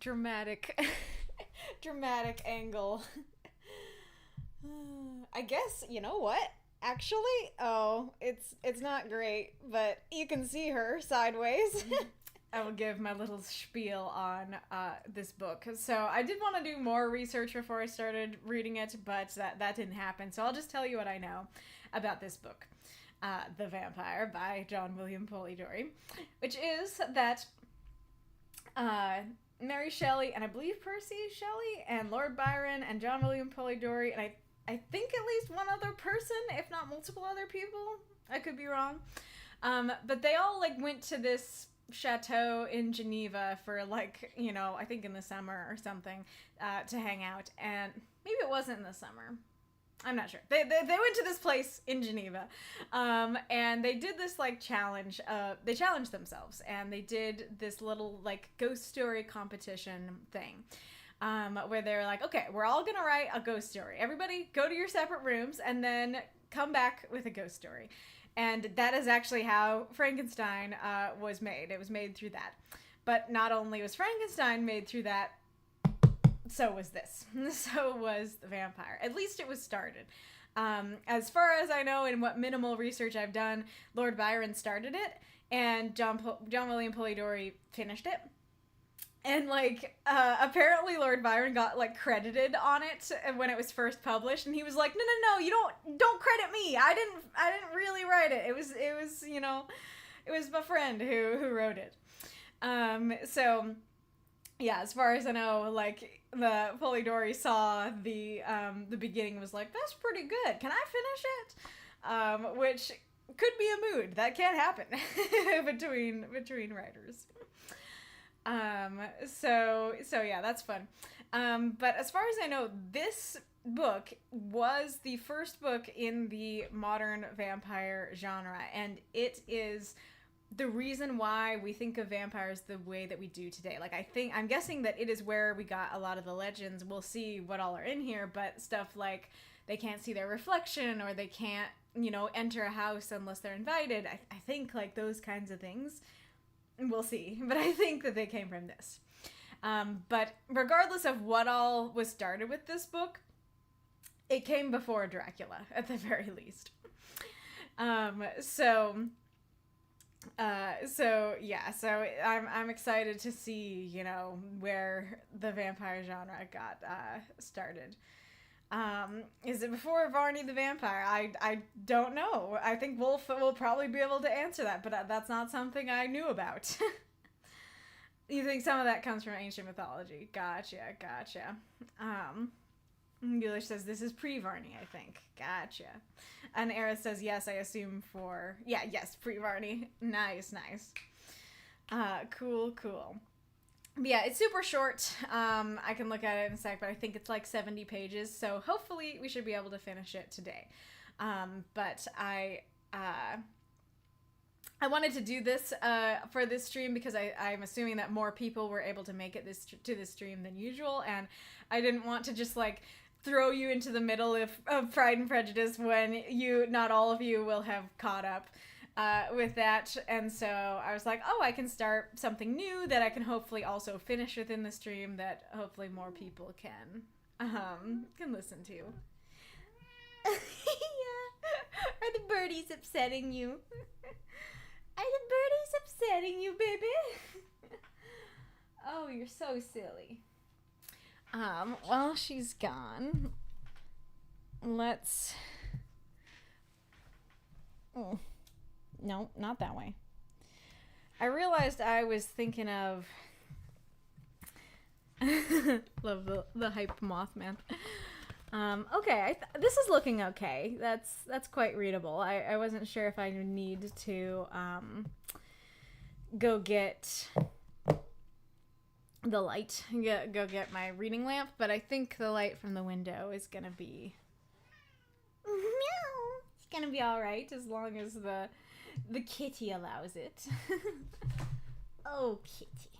dramatic, dramatic angle. I guess, you know what? Actually, it's not great, but you can see her sideways. I will give my little spiel on this book. So I did want to do more research before I started reading it, but that didn't happen. So I'll just tell you what I know about this book, The Vampyre by John William Polidori, which is that Mary Shelley and I believe Percy Shelley and Lord Byron and John William Polidori and I think at least one other person, if not multiple other people. I could be wrong. But they all went to this chateau in Geneva for I think in the summer or something, to hang out. And maybe it wasn't in the summer. I'm not sure. They went to this place in Geneva, and they did this challenge. They challenged themselves, and they did this little ghost story competition thing, where they're like, okay, we're all gonna write a ghost story. Everybody go to your separate rooms, and then come back with a ghost story. And that is actually how Frankenstein was made. It was made through that. But not only was Frankenstein made through that, so was this. So was The Vampyre. At least it was started. As far as I know, in what minimal research I've done, Lord Byron started it, and John William Polidori finished it. And apparently Lord Byron got credited on it when it was first published, and he was like, no, you don't credit me. I didn't really write it. It was it was my friend who wrote it. So yeah, as far as I know, the Polidori saw the beginning, was like, that's pretty good. Can I finish it? Which could be a mood. That can't happen between writers. So yeah, that's fun. But as far as I know, this book was the first book in the modern vampire genre, and it is the reason why we think of vampires the way that we do today. I'm guessing that it is where we got a lot of the legends. We'll see what all are in here, but stuff like they can't see their reflection, or they can't, enter a house unless they're invited. I think those kinds of things. We'll see, but I think that they came from this. But regardless of what all was started with this book, it came before Dracula, at the very least. So I'm excited to see, where the vampire genre got started. Is it before Varney the Vampire? I don't know. I think Wolf will probably be able to answer that, but that's not something I knew about. You think some of that comes from ancient mythology? Gotcha. Gulish says this is pre-Varney, I think. Gotcha. And Aerith says yes, I assume yes, pre-Varney. Nice. Cool. But yeah, it's super short. I can look at it in a sec, but I think it's 70 pages, so hopefully we should be able to finish it today. But I wanted to do this for this stream because I'm assuming that more people were able to make it to this stream than usual, and I didn't want to just throw you into the middle of Pride and Prejudice when not all of you will have caught up with that. And so I was like, I can start something new that I can hopefully also finish within the stream that hopefully more people can listen to. Yeah. Are the birdies upsetting you? Are the birdies upsetting you, baby? Oh, you're so silly. While she's gone, let's... Oh, no, not that way. I realized I was thinking of... Love the hype Mothman. Okay, this is looking okay. That's quite readable. I wasn't sure if I need to go get the light, go get my reading lamp, but I think the light from the window is gonna be it's gonna be all right as long as the kitty allows it. Oh kitty,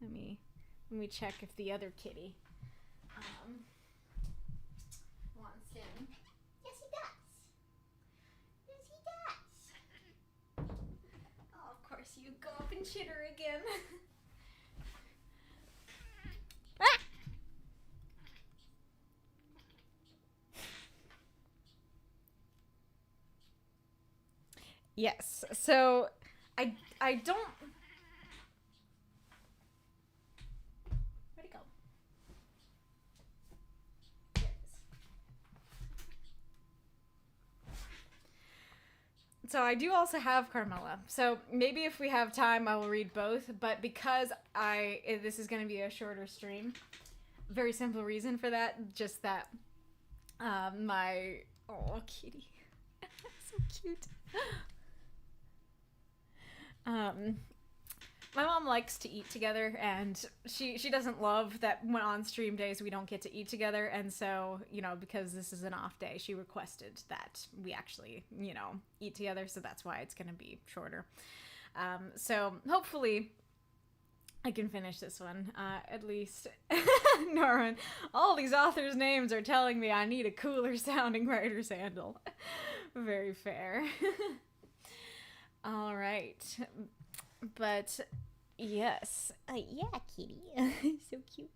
let me check if the other kitty wants in. Yes, he does. Oh, of course you cough and chitter again. Yes, so I don't... Where'd he go? There it is. So I do also have Carmela. So maybe if we have time, I will read both. But because this is going to be a shorter stream, very simple reason for that, just that my... Oh, kitty. So cute. My mom likes to eat together, and she doesn't love that when on stream days we don't get to eat together, and so, because this is an off day, she requested that we actually, eat together, so that's why it's gonna be shorter. So hopefully I can finish this one, at least. Norman, all these authors' names are telling me I need a cooler sounding writer's handle. Very fair. All right. But yes. Yeah, kitty. So cute.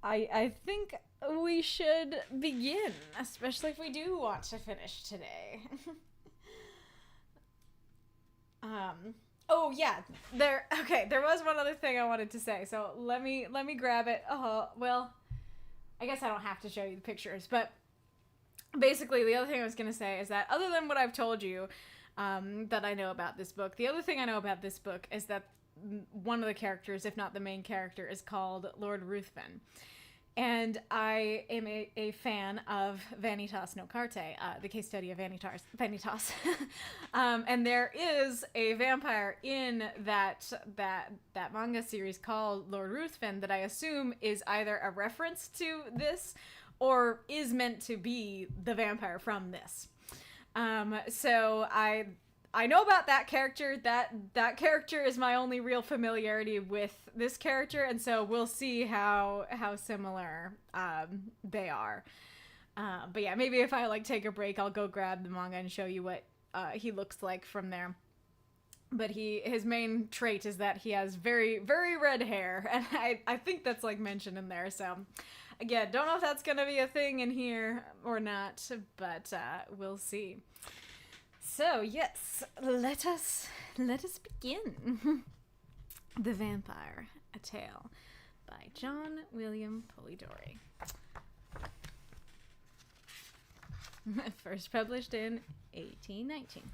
I think we should begin, especially if we do want to finish today. Oh yeah, there was one other thing I wanted to say. So let me grab it. Well, I guess I don't have to show you the pictures, but basically the other thing I was going to say is that other than what I've told you, that I know about this book, the other thing I know about this book is that one of the characters, if not the main character, is called Lord Ruthven. And I am a fan of Vanitas no Carte, the case study of Vanitas. And there is a vampire in that manga series called Lord Ruthven that I assume is either a reference to this or is meant to be the vampire from this. So I know about that character. That character is my only real familiarity with this character, and so we'll see how similar they are. But yeah, maybe if I take a break, I'll go grab the manga and show you what he looks like from there. But his main trait is that he has very, very red hair, and I think that's mentioned in there. So again, don't know if that's gonna be a thing in here or not, but we'll see. So yes, let us begin. The Vampyre, a Tale by John William Polidori. First published in 1819.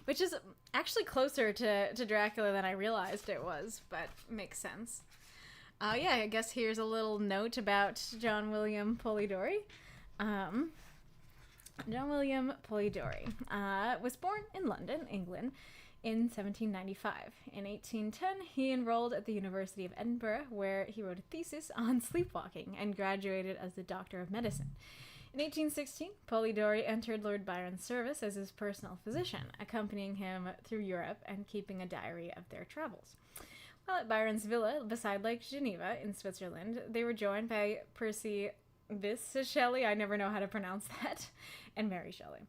Which is actually closer to Dracula than I realized it was, but makes sense. Yeah, I guess here's a little note about John William Polidori. John William Polidori was born in London, England, in 1795. In 1810, he enrolled at the University of Edinburgh, where he wrote a thesis on sleepwalking and graduated as a Doctor of Medicine. In 1816, Polidori entered Lord Byron's service as his personal physician, accompanying him through Europe and keeping a diary of their travels. While at Byron's villa beside Lake Geneva in Switzerland, they were joined by Percy Shelley, I never know how to pronounce that, and Mary Shelley.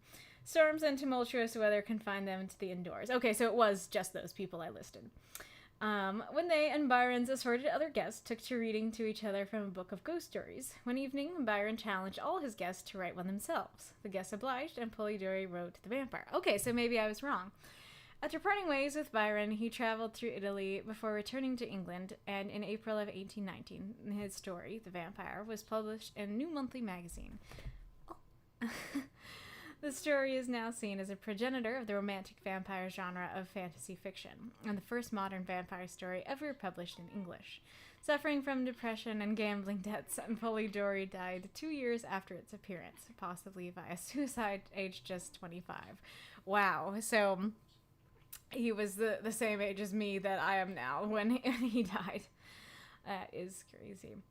Storms and tumultuous weather confined them to the indoors. Okay, so it was just those people I listed. When they and Byron's assorted other guests took to reading to each other from a book of ghost stories, one evening Byron challenged all his guests to write one themselves. The guests obliged, and Polidori wrote The Vampyre. Okay, so maybe I was wrong. After parting ways with Byron, he traveled through Italy before returning to England, and in April of 1819, his story, The Vampyre, was published in a new monthly magazine. Oh. The story is now seen as a progenitor of the romantic vampire genre of fantasy fiction, and the first modern vampire story ever published in English. Suffering from depression and gambling debts, Polidori died 2 years after its appearance, possibly via suicide, aged just 25. Wow, so he was the same age as me that I am now when he died. That is crazy.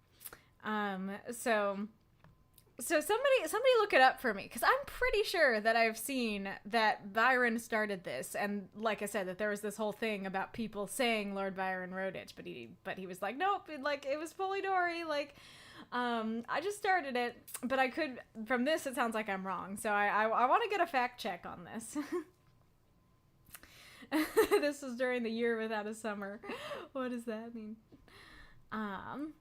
So somebody look it up for me, because I'm pretty sure that I've seen that Byron started this, and like I said, that there was this whole thing about people saying Lord Byron wrote it, but he was like, nope, it was Polidori, I just started it, but from this it sounds like I'm wrong, so I want to get a fact check on this. This was during the year without a summer. What does that mean?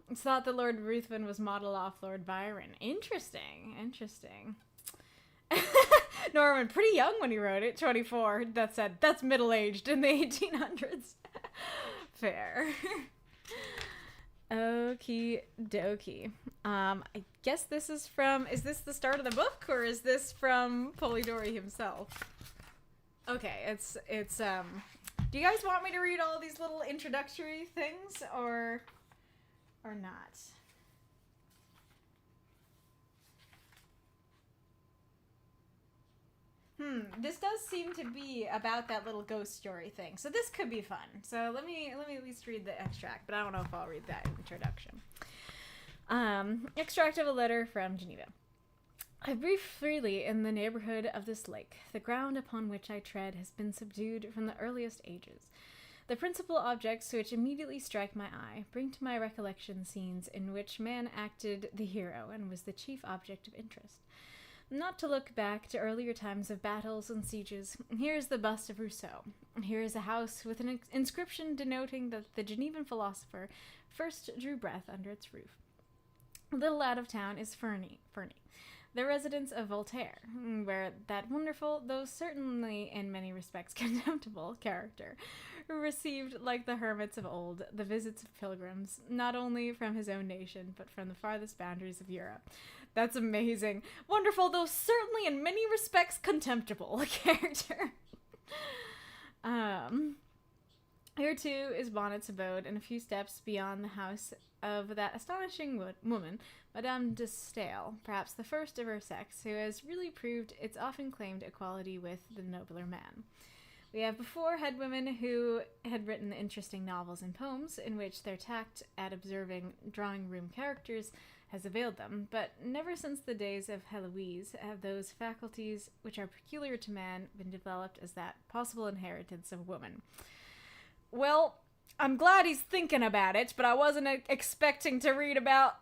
It's thought that Lord Ruthven was modeled off Lord Byron. Interesting. Norman, pretty young when he wrote it, 24. That said, that's middle-aged in the 1800s. Fair. Okie dokie. I guess this is this the start of the book, or is this from Polidori himself? Okay, it's do you guys want me to read all these little introductory things, or not? This does seem to be about that little ghost story thing, so this could be fun. So let me at least read the extract, but I don't know if I'll read that introduction. Extract of a letter from Geneva. I breathe freely in the neighborhood of this lake. The ground upon which I tread has been subdued from the earliest ages. The principal objects which immediately strike my eye bring to my recollection scenes in which man acted the hero and was the chief object of interest. Not to look back to earlier times of battles and sieges, here is the bust of Rousseau. Here is a house with an inscription denoting that the Genevan philosopher first drew breath under its roof. A little out of town is Fernie, the residence of Voltaire, where that wonderful, though certainly in many respects contemptible, character received, like the hermits of old, the visits of pilgrims, not only from his own nation, but from the farthest boundaries of Europe. That's amazing. Wonderful, though certainly in many respects contemptible, character. Here, too, is Bonnet's abode, and a few steps beyond the house of that astonishing woman, Madame de Stael, perhaps the first of her sex, who has really proved its often claimed equality with the nobler man. We have before had women who had written interesting novels and poems, in which their tact at observing drawing-room characters has availed them, but never since the days of Heloise have those faculties which are peculiar to man been developed as that possible inheritance of woman. Well, I'm glad he's thinking about it, but I wasn't expecting to read about...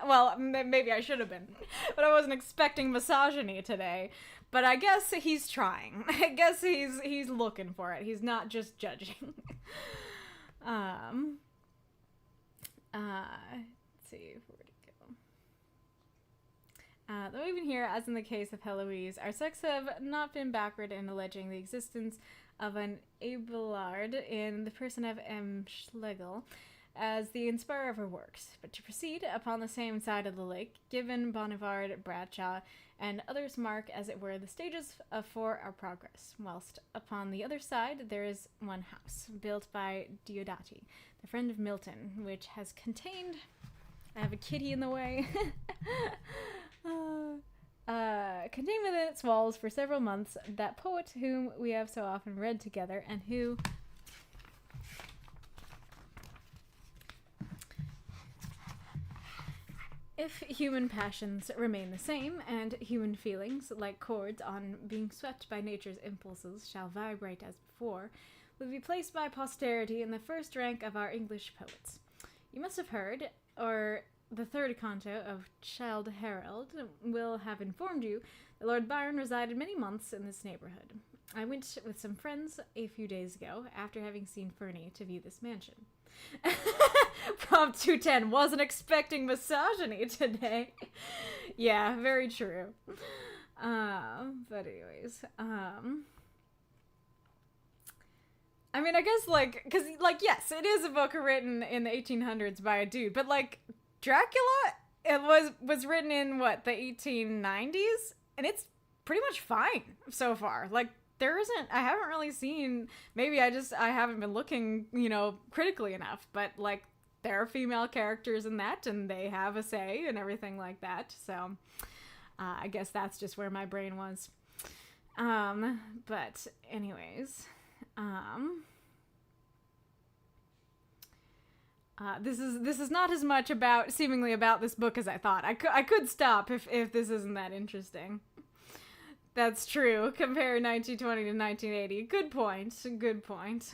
well, maybe I should have been, but I wasn't expecting misogyny today. But I guess he's trying. I guess he's looking for it. He's not just judging. Let's see, where'd it go? Though even here, as in the case of Heloise, our sex have not been backward in alleging the existence of an Abelard in the person of M. Schlegel as the inspirer of her works. But to proceed, upon the same side of the lake, Gibbon, Bonivard, Bradshaw, and others mark, as it were, the stages for our progress, whilst upon the other side there is one house, built by Diodati, the friend of Milton, which has contained... I have a kitty in the way. Contained within its walls for several months that poet whom we have so often read together, and who... If human passions remain the same, and human feelings, like chords on being swept by nature's impulses, shall vibrate as before, will be placed by posterity in the first rank of our English poets. You must have heard, or the third canto of Childe Harold will have informed you, that Lord Byron resided many months in this neighborhood. I went with some friends a few days ago, after having seen Fernie, to view this mansion. Prompt 210, wasn't expecting misogyny today. Yeah, very true. But anyways, I mean, I guess, like, because, like, yes, it is a book written in the 1800s by a dude, but, like, Dracula, it was written in, what, the 1890s? And it's pretty much fine so far. Like, I haven't really seen, maybe I haven't been looking, critically enough, but, like, there are female characters in that, and they have a say and everything like that, so, I guess that's just where my brain was. But, anyways, this is not as much seemingly about this book as I thought. I could stop if this isn't that interesting. That's true. Compare 1920 to 1980. Good point. Good point.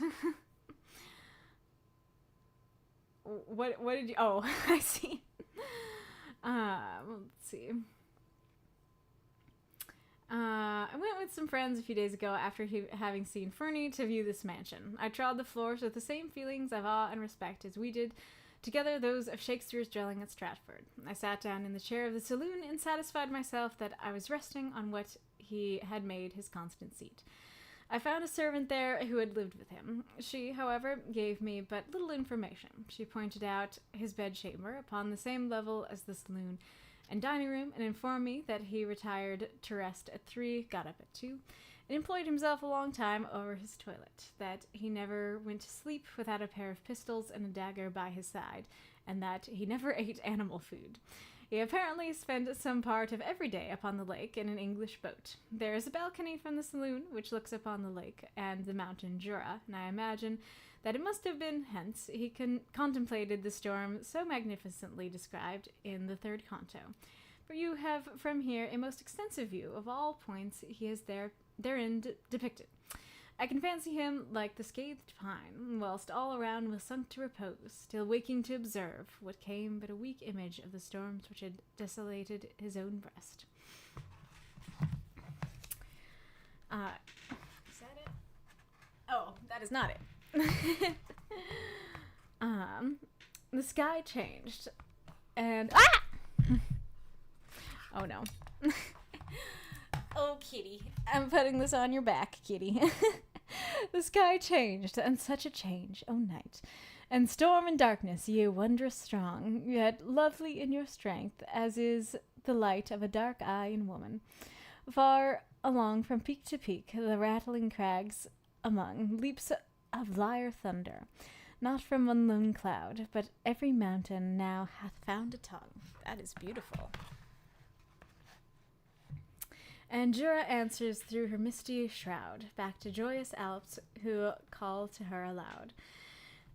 What did you... Oh, I see. Let's see. I went with some friends a few days ago after having seen Fernie to view this mansion. I trod the floors with the same feelings of awe and respect as we did together those of Shakespeare's dwelling at Stratford. I sat down in the chair of the saloon and satisfied myself that I was resting on what he had made his constant seat. I found a servant there who had lived with him. She, however, gave me but little information. She pointed out his bedchamber upon the same level as the saloon and dining room, and informed me that he retired to rest at 3, got up at 2, and employed himself a long time over his toilet, that he never went to sleep without a pair of pistols and a dagger by his side, and that he never ate animal food. He apparently spent some part of every day upon the lake in an English boat. There is a balcony from the saloon which looks upon the lake and the mountain Jura, and I imagine that it must have been hence he contemplated the storm so magnificently described in the third canto. For you have from here a most extensive view of all points he has therein depicted. I can fancy him like the scathed pine, whilst all around was sunk to repose, still waking to observe what came but a weak image of the storms which had desolated his own breast. Is that it? Oh, that is not it. The sky changed, and oh no. Oh, kitty, I'm putting this on your back, kitty. The sky changed, and such a change, O night, and storm and darkness, ye wondrous strong, yet lovely in your strength, as is the light of a dark eye in woman. Far along from peak to peak, the rattling crags among leaps of lyre thunder, not from one lone cloud, but every mountain now hath found a tongue. That is beautiful. And Jura answers through her misty shroud, back to joyous Alps who call to her aloud.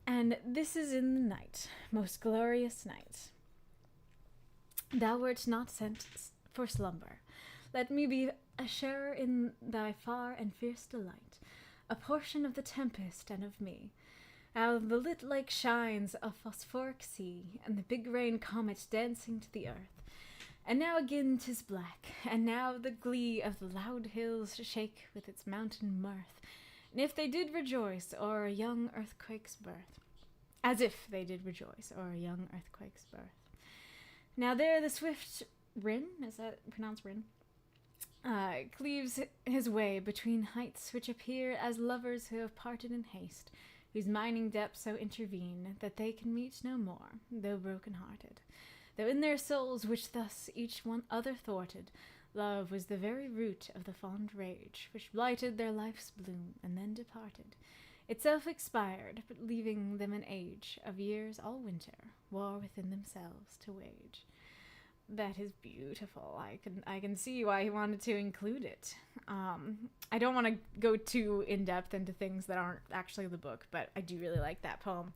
And this is in the night, most glorious night. Thou wert not sent for slumber. Let me be a sharer in thy far and fierce delight, a portion of the tempest and of me. How the lit lake shines a phosphoric sea, and the big rain comet dancing to the earth. And now again 'tis black, and now the glee of the loud hills shake with its mountain mirth, and if they did rejoice o'er a young earthquake's birth, as if they did rejoice o'er a young earthquake's birth. Now there the swift Rhin, is that pronounced Rhin? Cleaves his way between heights which appear as lovers who have parted in haste, whose mining depths so intervene that they can meet no more, though broken-hearted. Though in their souls, which thus each one other thwarted, love was the very root of the fond rage, which blighted their life's bloom, and then departed. Itself expired, but leaving them an age of years all winter, war within themselves to wage. That is beautiful. I can see why he wanted to include it. I don't want to go too in-depth into things that aren't actually the book, but I do really like that poem.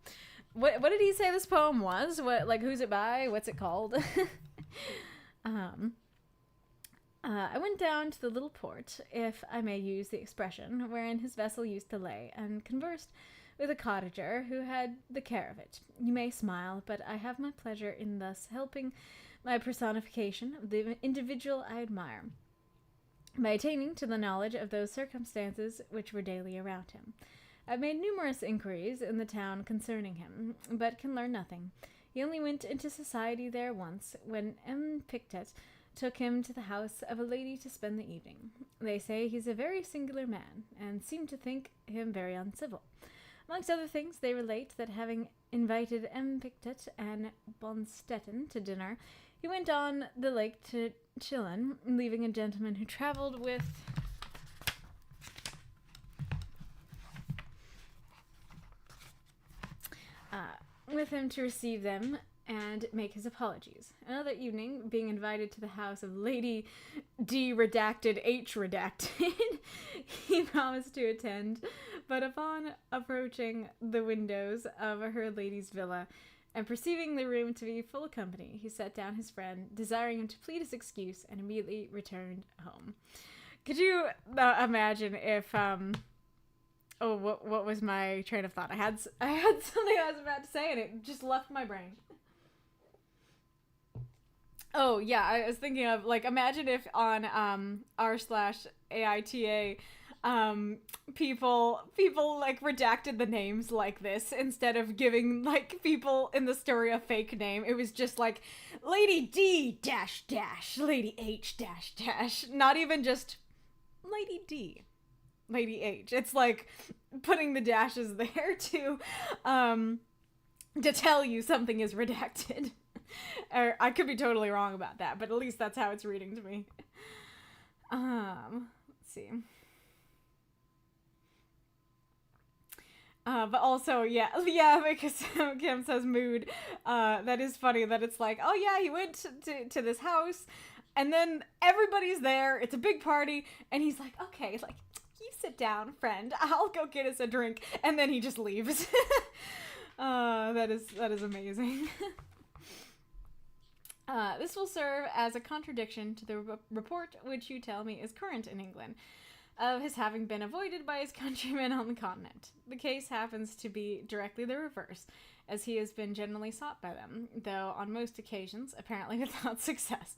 What did he say this poem was? Who's it by? What's it called? I went down to the little port, if I may use the expression, wherein his vessel used to lay, and conversed with a cottager who had the care of it. You may smile, but I have my pleasure in thus helping my personification of the individual I admire, by attaining to the knowledge of those circumstances which were daily around him. I've made numerous inquiries in the town concerning him, but can learn nothing. He only went into society there once, when M. Pictet took him to the house of a lady to spend the evening. They say he's a very singular man, and seem to think him very uncivil. Amongst other things, they relate that having invited M. Pictet and Bonstetten to dinner, he went on the lake to Chillon, leaving a gentleman who travelled with him to receive them and make his apologies. Another evening, being invited to the house of Lady D. Redacted H. Redacted, he promised to attend, but upon approaching the windows of her lady's villa, and perceiving the room to be full of company, he set down his friend, desiring him to plead his excuse, and immediately returned home. Could you imagine if, what was my train of thought? I had something I was about to say, and it just left my brain. Oh, yeah, I was thinking of, like, imagine if on r/AITA, people, like, redacted the names like this instead of giving, like, people in the story a fake name. It was just, like, Lady D dash dash, Lady H dash dash. Not even just Lady D, Lady H. It's, like, putting the dashes there to tell you something is redacted. Or I could be totally wrong about that, but at least that's how it's reading to me. Let's see. But also, yeah, because Kim says mood. That is funny that it's like, oh yeah, he went to this house, and then everybody's there. It's a big party, and he's like, okay, like, you sit down, friend. I'll go get us a drink, and then he just leaves. That is amazing. This will serve as a contradiction to the report which you tell me is current in England, of his having been avoided by his countrymen on the continent. The case happens to be directly the reverse, as he has been generally sought by them, though on most occasions, apparently without success.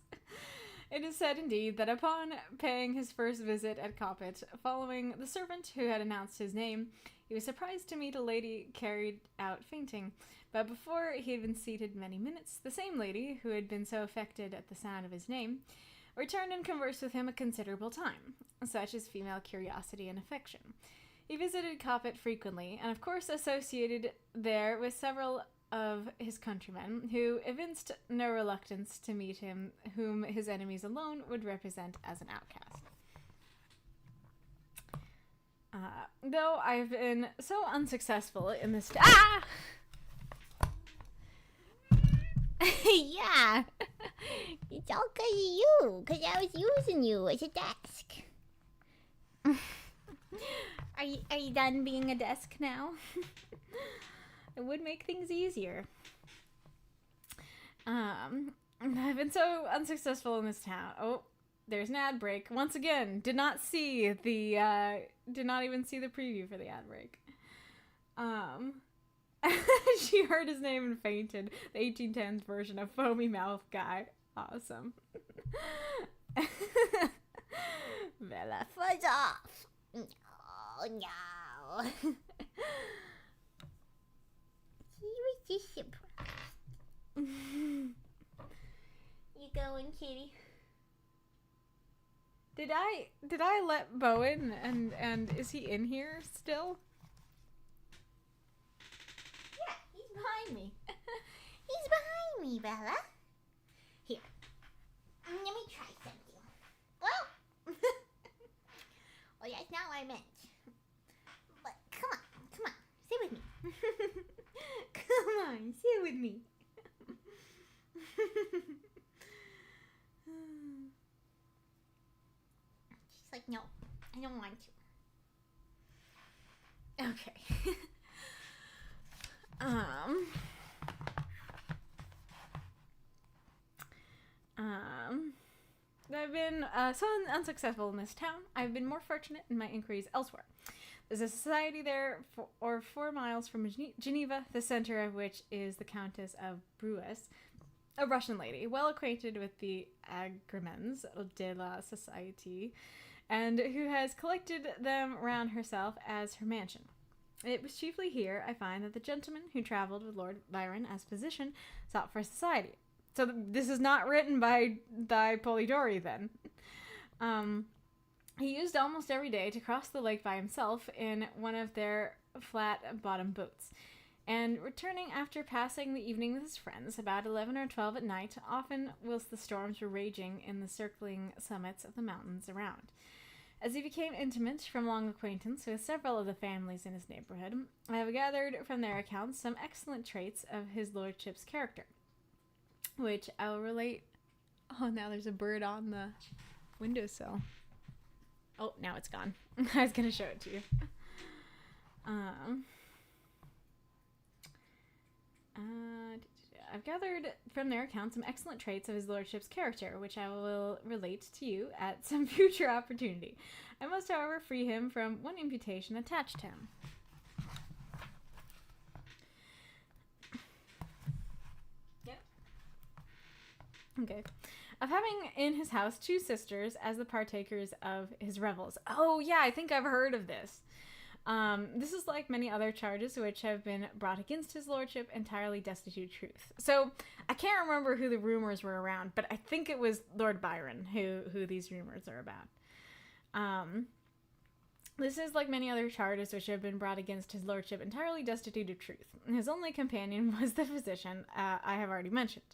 It is said, indeed, that upon paying his first visit at Coppet, following the servant who had announced his name, he was surprised to meet a lady carried out fainting. But before he had been seated many minutes, the same lady, who had been so affected at the sound of his name, returned and conversed with him a considerable time. Such is female curiosity and affection. He visited Coppet frequently, and of course associated there with several of his countrymen, who evinced no reluctance to meet him, whom his enemies alone would represent as an outcast. Though I've been so unsuccessful in this... Yeah, it's all because of you, because I was using you as a desk. Are you done being a desk now? It would make things easier. I've been so unsuccessful in this town. Oh, there's an ad break. Once again, did not even see the preview for the ad break. She heard his name and fainted. The 1810s version of Foamy Mouth Guy. Awesome. Bella, fudge off. Oh, no. He was just surprised. You going, kitty? Did I let Bo in, and is he in here still? Behind me. He's behind me, Bella. Here. Let me try something. Well, well, that's not what I meant. But come on. Sit with me. Come on, sit with me. She's like, no, I don't want to. Okay. I've been so unsuccessful in this town. I've been more fortunate in my inquiries elsewhere. There's a society there 4 miles from Geneva, the center of which is the Countess of Brues, a Russian lady, well acquainted with the agremens de la société, and who has collected them round herself as her mansion. It was chiefly here, I find, that the gentleman who travelled with Lord Byron as physician sought for society. So this is not written by Polidori, then. He used almost every day to cross the lake by himself in one of their flat-bottom boats, and returning after passing the evening with his friends, about 11 or 12 at night, often whilst the storms were raging in the circling summits of the mountains around. As he became intimate from long acquaintance with several of the families in his neighborhood, I have gathered from their accounts some excellent traits of his lordship's character, which I will relate. Oh, now there's a bird on the windowsill. Oh, now it's gone. I was going to show it to you. I've gathered from their accounts some excellent traits of his lordship's character, which I will relate to you at some future opportunity. I must, however, free him from one imputation attached to him. Yep. Okay. Of having in his house 2 sisters as the partakers of his revels. Oh, yeah, I think I've heard of this. This is like many other charges which have been brought against his lordship, entirely destitute of truth. So, I can't remember who the rumors were around, but I think it was Lord Byron who these rumors are about. This is like many other charges which have been brought against his lordship, entirely destitute of truth. His only companion was the physician I have already mentioned.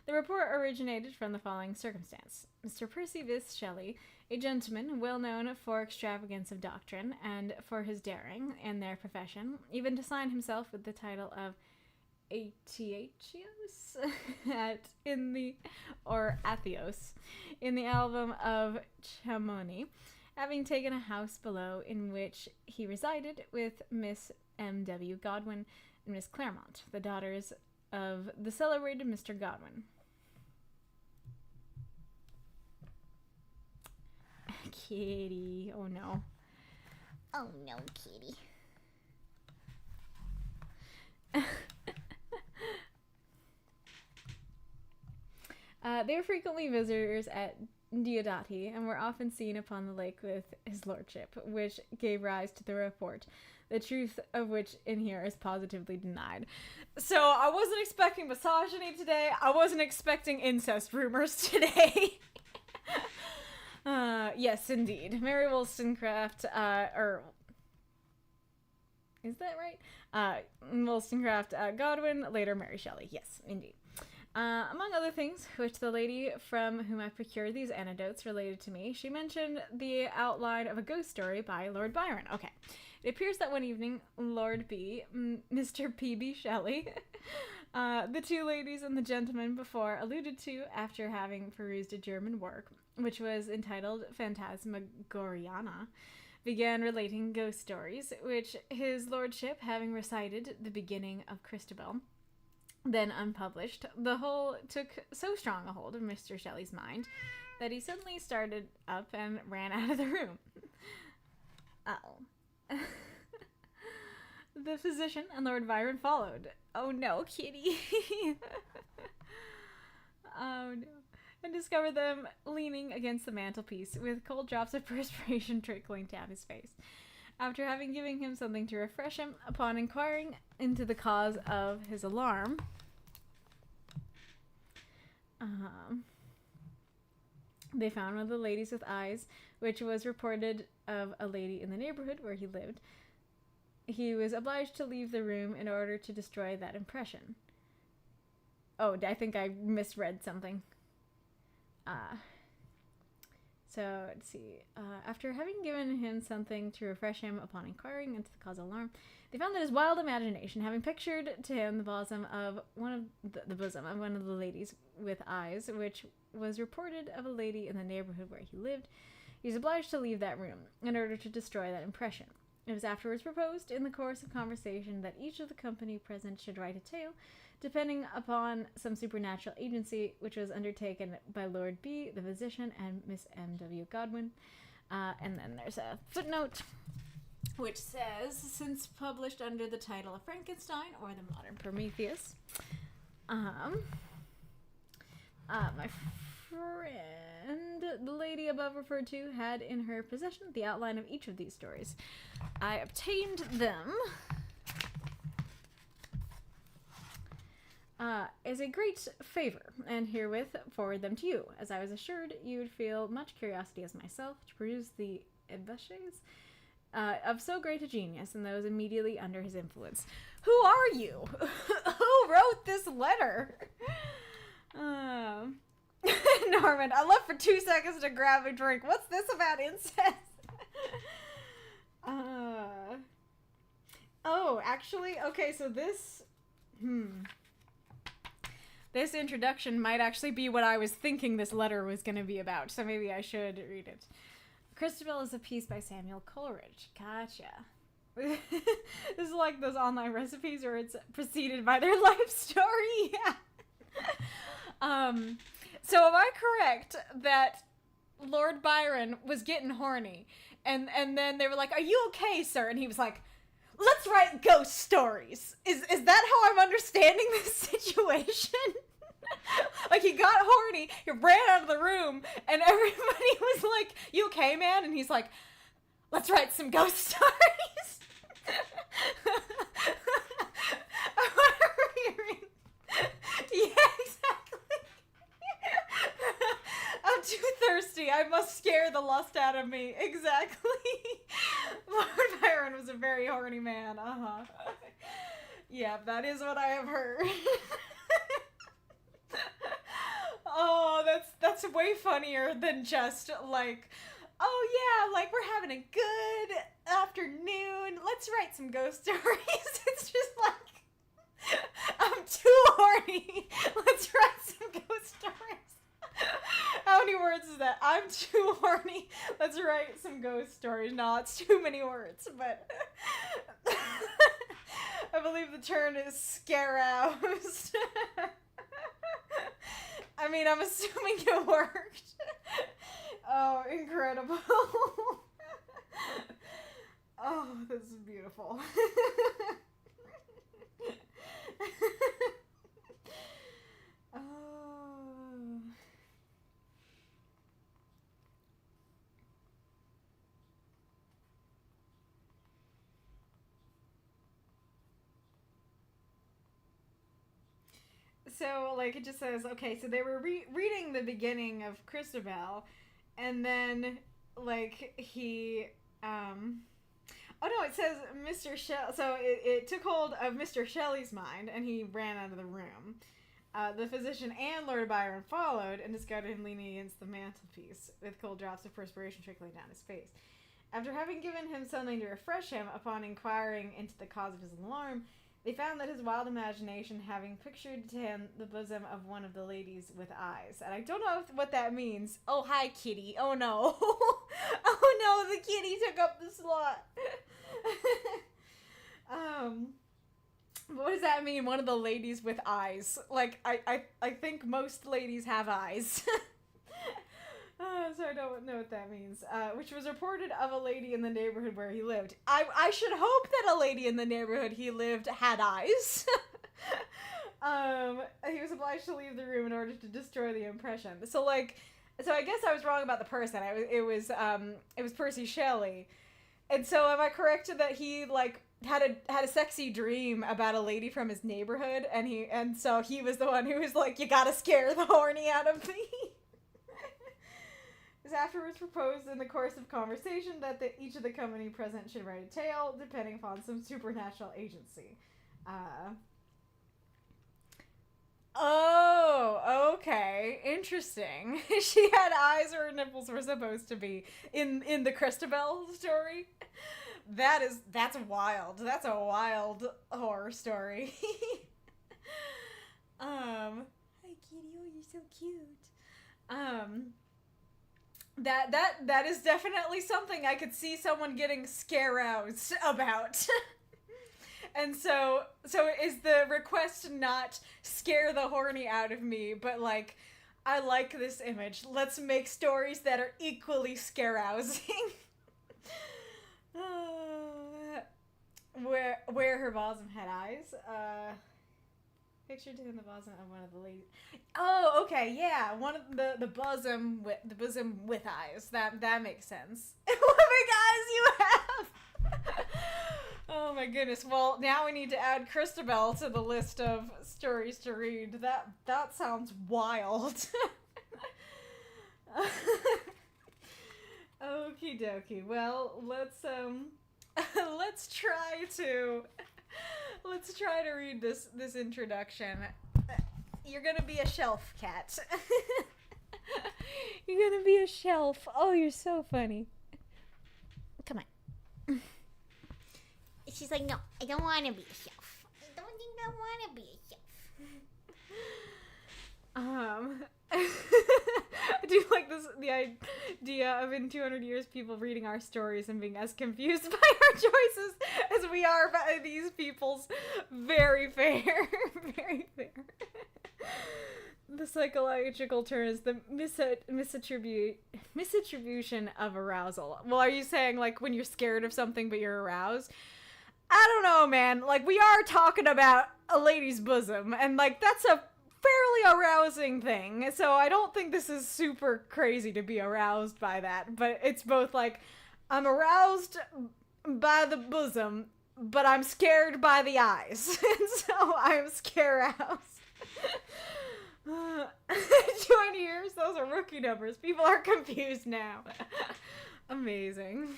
The report originated from the following circumstance. Mr. Percy Bysshe Shelley, a gentleman well known for extravagance of doctrine and for his daring in their profession, even to sign himself with the title of Atheos Atheos in the album of Chamonix, having taken a house below in which he resided with Miss M.W. Godwin and Miss Claremont, the daughters of the celebrated Mr. Godwin. Kitty. Oh no. Oh no, kitty. They were frequently visitors at Diodati and were often seen upon the lake with his lordship, which gave rise to the report, the truth of which in here is positively denied. So I wasn't expecting misogyny today. I wasn't expecting incest rumors today. Yes, indeed. Mary Wollstonecraft, is that right? Wollstonecraft, Godwin, later Mary Shelley. Yes, indeed. Among other things, which the lady from whom I procured these anecdotes related to me, she mentioned the outline of a ghost story by Lord Byron. Okay. It appears that one evening, Lord B, Mr. P.B. Shelley, the 2 ladies and the gentleman before alluded to, after having perused a German work, which was entitled Phantasmagoriana, began relating ghost stories, which his lordship, having recited the beginning of Christabel, then unpublished, the whole took so strong a hold of Mr. Shelley's mind that he suddenly started up and ran out of the room. Oh. The physician and Lord Byron followed. Oh no, kitty. Oh no. And discovered them leaning against the mantelpiece with cold drops of perspiration trickling down his face. After having given him something to refresh him, upon inquiring into the cause of his alarm, they found one of the ladies with eyes, which was reported of a lady in the neighborhood where he lived. He was obliged to leave the room in order to destroy that impression. Oh, I think I misread something. So, let's see. After having given him something to refresh him upon inquiring into the cause of alarm, they found that his wild imagination, having pictured to him the bosom of one of the ladies with eyes, which was reported of a lady in the neighborhood where he lived, he was obliged to leave that room in order to destroy that impression. It was afterwards proposed in the course of conversation that each of the company present should write a tale, depending upon some supernatural agency, which was undertaken by Lord B, the physician, and Miss M.W. Godwin. And then there's a footnote, which says, since published under the title of Frankenstein, or the Modern Prometheus, my friend, the lady above referred to, had in her possession the outline of each of these stories. I obtained them as a great favor, and herewith forward them to you, as I was assured you would feel much curiosity as myself to peruse the ébauches of so great a genius and those immediately under his influence. Who are you? Who wrote this letter? Norman, I left for 2 seconds to grab a drink. What's this about incest? Oh, actually, okay, so this, this introduction might actually be what I was thinking this letter was going to be about, so maybe I should read it. Christabel is a piece by Samuel Coleridge. Gotcha. This is like those online recipes where it's preceded by their life story. Yeah. So am I correct that Lord Byron was getting horny and then they were like, "Are you okay, sir?" And he was like, "Let's write ghost stories." Is that how I'm understanding this situation? Like, he got horny, he ran out of the room, and everybody was like, "You okay, man?" And he's like, "Let's write some ghost stories." Yeah, exactly. I'm too thirsty. I must scare the lust out of me. Exactly. Lord Byron was a very horny man. Uh-huh. Yeah, that is what I have heard. Oh, that's way funnier than just like, "Oh yeah, like we're having a good afternoon. Let's write some ghost stories." It's just like, "I'm too horny. Let's write some ghost stories." How many words is that? "I'm too horny. Let's write some ghost stories." No, it's too many words, but I believe the term is scaroused. I mean, I'm assuming it worked. Oh, incredible. Oh, this is beautiful. Oh. So, like, it just says, okay, so they were reading the beginning of Christabel, and then, like, he, oh no, it says Mr. Shelley, so it took hold of Mr. Shelley's mind, and he ran out of the room. The physician and Lord Byron followed, and discovered him leaning against the mantelpiece, with cold drops of perspiration trickling down his face. After having given him something to refresh him, upon inquiring into the cause of his alarm, they found that his wild imagination having pictured to him the bosom of one of the ladies with eyes. And I don't know what that means. Oh, hi, kitty. Oh, no. Oh, no, the kitty took up the slot. What does that mean, one of the ladies with eyes? Like, I think most ladies have eyes. So I don't know what that means. Which was reported of a lady in the neighborhood where he lived. I should hope that a lady in the neighborhood he lived had eyes. He was obliged to leave the room in order to destroy the impression. So I guess I was wrong about the person. It was Percy Shelley. And so am I correct that he, like, had a sexy dream about a lady from his neighborhood, and so he was the one who was like, "You gotta scare the horny out of me." It was afterwards proposed in the course of conversation that each of the company present should write a tale, depending upon some supernatural agency. Oh, okay. Interesting. She had eyes, or her nipples were supposed to be in the Christabel story. That's wild. That's a wild horror story. Hi kitty, oh, you're so cute. That is definitely something I could see someone getting scaroused about. And so is the request not scare the horny out of me, but like, I like this image. Let's make stories that are equally scarousing. Where her bosom had eyes. Pictured in the bosom of one of the ladies. Oh, okay, yeah, one of the bosom with eyes. That makes sense. What big eyes you have! Oh my goodness. Well, now we need to add Christabel to the list of stories to read. That sounds wild. Okie dokie. Well, let's try to read this introduction. You're gonna be a shelf cat. You're gonna be a shelf. Oh, you're so funny. Come on. She's like, "No, I don't want to be a shelf. I don't think I want to be a shelf." I do like the idea of in 200 years people reading our stories and being as confused by our choices as we are by these people's. Very fair. Very fair. The psychological term is the misattribution of arousal. Well, are you saying, like, when you're scared of something but you're aroused? I don't know, man. Like, we are talking about a lady's bosom, and, like, that's a fairly arousing thing, so I don't think this is super crazy to be aroused by that, but it's both like, I'm aroused by the bosom, but I'm scared by the eyes, and so I'm scare-aroused. 20 years? Those are rookie numbers. People are confused now. Amazing.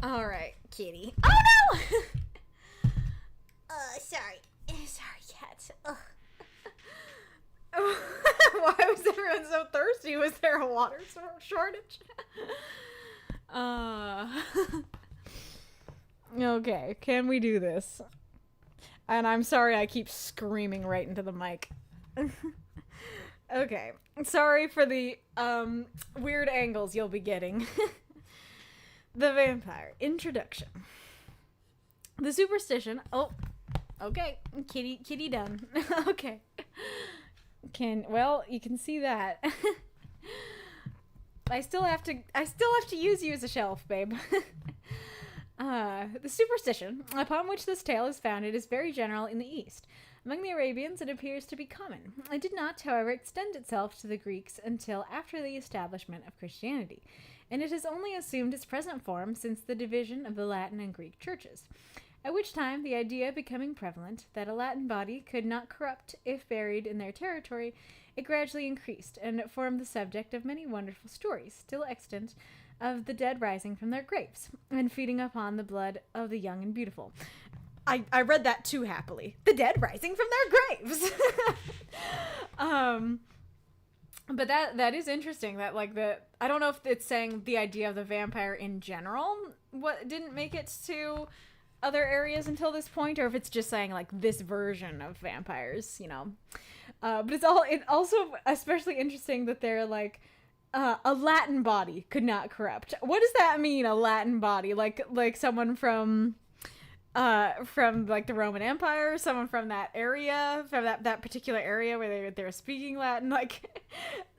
Alright, kitty. Oh no! Sorry. Sorry, cats. Ugh. Why was everyone so thirsty? Was there a water shortage? Okay, can we do this? And I'm sorry I keep screaming right into the mic. Okay, sorry for the weird angles you'll be getting. The Vampire. Introduction. The superstition. Oh, okay. Kitty done. Okay. Well, you can see that. I still have to use you as a shelf, babe. The superstition upon which this tale is founded is very general in the East. Among the Arabians, it appears to be common. It did not, however, extend itself to the Greeks until after the establishment of Christianity, and it has only assumed its present form since the division of the Latin and Greek churches, at which time the idea becoming prevalent that a Latin body could not corrupt if buried in their territory, it gradually increased, and formed the subject of many wonderful stories, still extant, of the dead rising from their graves, and feeding upon the blood of the young and beautiful. I read that too happily. The dead rising from their graves! But that is interesting, that, like, I don't know if it's saying the idea of the vampire in general, what didn't make it to other areas until this point, or if it's just saying, like, this version of vampires, you know. But it's also especially interesting that they're, like, a Latin body could not corrupt. What does that mean, a Latin body? Like someone from like the Roman Empire, someone from that area, from that particular area where they're speaking Latin. Like,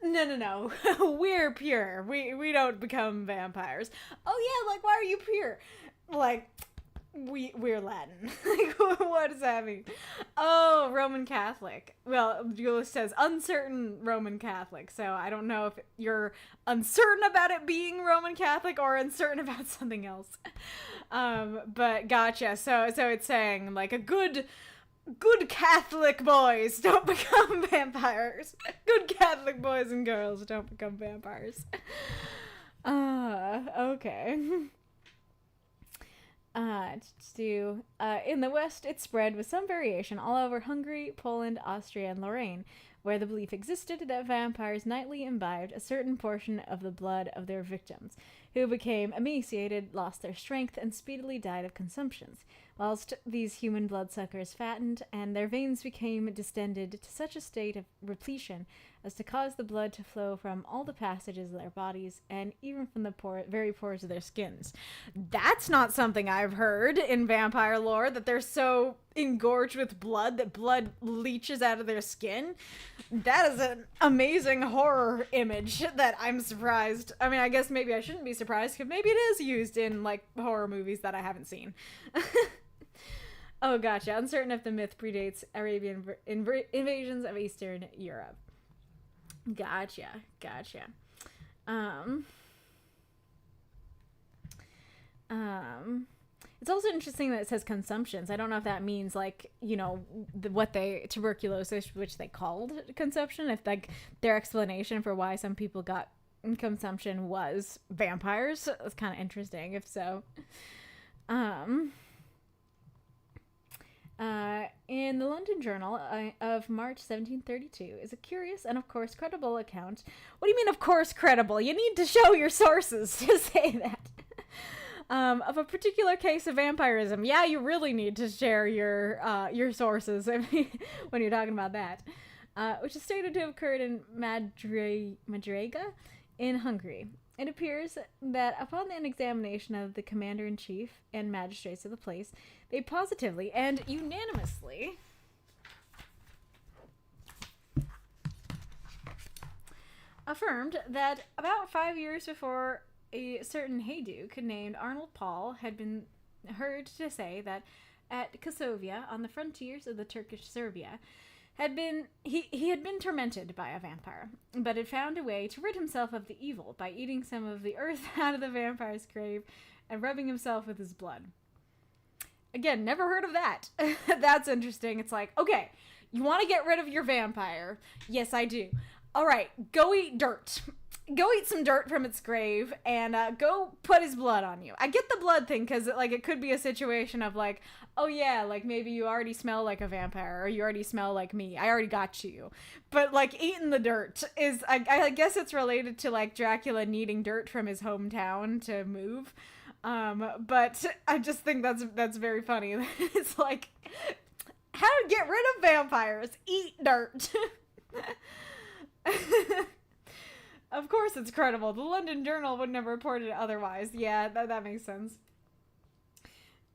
no, we're pure. We don't become vampires. Oh yeah, like, why are you pure? Like, we're Latin. Like, what does that mean? Oh, Roman Catholic. Well, Julius says uncertain Roman Catholic, so I don't know if you're uncertain about it being Roman Catholic or uncertain about something else. But gotcha. So it's saying, like, a good Catholic boys don't become vampires. Good Catholic boys and girls don't become vampires. Okay. In the West, it spread with some variation all over Hungary, Poland, Austria, and Lorraine, where the belief existed that vampires nightly imbibed a certain portion of the blood of their victims, who became emaciated, lost their strength, and speedily died of consumptions, whilst these human bloodsuckers fattened, and their veins became distended to such a state of repletion as to cause the blood to flow from all the passages of their bodies, and even from the very pores of their skins. That's not something I've heard in vampire lore, that they're so engorged with blood that blood leaches out of their skin. That is an amazing horror image that I'm surprised. I mean, I guess maybe I shouldn't be surprised, because maybe it is used in, like, horror movies that I haven't seen. Oh, gotcha. Uncertain if the myth predates Arabian invasions of Eastern Europe. Gotcha. It's also interesting that it says consumptions. I don't know if that means, like, you know, tuberculosis, which they called consumption, if, like, their explanation for why some people got consumption was vampires. It's kind of interesting, if so. In the London Journal of March 1732 is a curious and, of course, credible account. What do you mean, of course, credible? You need to show your sources to say that. Of a particular case of vampirism. Yeah, you really need to share your sources when you're talking about that. Which is stated to have occurred in Madrega in Hungary. It appears that upon an examination of the commander-in-chief and magistrates of the place, they positively and unanimously affirmed that about 5 years before, a certain Hayduk named Arnold Paul had been heard to say that at Kosovia, on the frontiers of the Turkish Serbia, he had been tormented by a vampire, but had found a way to rid himself of the evil by eating some of the earth out of the vampire's grave and rubbing himself with his blood. Again, never heard of that. That's interesting. It's like, okay, you want to get rid of your vampire? Yes, I do. All right, go eat dirt. Go eat some dirt from its grave and go put his blood on you. I get the blood thing because like it could be a situation of like, oh yeah, like maybe you already smell like a vampire or you already smell like me. I already got you. But like eating the dirt is, I guess it's related to like Dracula needing dirt from his hometown to move. But I just think that's very funny. It's like, how to get rid of vampires? Eat dirt. Of course it's credible. The London Journal would never report it otherwise. Yeah, that makes sense.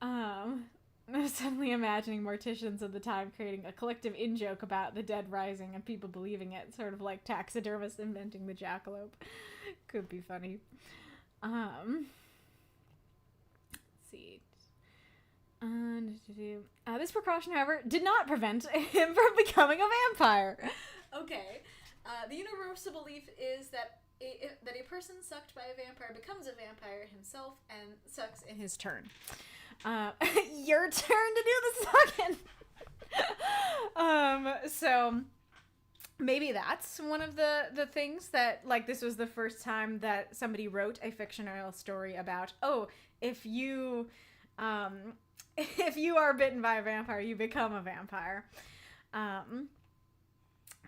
I'm suddenly imagining morticians of the time creating a collective in-joke about the dead rising and people believing it, sort of like taxidermists inventing the jackalope. Could be funny. Let's see. This precaution, however, did not prevent him from becoming a vampire. Okay. The universal belief is that a person sucked by a vampire becomes a vampire himself and sucks in his turn. Your turn to do the sucking. So maybe that's one of the things that, like, this was the first time that somebody wrote a fictional story about, oh, if you are bitten by a vampire, you become a vampire.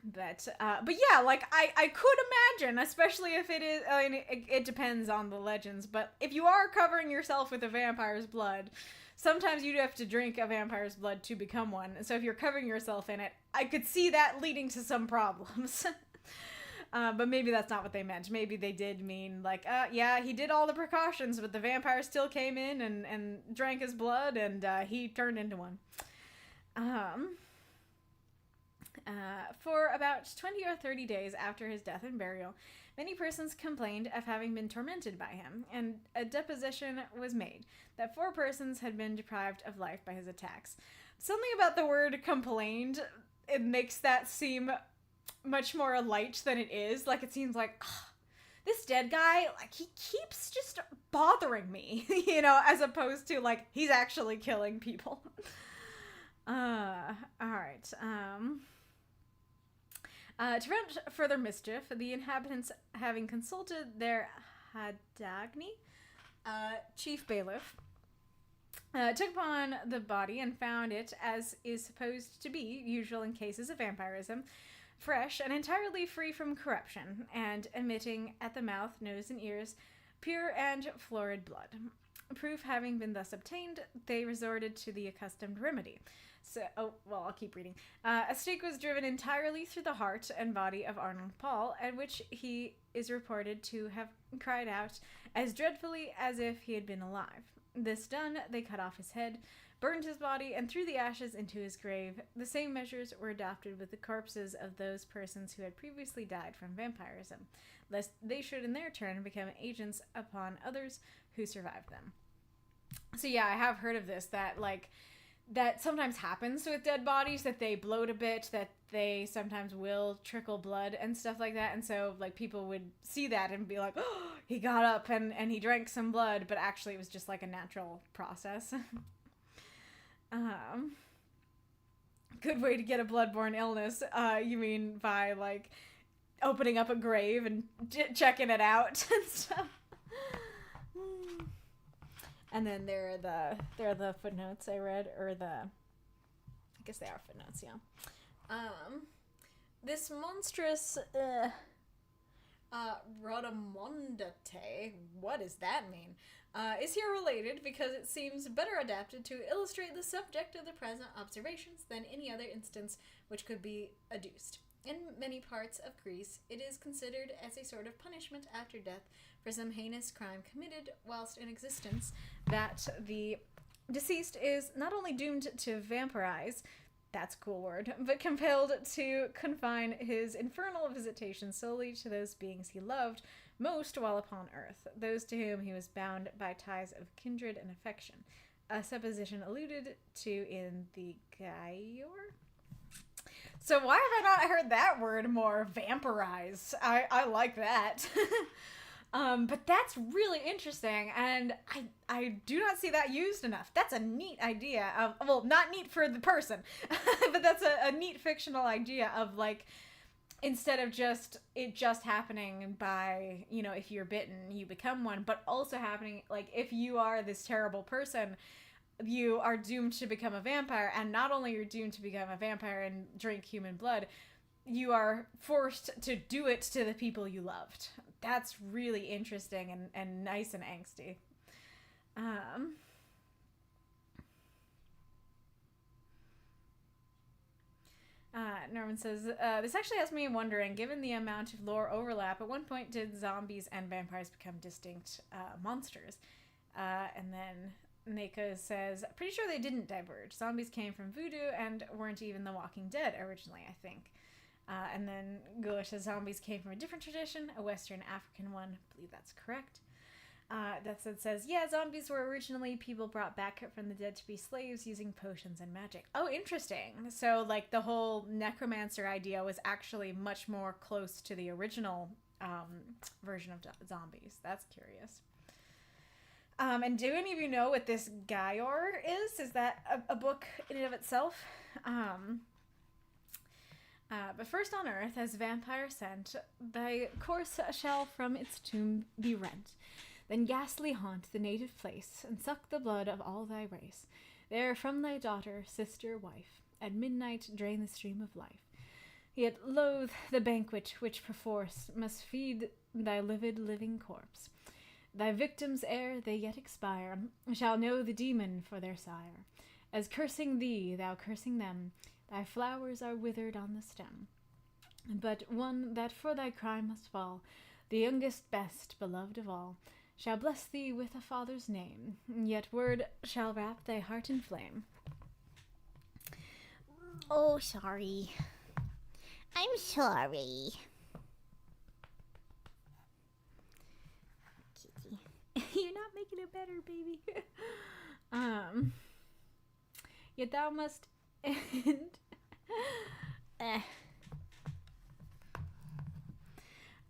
But yeah, like, I could imagine, especially if it is, I mean, it depends on the legends, but if you are covering yourself with a vampire's blood, sometimes you'd have to drink a vampire's blood to become one, and so if you're covering yourself in it, I could see that leading to some problems. But maybe that's not what they meant. Maybe they did mean, like, yeah, he did all the precautions, but the vampire still came in and drank his blood, and he turned into one. For about 20 or 30 days after his death and burial, many persons complained of having been tormented by him, and a deposition was made that 4 persons had been deprived of life by his attacks. Something about the word complained, it makes that seem much more light than it is. Like, it seems like, this dead guy, like, he keeps just bothering me, you know, as opposed to, like, he's actually killing people. Alright, to prevent further mischief, the inhabitants, having consulted their Hadagni, chief bailiff, took upon the body and found it, as is supposed to be usual in cases of vampirism, fresh and entirely free from corruption, and emitting at the mouth, nose, and ears pure and florid blood. Proof having been thus obtained, they resorted to the accustomed remedy. So, I'll keep reading. A stake was driven entirely through the heart and body of Arnold Paul, at which he is reported to have cried out as dreadfully as if he had been alive. This done, they cut off his head, burned his body, and threw the ashes into his grave. The same measures were adopted with the corpses of those persons who had previously died from vampirism, lest they should in their turn become agents upon others who survived them. So yeah, I have heard of this, that sometimes happens with dead bodies, that they bloat a bit, that they sometimes will trickle blood and stuff like that, and so, like, people would see that and be like, oh, he got up and he drank some blood, but actually it was just, like, a natural process. Good way to get a bloodborne illness, you mean by, like, opening up a grave and checking it out and stuff. And then there are the footnotes I read, or I guess they are footnotes, yeah. This monstrous, Rhodomondate, what does that mean? Is here related because it seems better adapted to illustrate the subject of the present observations than any other instance which could be adduced. In many parts of Greece, it is considered as a sort of punishment after death for some heinous crime committed whilst in existence, that the deceased is not only doomed to vampirize, that's a cool word, but compelled to confine his infernal visitation solely to those beings he loved most while upon earth, those to whom he was bound by ties of kindred and affection, a supposition alluded to in the Gyre. So why have I not heard that word more? Vampirize. I like that. But that's really interesting, and I do not see that used enough. That's a neat idea of, well, not neat for the person, but that's a neat fictional idea of, like, instead of it just happening by, you know, if you're bitten, you become one, but also happening, like, if you are this terrible person, you are doomed to become a vampire, and not only you're doomed to become a vampire and drink human blood, you are forced to do it to the people you loved. That's really interesting and nice and angsty. Norman says, this actually has me wondering, given the amount of lore overlap, at one point did zombies and vampires become distinct monsters? And then Mako says, pretty sure they didn't diverge. Zombies came from voodoo and weren't even the Walking Dead originally, I think. And then Gula says zombies came from a different tradition, a Western African one. I believe that's correct. That says, yeah, zombies were originally people brought back from the dead to be slaves using potions and magic. Oh, interesting. So, like, the whole necromancer idea was actually much more close to the original version of zombies. That's curious. And do any of you know what this Gaior is? Is that a book in and of itself? But first on earth, as vampire sent, thy course shall from its tomb be rent. Then ghastly haunt the native place, and suck the blood of all thy race. There from thy daughter, sister, wife, at midnight drain the stream of life. Yet loathe the banquet which perforce must feed thy livid living corpse. Thy victims, ere they yet expire, shall know the demon for their sire. As cursing thee, thou cursing them, thy flowers are withered on the stem. But one that for thy crime must fall, the youngest, best, beloved of all, shall bless thee with a father's name, yet word shall wrap thy heart in flame. Oh, sorry. I'm sorry. Kitty. You're not making it better, baby. Yet thou must end.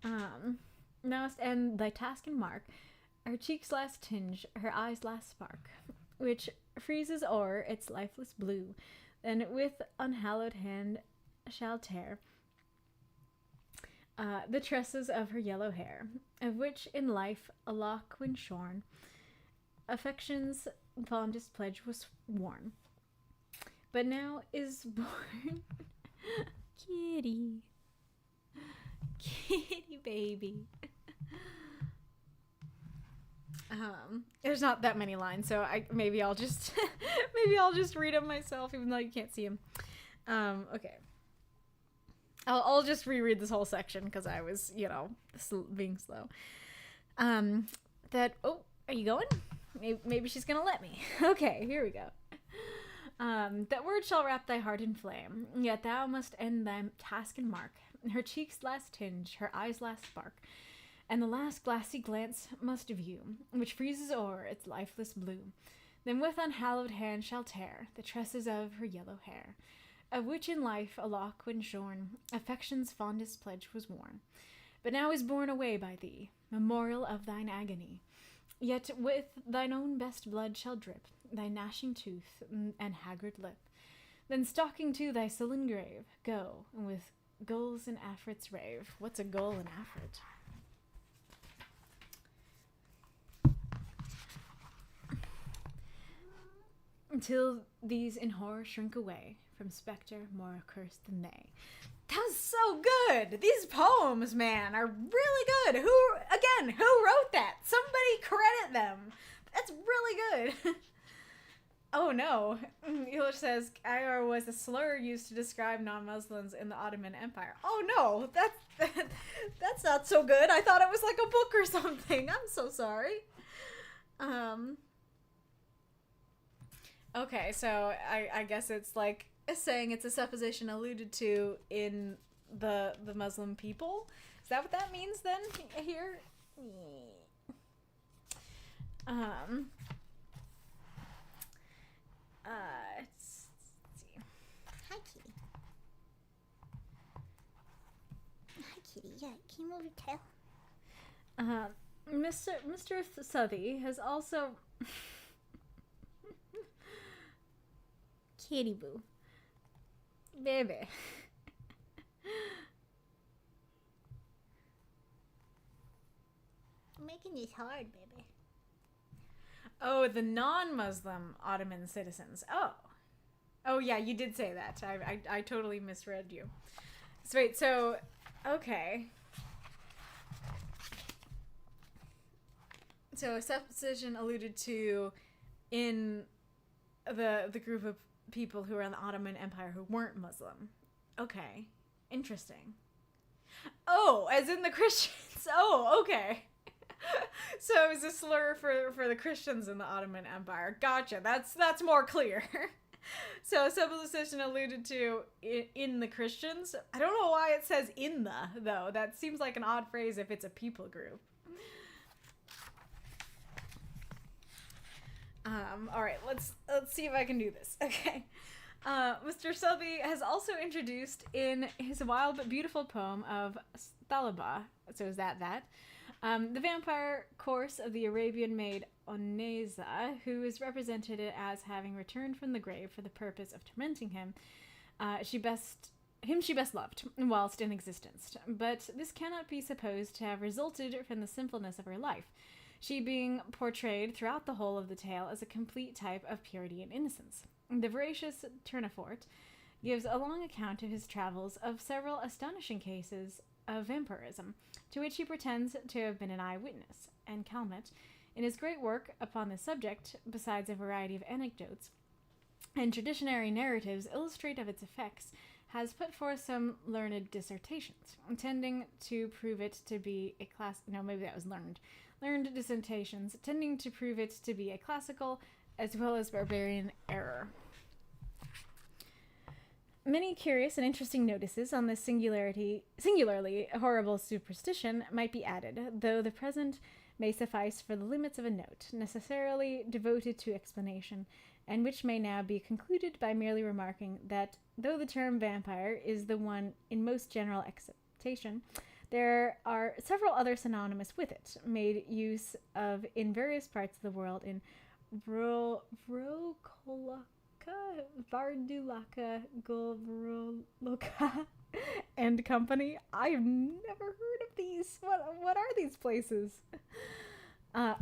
Thou must end thy task and mark. Her cheeks last tinge, her eyes last spark, which freezes o'er its lifeless blue, then with unhallowed hand shall tear the tresses of her yellow hair, of which in life a lock when shorn, affection's fondest pledge was worn, but now is born Kitty baby. There's not that many lines, so maybe I'll just read them myself, even though you can't see them. Okay. I'll just reread this whole section because I was, being slow. Oh, are you going? Maybe she's gonna let me. Okay, here we go. That word shall wrap thy heart in flame, yet thou must end thy task and mark. Her cheeks last tinge, her eyes last spark, and the last glassy glance must view, which freezes o'er its lifeless blue. Then with unhallowed hand shall tear the tresses of her yellow hair, of which in life a lock when shorn, affection's fondest pledge was worn, but now is borne away by thee, memorial of thine agony. Yet with thine own best blood shall drip thy gnashing tooth and haggard lip. Then stalking to thy sullen grave, go, and with gulls and afrits rave. What's a gull and afrit? Until these in horror shrink away from spectre more accursed than they. That was so good. These poems, man, are really good. Who wrote that? Somebody credit them. That's really good. Oh no. Elish says Ayar was a slur used to describe non-Muslims in the Ottoman Empire. Oh no, that's not so good. I thought it was like a book or something. I'm so sorry. Okay, so I guess it's like saying it's a supposition alluded to in the Muslim people. Is that what that means then here? Let's see. Hi, Kitty. Can you move your tail? Mr. Southey has also... Kitty boo. Baby. I'm making this hard, baby. Oh, the non-Muslim Ottoman citizens. Oh yeah, you did say that. I totally misread you. So wait, so okay. So a supposition alluded to in the group of people who were in the Ottoman Empire who weren't Muslim. Okay, interesting. Oh, as in the Christians. Oh, okay. So it was a slur for the Christians in the Ottoman Empire. Gotcha. That's more clear. So a supposition alluded to in the Christians. I don't know why it says in the, though. That seems like an odd phrase if it's a people group. All right, let's see if I can do this. Okay. Mr. Southey has also introduced in his wild but beautiful poem of Thalaba, so is that, the vampire course of the Arabian maid Oneza, who is represented as having returned from the grave for the purpose of tormenting him. She best loved whilst in existence, but this cannot be supposed to have resulted from the sinfulness of her life, she being portrayed throughout the whole of the tale as a complete type of purity and innocence. The voracious Tournefort gives a long account of his travels of several astonishing cases of vampirism, to which he pretends to have been an eyewitness, and Calmet, in his great work upon this subject, besides a variety of anecdotes and traditionary narratives illustrate of its effects, has put forth some learned dissertations, tending to prove it to be a learned dissertations, tending to prove it to be a classical as well as barbarian error. Many curious and interesting notices on this singularly horrible superstition might be added, though the present may suffice for the limits of a note, necessarily devoted to explanation, and which may now be concluded by merely remarking that, though the term vampire is the one in most general acceptation, there are several other synonymous with it, made use of in various parts of the world in Vrokolaka, Vardulaka, Govroloka, and company. I've never heard of these. What are these places?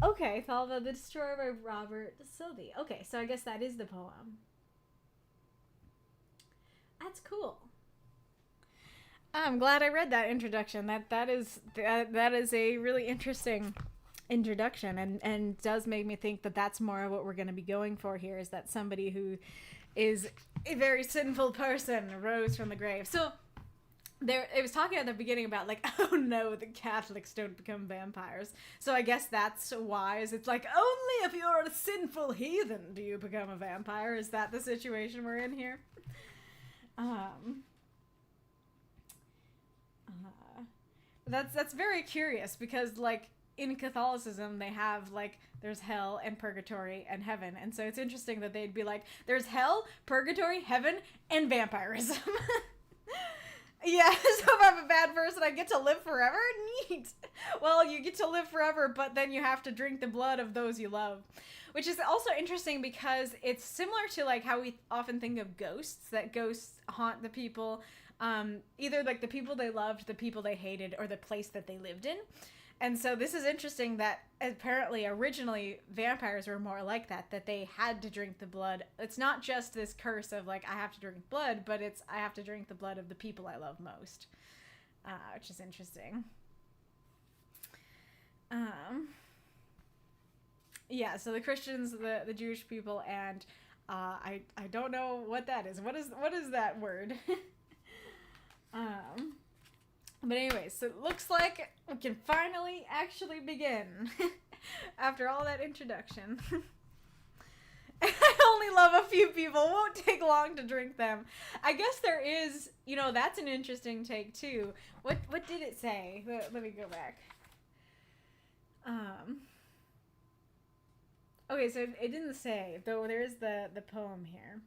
Okay, Thalva the Destroyer by Robert Southey. Okay, so I guess that is the poem. That's cool. I'm glad I read that introduction. That is a really interesting introduction, and does make me think that that's more of what we're going to be going for here, is that somebody who is a very sinful person rose from the grave. So it was talking at the beginning about, like, oh no, the Catholics don't become vampires. So I guess that's wise. It's like, only if you're a sinful heathen do you become a vampire. Is that the situation we're in here? That's very curious, because, like, in Catholicism they have, like, there's hell and purgatory and heaven, and so it's interesting that they'd be like, there's hell, purgatory, heaven, and vampirism. Yeah, so if I'm a bad person, I get to live forever? Neat. Well, you get to live forever, but then you have to drink the blood of those you love. Which is also interesting because it's similar to, like, how we often think of ghosts, that ghosts haunt the people, either, like, the people they loved, the people they hated, or the place that they lived in. And so this is interesting that apparently originally vampires were more like that they had to drink the blood. It's not just this curse of, like, I have to drink blood, but it's I have to drink the blood of the people I love most, which is interesting. Yeah, so the Christians, the Jewish people, and I don't know what that is. What is that word? But anyways, so it looks like we can finally actually begin after all that introduction. I only love a few people. It won't take long to drink them. I guess there is, that's an interesting take too. What did it say? Let me go back. Okay, so it didn't say, though there is the poem here.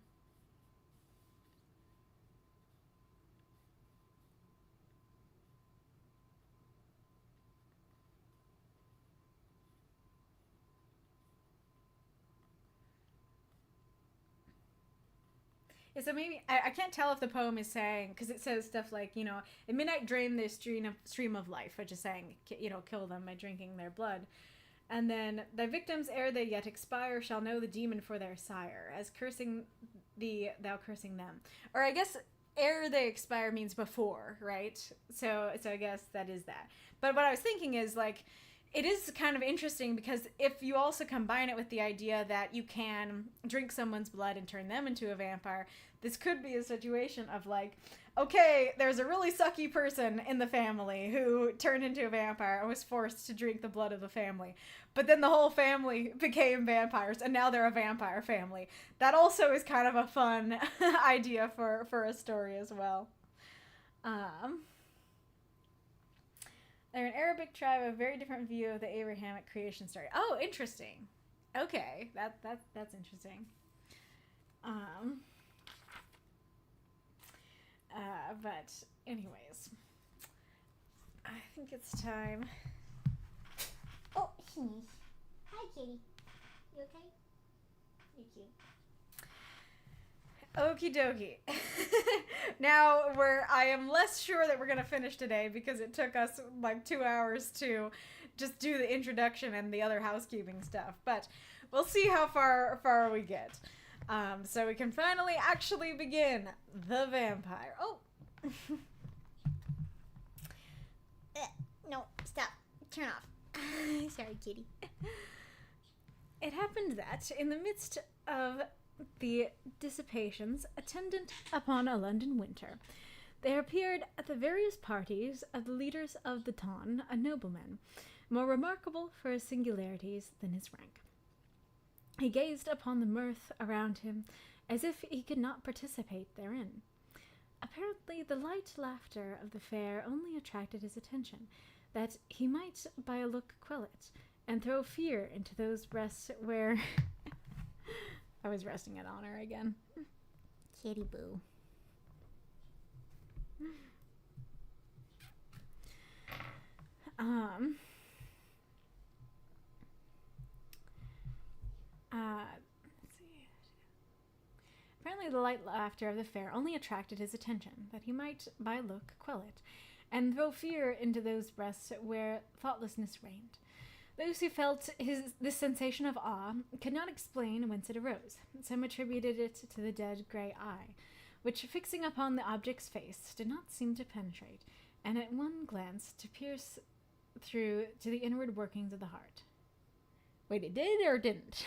So maybe I can't tell if the poem is saying, because it says stuff like, you know, at midnight drain their stream of life, which is saying, you know, kill them by drinking their blood. And then thy victims ere they yet expire shall know the demon for their sire, as cursing thou cursing them. Or I guess ere they expire means before, right? So I guess that is that. But what I was thinking is, like, it is kind of interesting because if you also combine it with the idea that you can drink someone's blood and turn them into a vampire, this could be a situation of like, okay, there's a really sucky person in the family who turned into a vampire and was forced to drink the blood of the family. But then the whole family became vampires and now they're a vampire family. That also is kind of a fun idea for a story as well. They're an Arabic tribe, a very different view of the Abrahamic creation story. Oh, interesting. Okay, that's interesting. But anyways, I think it's time. Oh, sneeze. Hi, kitty. You okay? You're cute. Okie dokie. Now I am less sure that we're gonna finish today because it took us like 2 hours to just do the introduction and the other housekeeping stuff. But we'll see how far we get. So we can finally actually begin the vampire. Oh. No, stop. Turn off. Sorry, kitty. It happened that in the midst of the dissipations attendant upon a London winter, there appeared at the various parties of the leaders of the town a nobleman, more remarkable for his singularities than his rank. He gazed upon the mirth around him as if he could not participate therein. Apparently the light laughter of the fair only attracted his attention, that he might by a look quell it, and throw fear into those breasts where... I was resting it on her again. Kitty boo. Let's see. Apparently the light laughter of the fair only attracted his attention, that he might by look quell it, and throw fear into those breasts where thoughtlessness reigned. Those who felt this sensation of awe could not explain whence it arose. Some attributed it to the dead grey eye, which, fixing upon the object's face, did not seem to penetrate, and at one glance to pierce through to the inward workings of the heart. Wait, it did or didn't?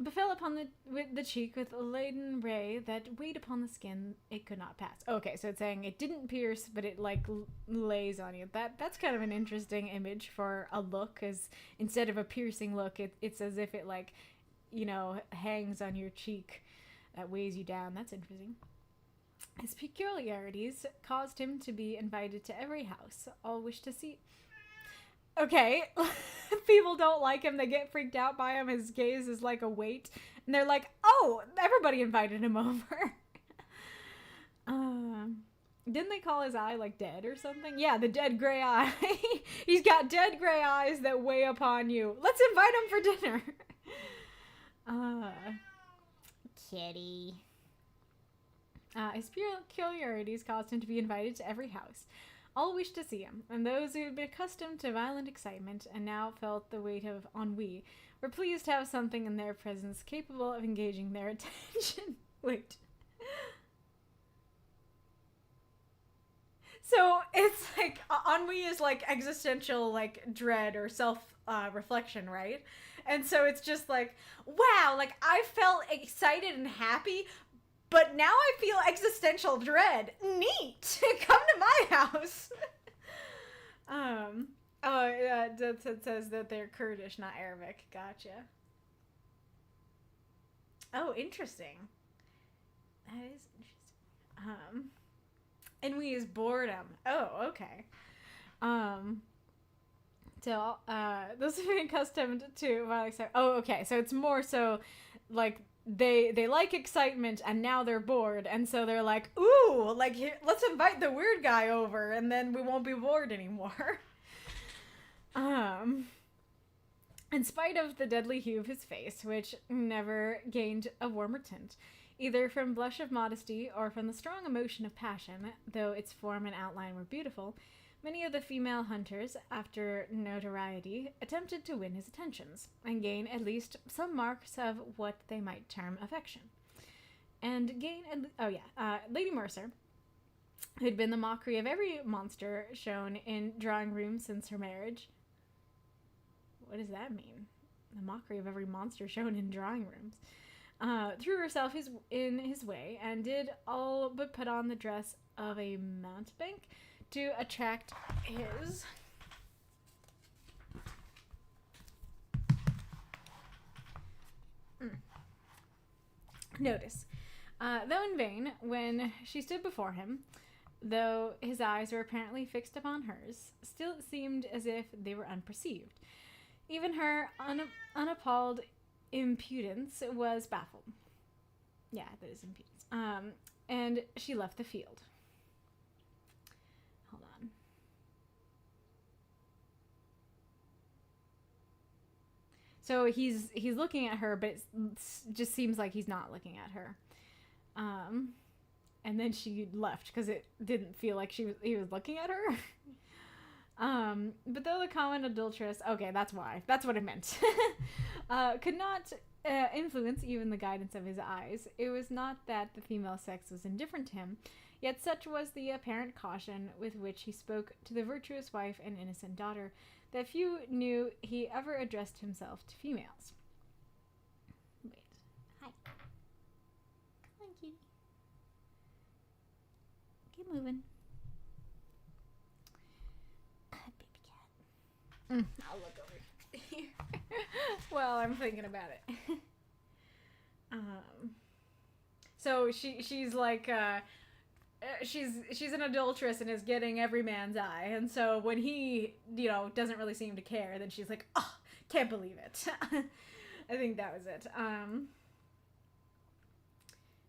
Befell upon the cheek with a laden ray that weighed upon the skin it could not pass. Okay, so it's saying it didn't pierce, but it like lays on you. That's kind of an interesting image for a look, as instead of a piercing look, it's as if it like, you know, hangs on your cheek, that weighs you down. That's interesting. His peculiarities caused him to be invited to every house. All wished to see. Okay, people don't like him. They get freaked out by him. His gaze is like a weight. And they're like, oh, everybody invited him over. Didn't they call his eye like dead or something? Yeah, the dead gray eye. He's got dead gray eyes that weigh upon you. Let's invite him for dinner. Kitty. His peculiarities caused him to be invited to every house. All wished to see him, and those who had been accustomed to violent excitement and now felt the weight of ennui were pleased to have something in their presence capable of engaging their attention. Wait. So it's like ennui is like existential, like dread or self-reflection, right? And so it's just like, wow, like I felt excited and happy, but now I feel existential dread. Neat. Come to my house. It says that they're Kurdish, not Arabic. Gotcha. Oh, interesting. That is interesting. Ennui is boredom. Oh, okay. So, those who are accustomed to violent excitement. Oh, okay. So it's more so like they like excitement and now they're bored, and so they're like, ooh, like here, let's invite the weird guy over and then we won't be bored anymore. in spite of the deadly hue of his face, which never gained a warmer tint, either from blush of modesty or from the strong emotion of passion, though its form and outline were beautiful, many of the female hunters, after notoriety, attempted to win his attentions, and gain at least some marks of what they might term affection. Lady Mercer, who had been the mockery of every monster shown in drawing rooms since her marriage. What does that mean? The mockery of every monster shown in drawing rooms. Threw herself in his way and did all but put on the dress of a mountebank to attract his notice. Though in vain, when she stood before him, though his eyes were apparently fixed upon hers, still it seemed as if they were unperceived. Even her unappalled impudence was baffled. Yeah, that is impudence. And she left the field. Hold on. So he's looking at her, but it just seems like he's not looking at her. And then she left because it didn't feel like he was looking at her. But though the common adulteress, okay, that's why. That's what it meant. Could not influence even the guidance of his eyes. It was not that the female sex was indifferent to him, yet such was the apparent caution with which he spoke to the virtuous wife and innocent daughter, that few knew he ever addressed himself to females. Wait. Hi. Come on, kitty. Keep moving. Baby cat. I'll look over here. Well, I'm thinking about it. So she's like, she's an adulteress and is getting every man's eye, and so when he, doesn't really seem to care, then she's like, oh, can't believe it. I think that was it.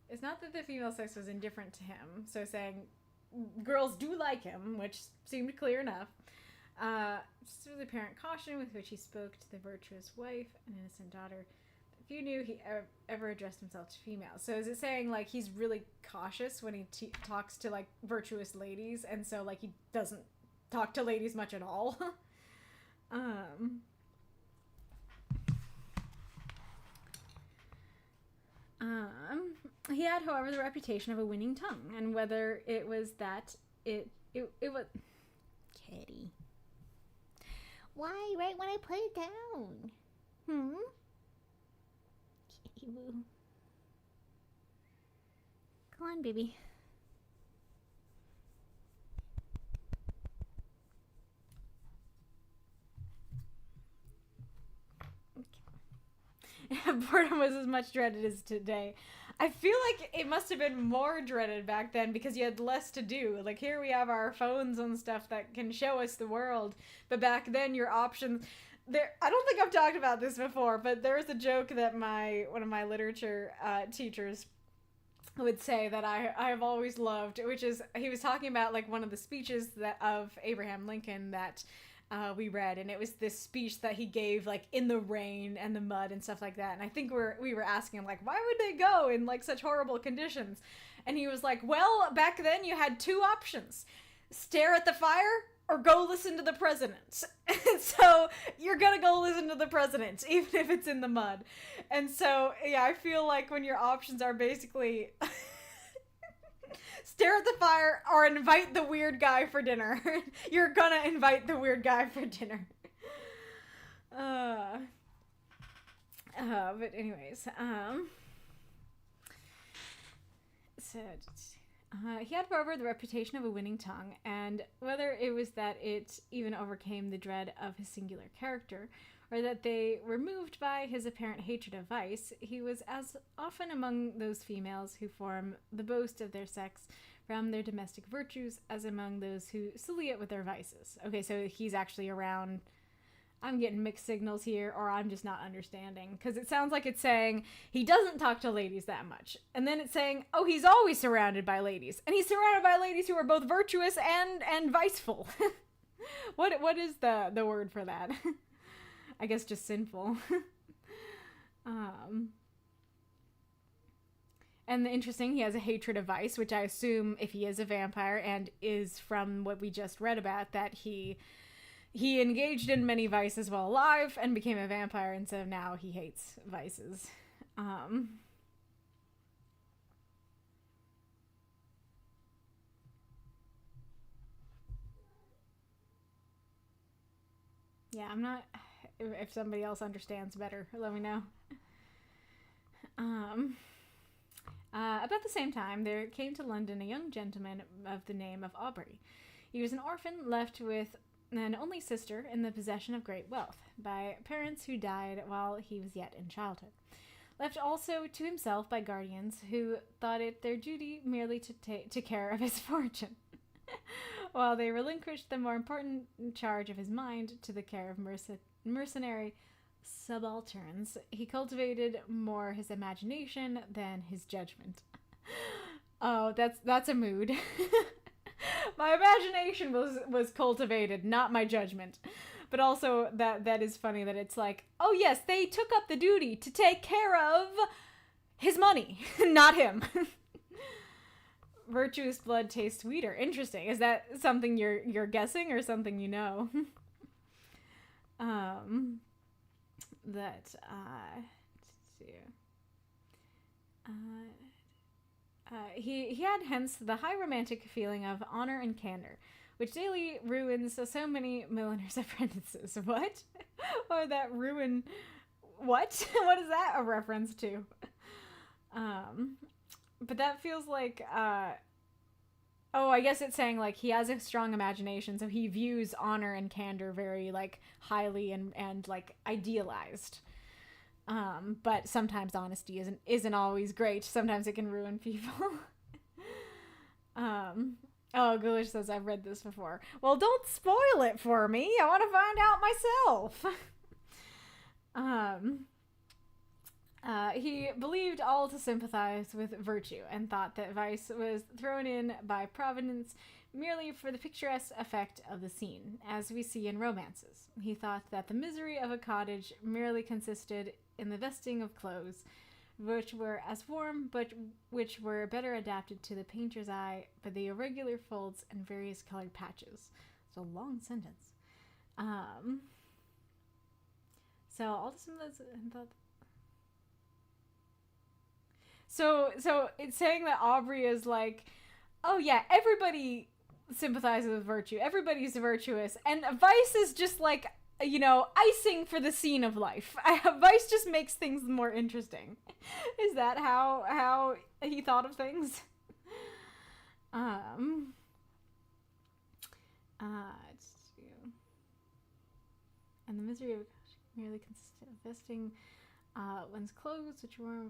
It's not that the female sex was indifferent to him, so saying girls do like him, which seemed clear enough. Just with apparent caution with which he spoke to the virtuous wife and innocent daughter, few knew he ever addressed himself to females. So is it saying like he's really cautious when he talks to like virtuous ladies, and so like he doesn't talk to ladies much at all? He had, however, the reputation of a winning tongue, and whether it was that it was Kitty. Why right when I put it down? Kitty boo. Come on, baby. Boredom was as much dreaded as today. I feel like it must have been more dreaded back then because you had less to do. Like here we have our phones and stuff that can show us the world, but back then your options there. I don't think I've talked about this before, but there was a joke that one of my literature teachers would say that I have always loved, which is he was talking about like one of the speeches of Abraham Lincoln that we read, and it was this speech that he gave like in the rain and the mud and stuff like that, and I think we were asking him like, why would they go in like such horrible conditions? And he was like, well, back then you had two options: stare at the fire or go listen to the president. So you're gonna go listen to the president even if it's in the mud. And so yeah, I feel like when your options are basically stare at the fire or invite the weird guy for dinner, you're gonna invite the weird guy for dinner. But anyways, he had, however, the reputation of a winning tongue, and whether it was that it even overcame the dread of his singular character, or that they were moved by his apparent hatred of vice, he was as often among those females who form the boast of their sex from their domestic virtues as among those who sully it with their vices. Okay, so he's actually around... I'm getting mixed signals here, or I'm just not understanding, because it sounds like it's saying he doesn't talk to ladies that much, and then it's saying, oh, he's always surrounded by ladies, and he's surrounded by ladies who are both virtuous and viceful. What is the word for that? I guess just sinful. And interesting, he has a hatred of vice, which I assume if he is a vampire and is from what we just read about, that he engaged in many vices while alive and became a vampire, and so now he hates vices. Yeah, I'm not... If somebody else understands better, let me know. About the same time, there came to London a young gentleman of the name of Aubrey. He was an orphan left with an only sister in the possession of great wealth, by parents who died while he was yet in childhood. Left also to himself by guardians who thought it their duty merely to take care of his fortune, while they relinquished the more important charge of his mind to the care of mercenary subalterns. He cultivated more his imagination than his judgment. Oh, that's a mood. My imagination was cultivated, not my judgment. But also that is funny that it's like, oh yes, they took up the duty to take care of his money, not him. Virtuous blood tastes sweeter. Interesting. Is that something you're guessing or something you know? He had hence the high romantic feeling of honor and candor, which daily ruins so many milliners' apprentices. What? Or that ruin... What? What is that a reference to? But that feels like... Oh, I guess it's saying, like, he has a strong imagination, so he views honor and candor very, like, highly and like, idealized. But sometimes honesty isn't always great. Sometimes it can ruin people. Oh, Ghoulish says, I've read this before. Well, don't spoil it for me. I want to find out myself. He believed all to sympathize with virtue and thought that vice was thrown in by Providence merely for the picturesque effect of the scene, as we see in romances. He thought that the misery of a cottage merely consisted in the vesting of clothes, which were as warm, but which were better adapted to the painter's eye by the irregular folds and various colored patches. It's a long sentence. So all the symbols and thought. So it's saying that Aubrey is like, oh yeah, everybody sympathizes with virtue. Everybody's virtuous. And vice is just like, you know, icing for the scene of life. Vice just makes things more interesting. Is that how he thought of things? And the misery of merely consisted of vesting one's clothes, which were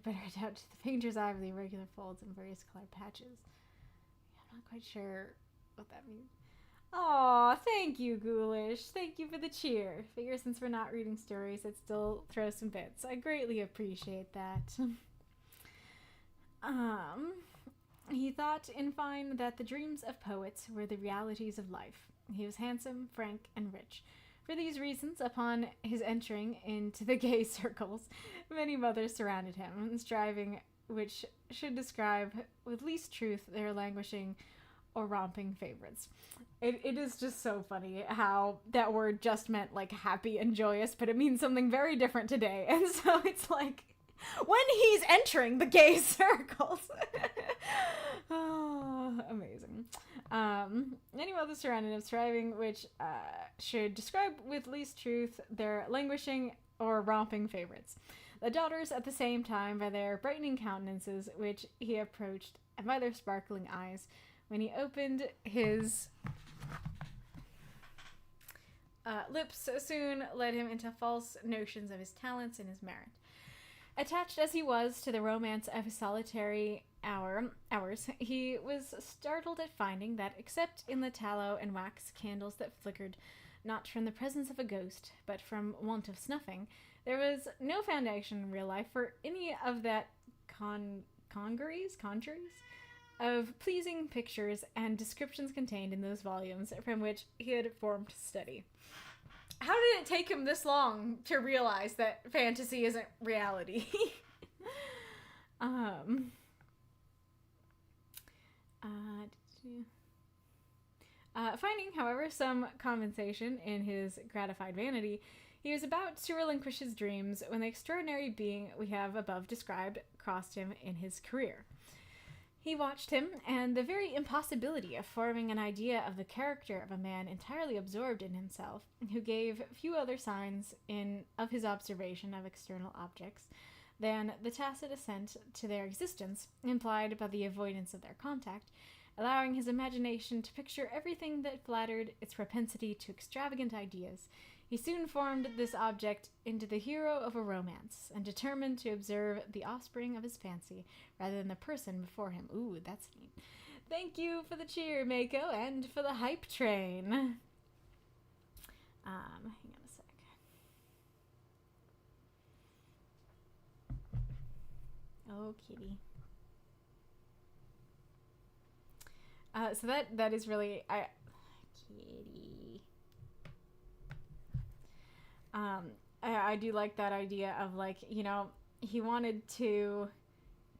better adapted to the painter's eye with the irregular folds and various colored patches. I'm not quite sure what that means. Aw, thank you, Ghoulish. Thank you for the cheer. Figure since we're not reading stories, I'd still throw some bits. I greatly appreciate that. He thought, in fine, that the dreams of poets were the realities of life. He was handsome, frank, and rich. For these reasons, upon his entering into the gay circles, many mothers surrounded him, striving which should describe with least truth their languishing or romping favorites. It is just so funny how that word just meant like happy and joyous, but it means something very different today. And so it's like, when he's entering the gay circles. Oh, amazing. Many mothers surrounded him, striving which should describe with least truth their languishing or romping favorites. The daughters at the same time by their brightening countenances, which he approached, and by their sparkling eyes, when he opened his lips, soon led him into false notions of his talents and his merit. Attached as he was to the romance of his solitary hours, he was startled at finding that, except in the tallow and wax candles that flickered, not from the presence of a ghost, but from want of snuffing, there was no foundation in real life for any of that conjuries of pleasing pictures and descriptions contained in those volumes from which he had formed study. How did it take him this long to realize that fantasy isn't reality? Finding, however, some compensation in his gratified vanity, he was about to relinquish his dreams when the extraordinary being we have above described crossed him in his career. He watched him, and the very impossibility of forming an idea of the character of a man entirely absorbed in himself, who gave few other signs of his observation of external objects than the tacit assent to their existence, implied by the avoidance of their contact, allowing his imagination to picture everything that flattered its propensity to extravagant ideas. He soon formed this object into the hero of a romance, and determined to observe the offspring of his fancy, rather than the person before him. Ooh, that's neat. Thank you for the cheer, Mako, and for the hype train. Hang on a sec. Oh, kitty. So that is really... Kitty... I do like that idea of, like, you know, he wanted to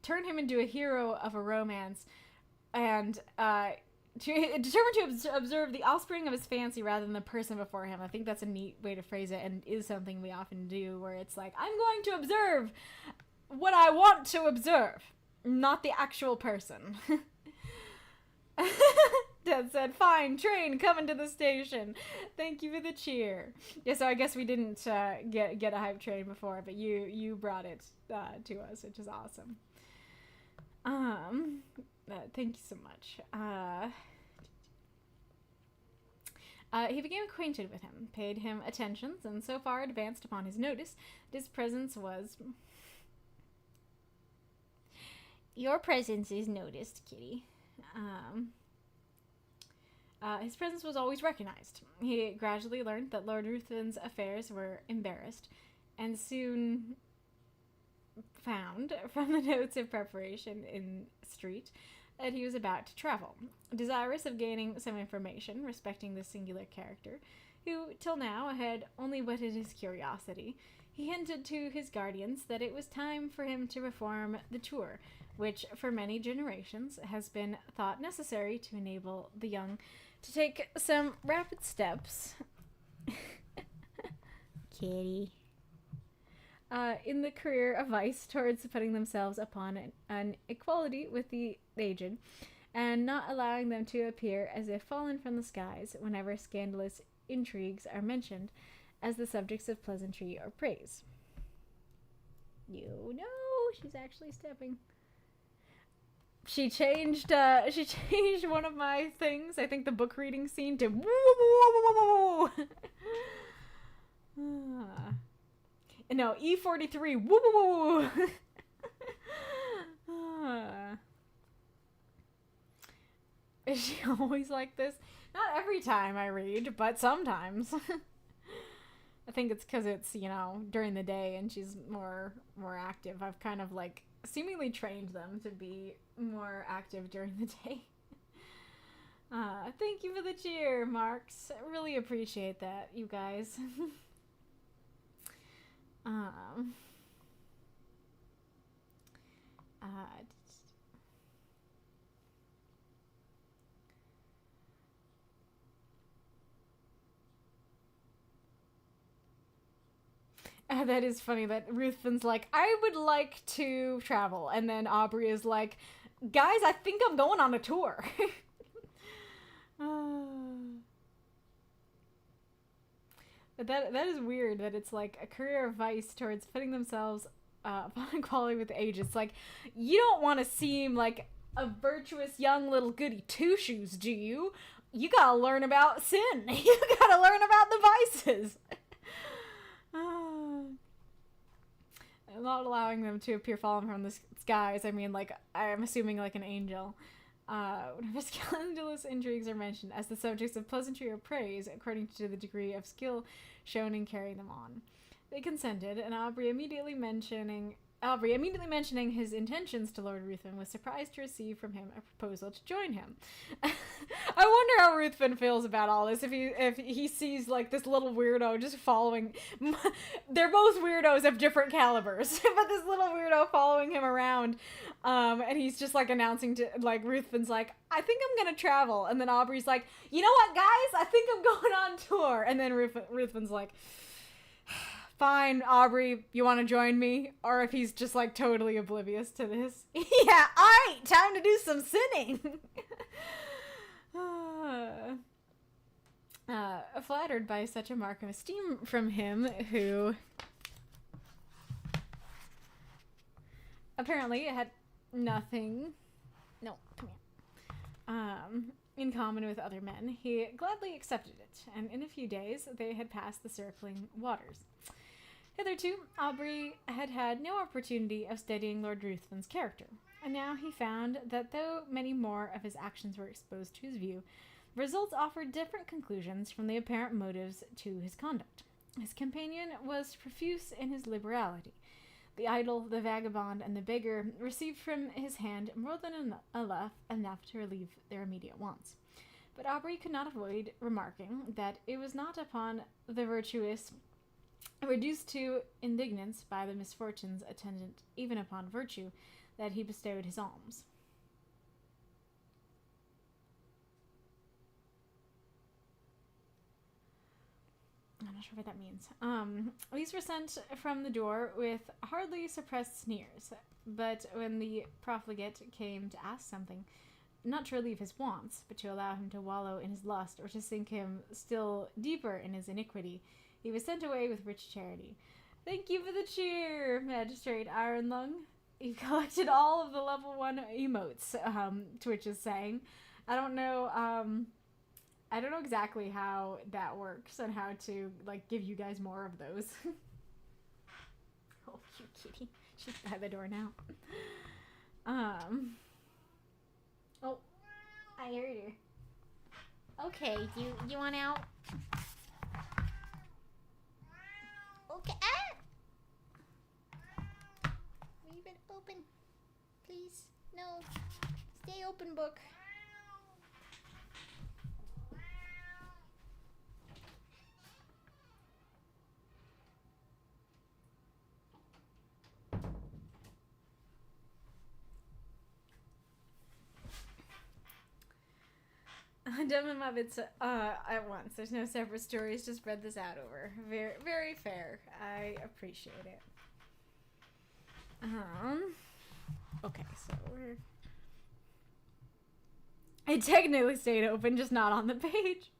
turn him into a hero of a romance, and determined to observe the offspring of his fancy rather than the person before him. I think that's a neat way to phrase it, and is something we often do, where it's like, I'm going to observe what I want to observe, not the actual person. Dad said, fine, train, coming to the station. Thank you for the cheer. Yeah, so I guess we didn't get a hype train before, but you brought it to us, which is awesome. Thank you so much. He became acquainted with him, paid him attentions, and so far advanced upon his notice that his presence was... Your presence is noticed, kitty. His presence was always recognized. He gradually learned that Lord Ruthven's affairs were embarrassed, and soon found, from the notes of preparation in street, that he was about to travel. Desirous of gaining some information respecting this singular character, who, till now, had only whetted his curiosity, he hinted to his guardians that it was time for him to reform the tour, which, for many generations, has been thought necessary to enable the young to take some rapid steps kitty in the career of vice towards putting themselves upon an equality with the aged, and not allowing them to appear as if fallen from the skies whenever scandalous intrigues are mentioned as the subjects of pleasantry or praise. You know, she's actually stepping. She changed one of my things, I think the book reading scene, to woo. No, E43 woo. Is she always like this? Not every time I read, but sometimes. I think it's because it's, you know, during the day and she's more active. I've kind of, like, seemingly trained them to be more active during the day. Thank you for the cheer, Marks. I really appreciate that, you guys. That is funny that Ruthven's like, I would like to travel. And then Aubrey is like, guys, I think I'm going on a tour. But that is weird that it's like a career of vice towards putting themselves upon equality with the age. It's like, you don't want to seem like a virtuous young little goody two-shoes, do you? You gotta learn about sin. You gotta learn about the vices. Not allowing them to appear fallen from the skies. I mean, like, I'm assuming like an angel. Whenever scandalous intrigues are mentioned as the subjects of pleasantry or praise, according to the degree of skill shown in carrying them on. They consented, and Aubrey immediately mentioning Aubrey, immediately mentioning his intentions to Lord Ruthven, was surprised to receive from him a proposal to join him. I wonder how Ruthven feels about all this, if he sees, like, this little weirdo just following... They're both weirdos of different calibers, but this little weirdo following him around, and he's just, like, announcing to, like, Ruthven's like, I think I'm gonna travel, and then Aubrey's like, you know what, guys? I think I'm going on tour, and then Ruthven's like... Fine, Aubrey, you want to join me? Or if he's just, like, totally oblivious to this. Yeah, alright, time to do some sinning! Flattered by such a mark of esteem from him, who apparently had nothing... No, come here. In common with other men, he gladly accepted it, and in a few days they had passed the circling waters. Hitherto, Aubrey had had no opportunity of studying Lord Ruthven's character, and now he found that though many more of his actions were exposed to his view, results offered different conclusions from the apparent motives to his conduct. His companion was profuse in his liberality. The idle, the vagabond, and the beggar received from his hand more than enough to relieve their immediate wants. But Aubrey could not avoid remarking that it was not upon the virtuous reduced to indignance by the misfortunes attendant even upon virtue, that he bestowed his alms. I'm not sure what that means. These were sent from the door with hardly suppressed sneers, but when the profligate came to ask something, not to relieve his wants, but to allow him to wallow in his lust, or to sink him still deeper in his iniquity, he was sent away with rich charity. Thank you for the cheer, Magistrate Ironlung. You've collected all of the level 1 emotes, Twitch is saying. I don't know exactly how that works and how to, like, give you guys more of those. Oh, cute kitty. She's by the door now. Oh, I heard her. Okay, you want out? Okay. Leave it open. Please. No. Stay open, book. Dumb and Muppets at once. There's no separate stories to spread this out over. Very, very fair. I appreciate it. Okay, so we're... It technically stayed open, just not on the page.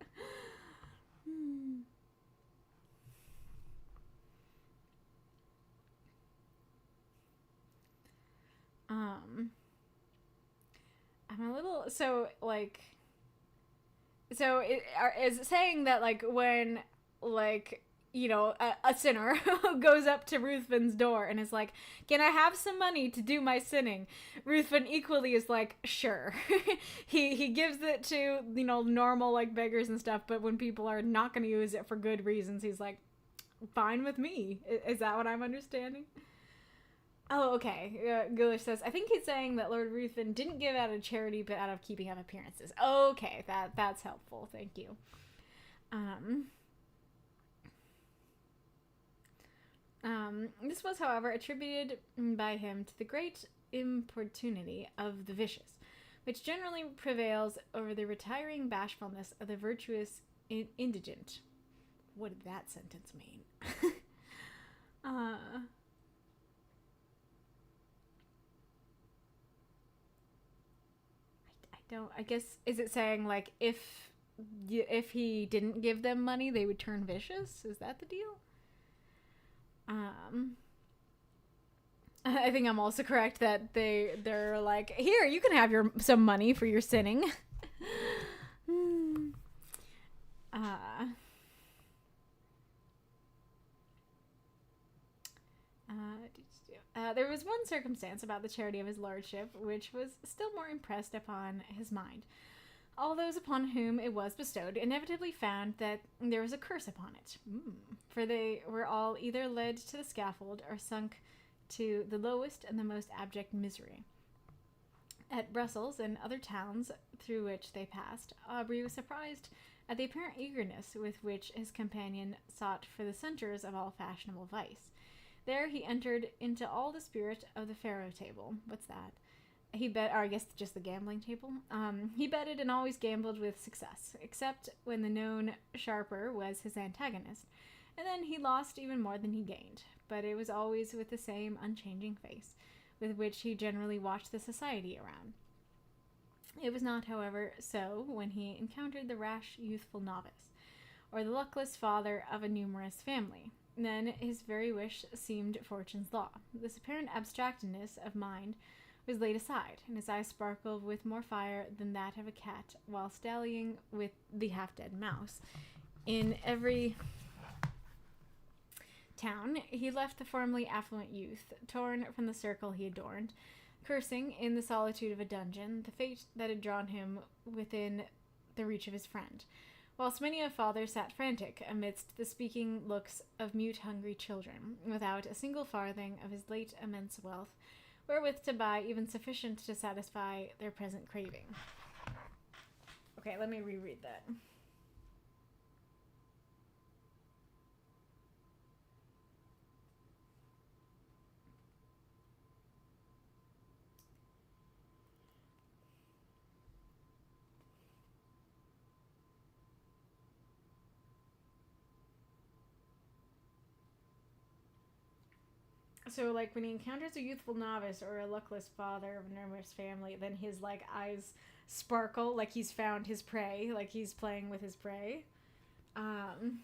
I'm a little... So, like... So, is it saying that, like, when, like, you know, a sinner goes up to Ruthven's door and is like, can I have some money to do my sinning? Ruthven equally is like, sure. he gives it to, you know, normal, like, beggars and stuff, but when people are not going to use it for good reasons, he's like, fine with me. Is that what I'm understanding? Oh, okay. Ghoulish says, I think he's saying that Lord Ruthven didn't give out of charity, but out of keeping up appearances. Okay, that's helpful. Thank you. This was, however, attributed by him to the great importunity of the vicious, which generally prevails over the retiring bashfulness of the virtuous indigent. What did that sentence mean? I guess, is it saying, like, if he didn't give them money, they would turn vicious? Is that the deal? I think I'm also correct that they're like, here, you can have some money for your sinning. There was one circumstance about the charity of his lordship which was still more impressed upon his mind. All those upon whom it was bestowed inevitably found that there was a curse upon it, for they were all either led to the scaffold or sunk to the lowest and the most abject misery. At Brussels and other towns through which they passed, Aubrey was surprised at the apparent eagerness with which his companion sought for the centers of all fashionable vice. There he entered into all the spirit of the faro table. What's that? He bet, or I guess just the gambling table. He betted and always gambled with success, except when the known sharper was his antagonist, and then he lost even more than he gained. But it was always with the same unchanging face, with which he generally watched the society around. It was not, however, so when he encountered the rash youthful novice, or the luckless father of a numerous family. Then his very wish seemed fortune's law. This apparent abstractedness of mind was laid aside, and his eyes sparkled with more fire than that of a cat while dallying with the half-dead mouse. In every town he left the formerly affluent youth, torn from the circle he adorned, cursing in the solitude of a dungeon the fate that had drawn him within the reach of his friend, whilst many a father sat frantic amidst the speaking looks of mute hungry children, without a single farthing of his late immense wealth, wherewith to buy even sufficient to satisfy their present craving. Okay, let me reread that. So, like, when he encounters a youthful novice or a luckless father of a numerous family, then his, like, eyes sparkle like he's found his prey, like he's playing with his prey. And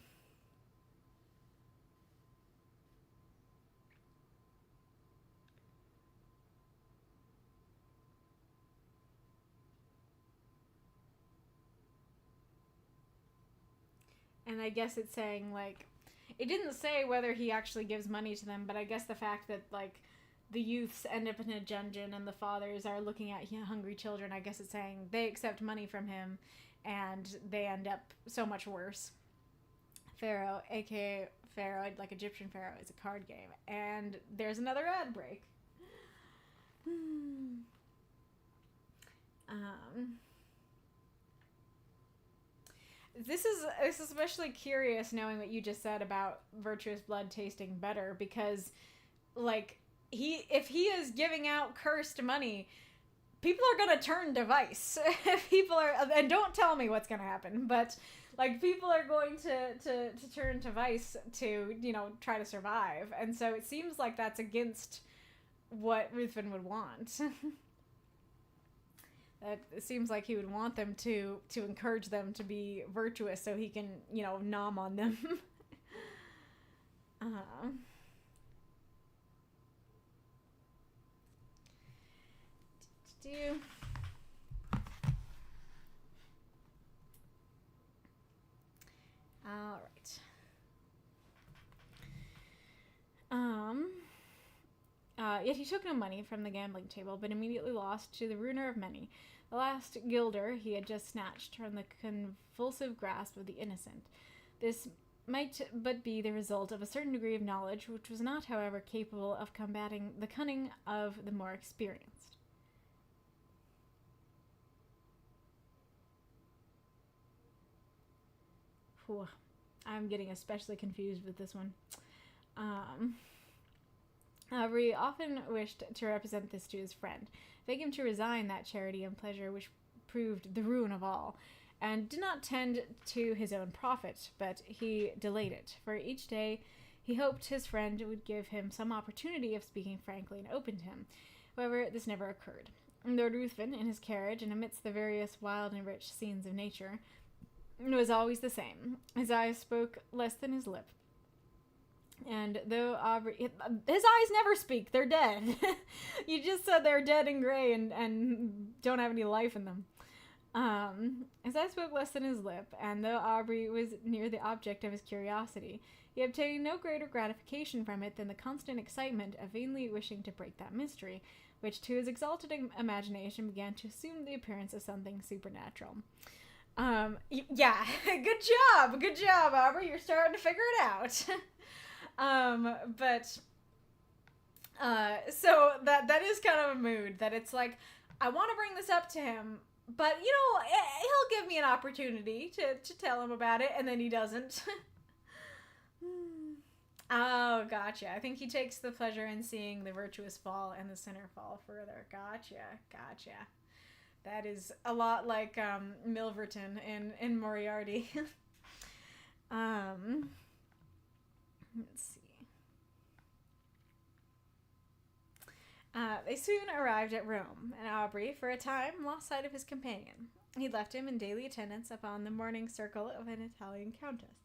I guess it's saying, like, it didn't say whether he actually gives money to them, but I guess the fact that, like, the youths end up in a dungeon and the fathers are looking at hungry children, I guess it's saying they accept money from him and they end up so much worse. Pharaoh, aka Pharaoh, like Egyptian Pharaoh, is a card game. And there's another ad break. This is especially curious knowing what you just said about virtuous blood tasting better, because, like, if he is giving out cursed money, people are gonna turn to vice. People are, and don't tell me what's gonna happen, but, like, people are going to turn to vice to, you know, try to survive, and so it seems like that's against what Ruthven would want. That it seems like he would want them to encourage them to be virtuous so he can, you know, nom on them. All right. Yet he took no money from the gambling table, but immediately lost to the ruiner of many the last guilder he had just snatched from the convulsive grasp of the innocent. This might but be the result of a certain degree of knowledge, which was not, however, capable of combating the cunning of the more experienced. Whew. I'm getting especially confused with this one. He often wished to represent this to his friend, beg him to resign that charity and pleasure which proved the ruin of all, and did not tend to his own profit, but he delayed it, for each day he hoped his friend would give him some opportunity of speaking frankly and open to him. However, this never occurred. Lord Ruthven, in his carriage, and amidst the various wild and rich scenes of nature, was always the same. His eyes spoke less than his lip. And though Aubrey... His eyes never speak. They're dead. You just said they're dead and gray and don't have any life in them. His eyes spoke less than his lip, and though Aubrey was near the object of his curiosity, he obtained no greater gratification from it than the constant excitement of vainly wishing to break that mystery, which to his exalted imagination began to assume the appearance of something supernatural. Yeah, good job, Aubrey. You're starting to figure it out. But So that is kind of a mood that it's like, I want to bring this up to him, but he'll give me an opportunity to tell him about it, and then he doesn't. Oh, gotcha. I think he takes the pleasure in seeing the virtuous fall and the sinner fall further. Gotcha. That is a lot like Milverton in Moriarty. Let's see. They soon arrived at Rome, and Aubrey, for a time, lost sight of his companion. He left him in daily attendance upon the morning circle of an Italian countess.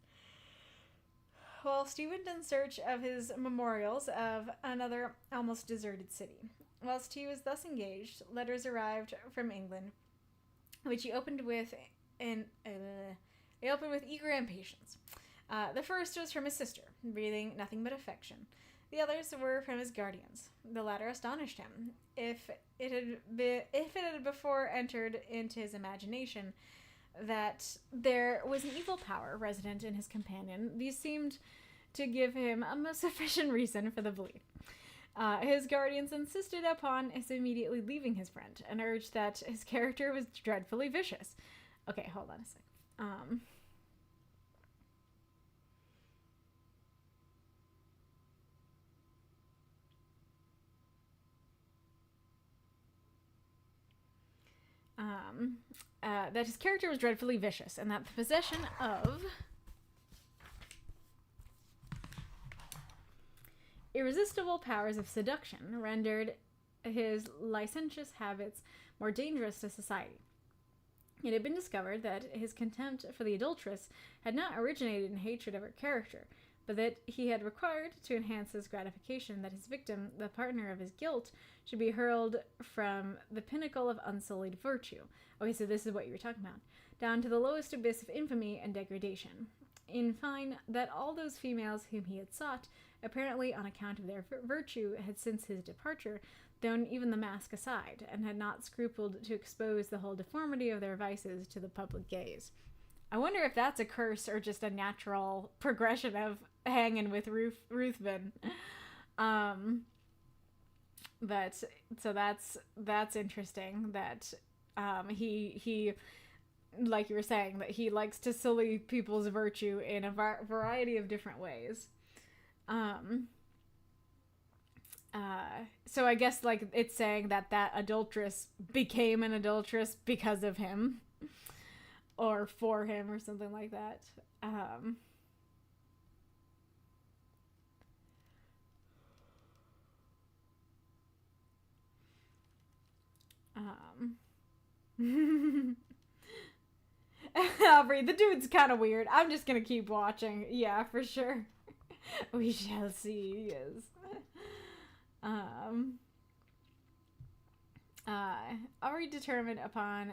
Whilst he went in search of his memorials of another almost deserted city. Whilst he was thus engaged, letters arrived from England, which he opened with eager impatience. The first was from his sister, breathing nothing but affection. The others were from his guardians. The latter astonished him. If it had before entered into his imagination that there was an evil power resident in his companion, these seemed to give him a most sufficient reason for the belief. His guardians insisted upon his immediately leaving his friend, and urged that his character was dreadfully vicious. Okay, hold on a sec. That his character was dreadfully vicious, and that the possession of irresistible powers of seduction rendered his licentious habits more dangerous to society. It had been discovered that his contempt for the adulteress had not originated in hatred of her character, but that he had required, to enhance his gratification, that his victim, the partner of his guilt, should be hurled from the pinnacle of unsullied virtue. Okay, so this is what you were talking about. Down to the lowest abyss of infamy and degradation. In fine, that all those females whom he had sought, apparently on account of their virtue, had since his departure thrown even the mask aside, and had not scrupled to expose the whole deformity of their vices to the public gaze. I wonder if that's a curse or just a natural progression of hanging with Ruthven. But so that's interesting that he like you were saying, that he likes to sully people's virtue in a variety of different ways. So I guess like it's saying that adulteress became an adulteress because of him. Or for him, or something like that. Aubrey, the dude's kind of weird. I'm just gonna keep watching. Yeah, for sure. We shall see. Yes. Already determined upon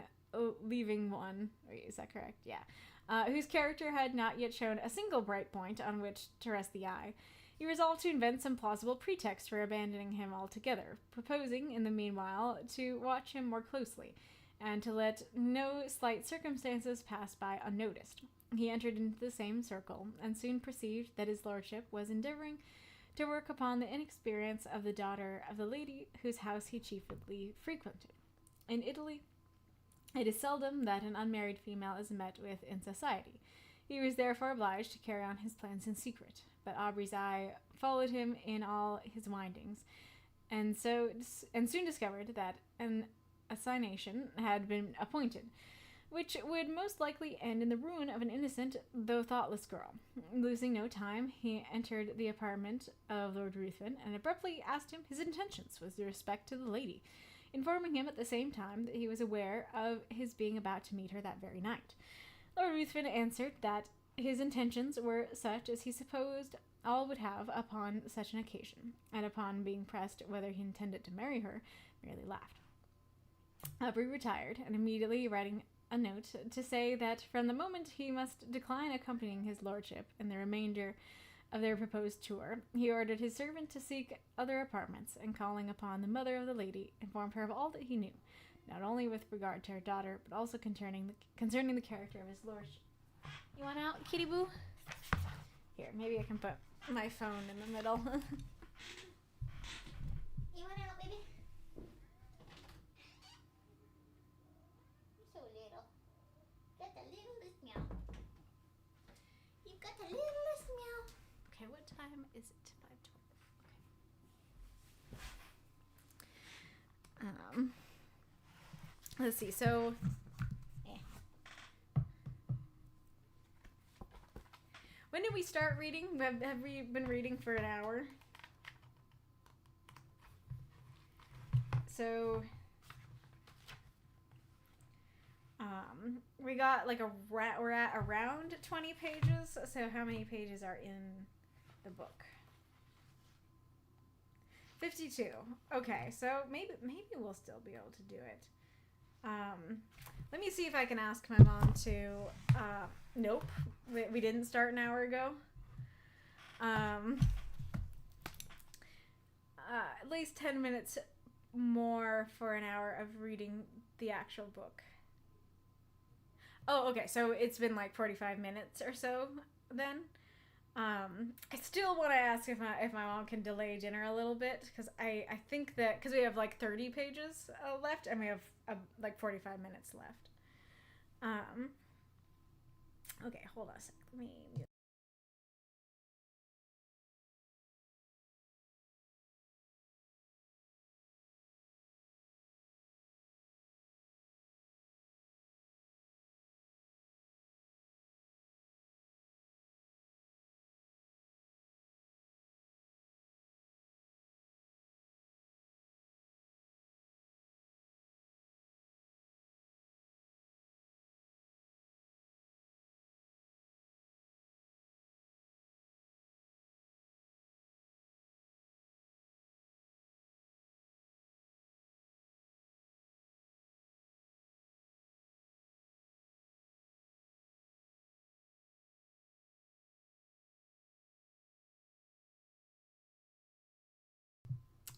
leaving one. Wait, is that correct? Yeah. Whose character had not yet shown a single bright point on which to rest the eye. He resolved to invent some plausible pretext for abandoning him altogether, proposing, in the meanwhile, to watch him more closely, and to let no slight circumstances pass by unnoticed. He entered into the same circle, and soon perceived that his lordship was endeavouring to work upon the inexperience of the daughter of the lady whose house he chiefly frequented. In Italy, it is seldom that an unmarried female is met with in society. He was therefore obliged to carry on his plans in secret, but Aubrey's eye followed him in all his windings, and soon discovered that an assignation had been appointed, which would most likely end in the ruin of an innocent though thoughtless girl. Losing no time, he entered the apartment of Lord Ruthven, and abruptly asked him his intentions with respect to the lady, informing him at the same time that he was aware of his being about to meet her that very night. Lord Ruthven answered that his intentions were such as he supposed all would have upon such an occasion, and upon being pressed whether he intended to marry her, merely laughed. Aubrey retired, and immediately writing a note to say that from the moment he must decline accompanying his lordship in the remainder of their proposed tour, he ordered his servant to seek other apartments, and calling upon the mother of the lady, informed her of all that he knew, not only with regard to her daughter, but also concerning the character of his lordship. You want out, kitty boo? Here, maybe I can put my phone in the middle. the littlest meow. Okay, what time is it? 5:12. Okay. Let's see. So, when did we start reading? Have we been reading for an hour? So, we got like we're at around 20 pages. So how many pages are in the book? 52. Okay, so maybe we'll still be able to do it. Let me see if I can ask my mom to. Nope, we didn't start an hour ago. At least 10 minutes more for an hour of reading the actual book. Oh, okay, so it's been like 45 minutes or so then. I still want to ask if my mom can delay dinner a little bit, because I think that, because we have like 30 pages left and we have like 45 minutes left. Okay, hold on a sec. Let me...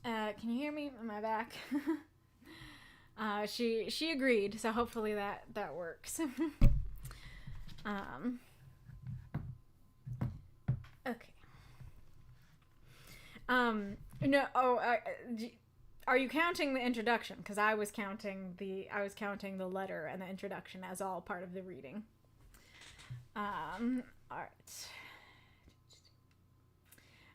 can you hear me? Am I back? She agreed, so hopefully that works. Okay. No. Are you counting the introduction? Because I was counting the letter and the introduction as all part of the reading. All right.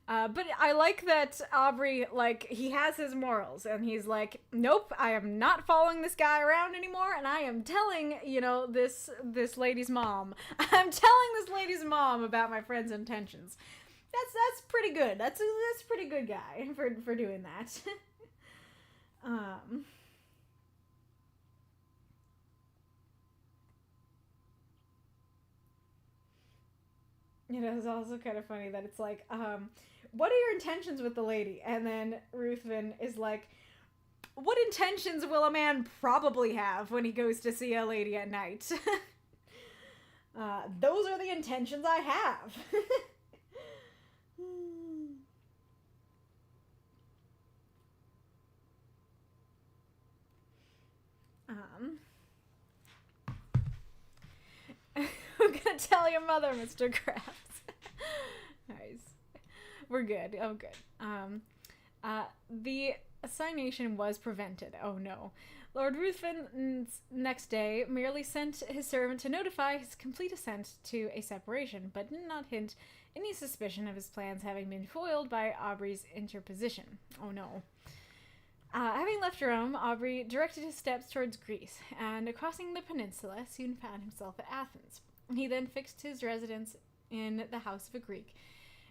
But I like that Aubrey, like, he has his morals, and he's like, nope, I am not following this guy around anymore, and I am telling, this lady's mom. I'm telling this lady's mom about my friend's intentions. That's pretty good. That's a pretty good guy for doing that. It is also kind of funny that it's like, what are your intentions with the lady? And then Ruthven is like, what intentions will a man probably have when he goes to see a lady at night? Those are the intentions I have. I'm gonna tell your mother, Mr. Krabs. Nice. We're good. Oh, good. The assignation was prevented. Oh, no. Lord Ruthven's next day merely sent his servant to notify his complete assent to a separation, but did not hint any suspicion of his plans having been foiled by Aubrey's interposition. Oh, no. Having left Rome, Aubrey directed his steps towards Greece, and crossing the peninsula, soon found himself at Athens. He then fixed his residence in the house of a Greek,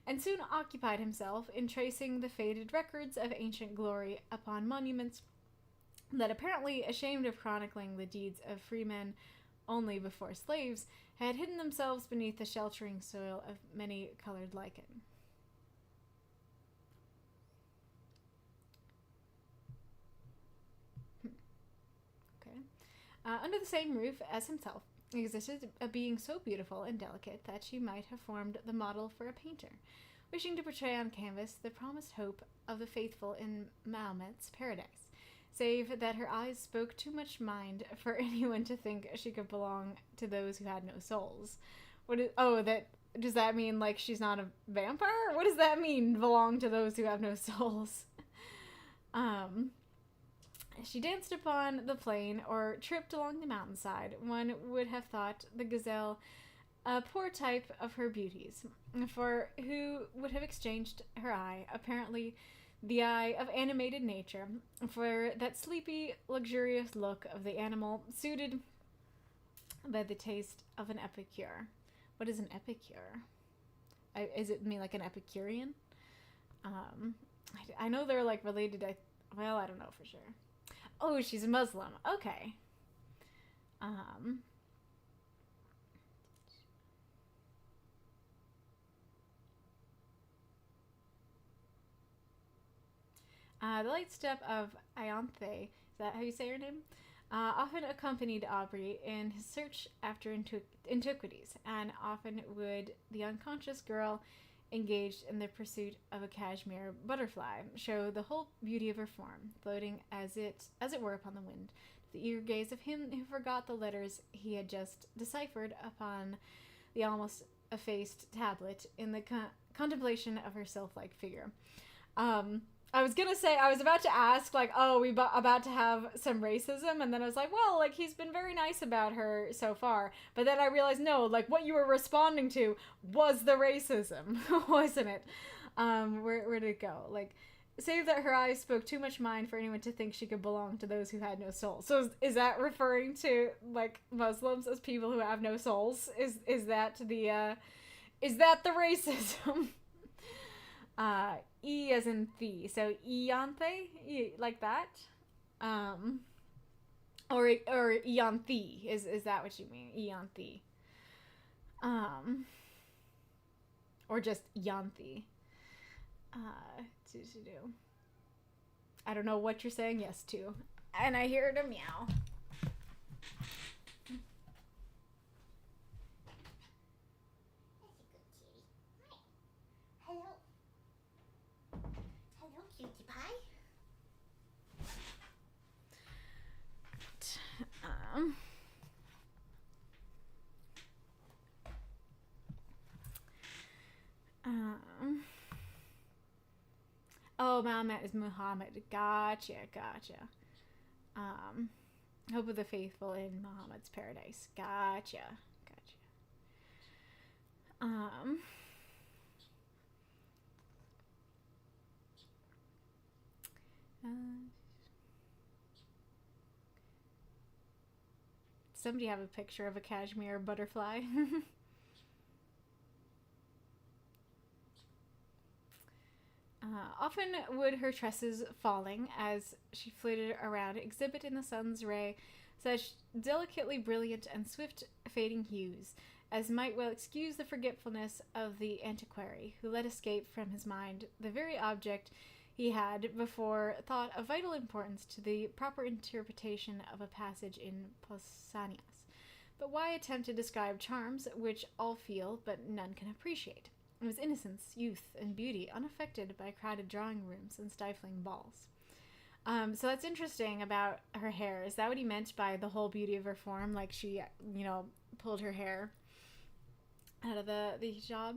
and soon occupied himself in tracing the faded records of ancient glory upon monuments that, apparently ashamed of chronicling the deeds of freemen only before slaves, had hidden themselves beneath the sheltering soil of many-colored lichen. Okay. Under the same roof as himself existed a being so beautiful and delicate that she might have formed the model for a painter, wishing to portray on canvas the promised hope of the faithful in Mahomet's paradise, save that her eyes spoke too much mind for anyone to think she could belong to those who had no souls. Does that mean, like, she's not a vampire? What does that mean, belong to those who have no souls? She danced upon the plain or tripped along the mountainside. One would have thought the gazelle a poor type of her beauties, for who would have exchanged her eye, apparently the eye of animated nature, for that sleepy, luxurious look of the animal suited by the taste of an epicure. What is an epicure? Is it mean like an Epicurean? I know they're like related. Well, I don't know for sure. Oh, she's a Muslim. Okay. The light step of Ianthe, is that how you say her name? Often accompanied Aubrey in his search after antiquities, and often would the unconscious girl engaged in the pursuit of a cashmere butterfly show the whole beauty of her form, floating as it were upon the wind, to the eager gaze of him who forgot the letters he had just deciphered upon the almost effaced tablet in the contemplation of her sylph-like figure. I was about to ask, like, oh, we about to have some racism, and then I was like, well, like, he's been very nice about her so far, but then I realized, no, like, what you were responding to was the racism, wasn't it? Where did it go? Like, save that her eyes spoke too much mind for anyone to think she could belong to those who had no soul. So is that referring to, like, Muslims as people who have no souls? Is that the racism? E as in the, so Ianthe, like that, or Ianthe, is that what you mean, Ianthe, or just Ianthe, I don't know what you're saying yes to, and I hear it a meow. Oh, Muhammad is Muhammad. Gotcha. Hope of the faithful in Muhammad's paradise. Gotcha. Somebody have a picture of a cashmere butterfly. Often would her tresses falling as she flitted around exhibit in the sun's ray such delicately brilliant and swift fading hues as might well excuse the forgetfulness of the antiquary who let escape from his mind the very object he had before thought of vital importance to the proper interpretation of a passage in Pausanias. But why attempt to describe charms which all feel but none can appreciate? It was innocence, youth, and beauty unaffected by crowded drawing rooms and stifling balls. So that's interesting about her hair. Is that what he meant by the whole beauty of her form? Like she, pulled her hair out of the hijab?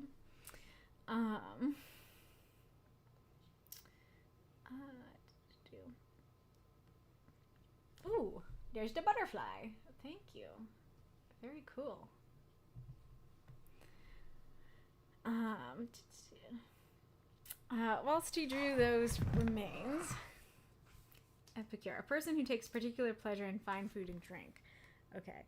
Ooh, there's the butterfly. Thank you. Very cool. Whilst he drew those remains, epicure, a person who takes particular pleasure in fine food and drink. Okay.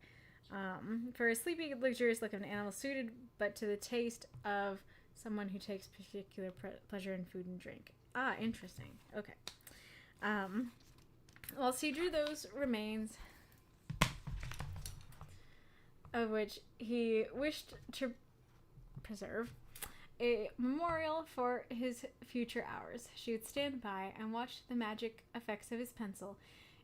For a sleepy, luxurious look of an animal suited, but to the taste of someone who takes particular pleasure in food and drink. Ah, interesting. Okay. Whilst he drew those remains, of which he wished to preserve a memorial for his future hours, she would stand by and watch the magic effects of his pencil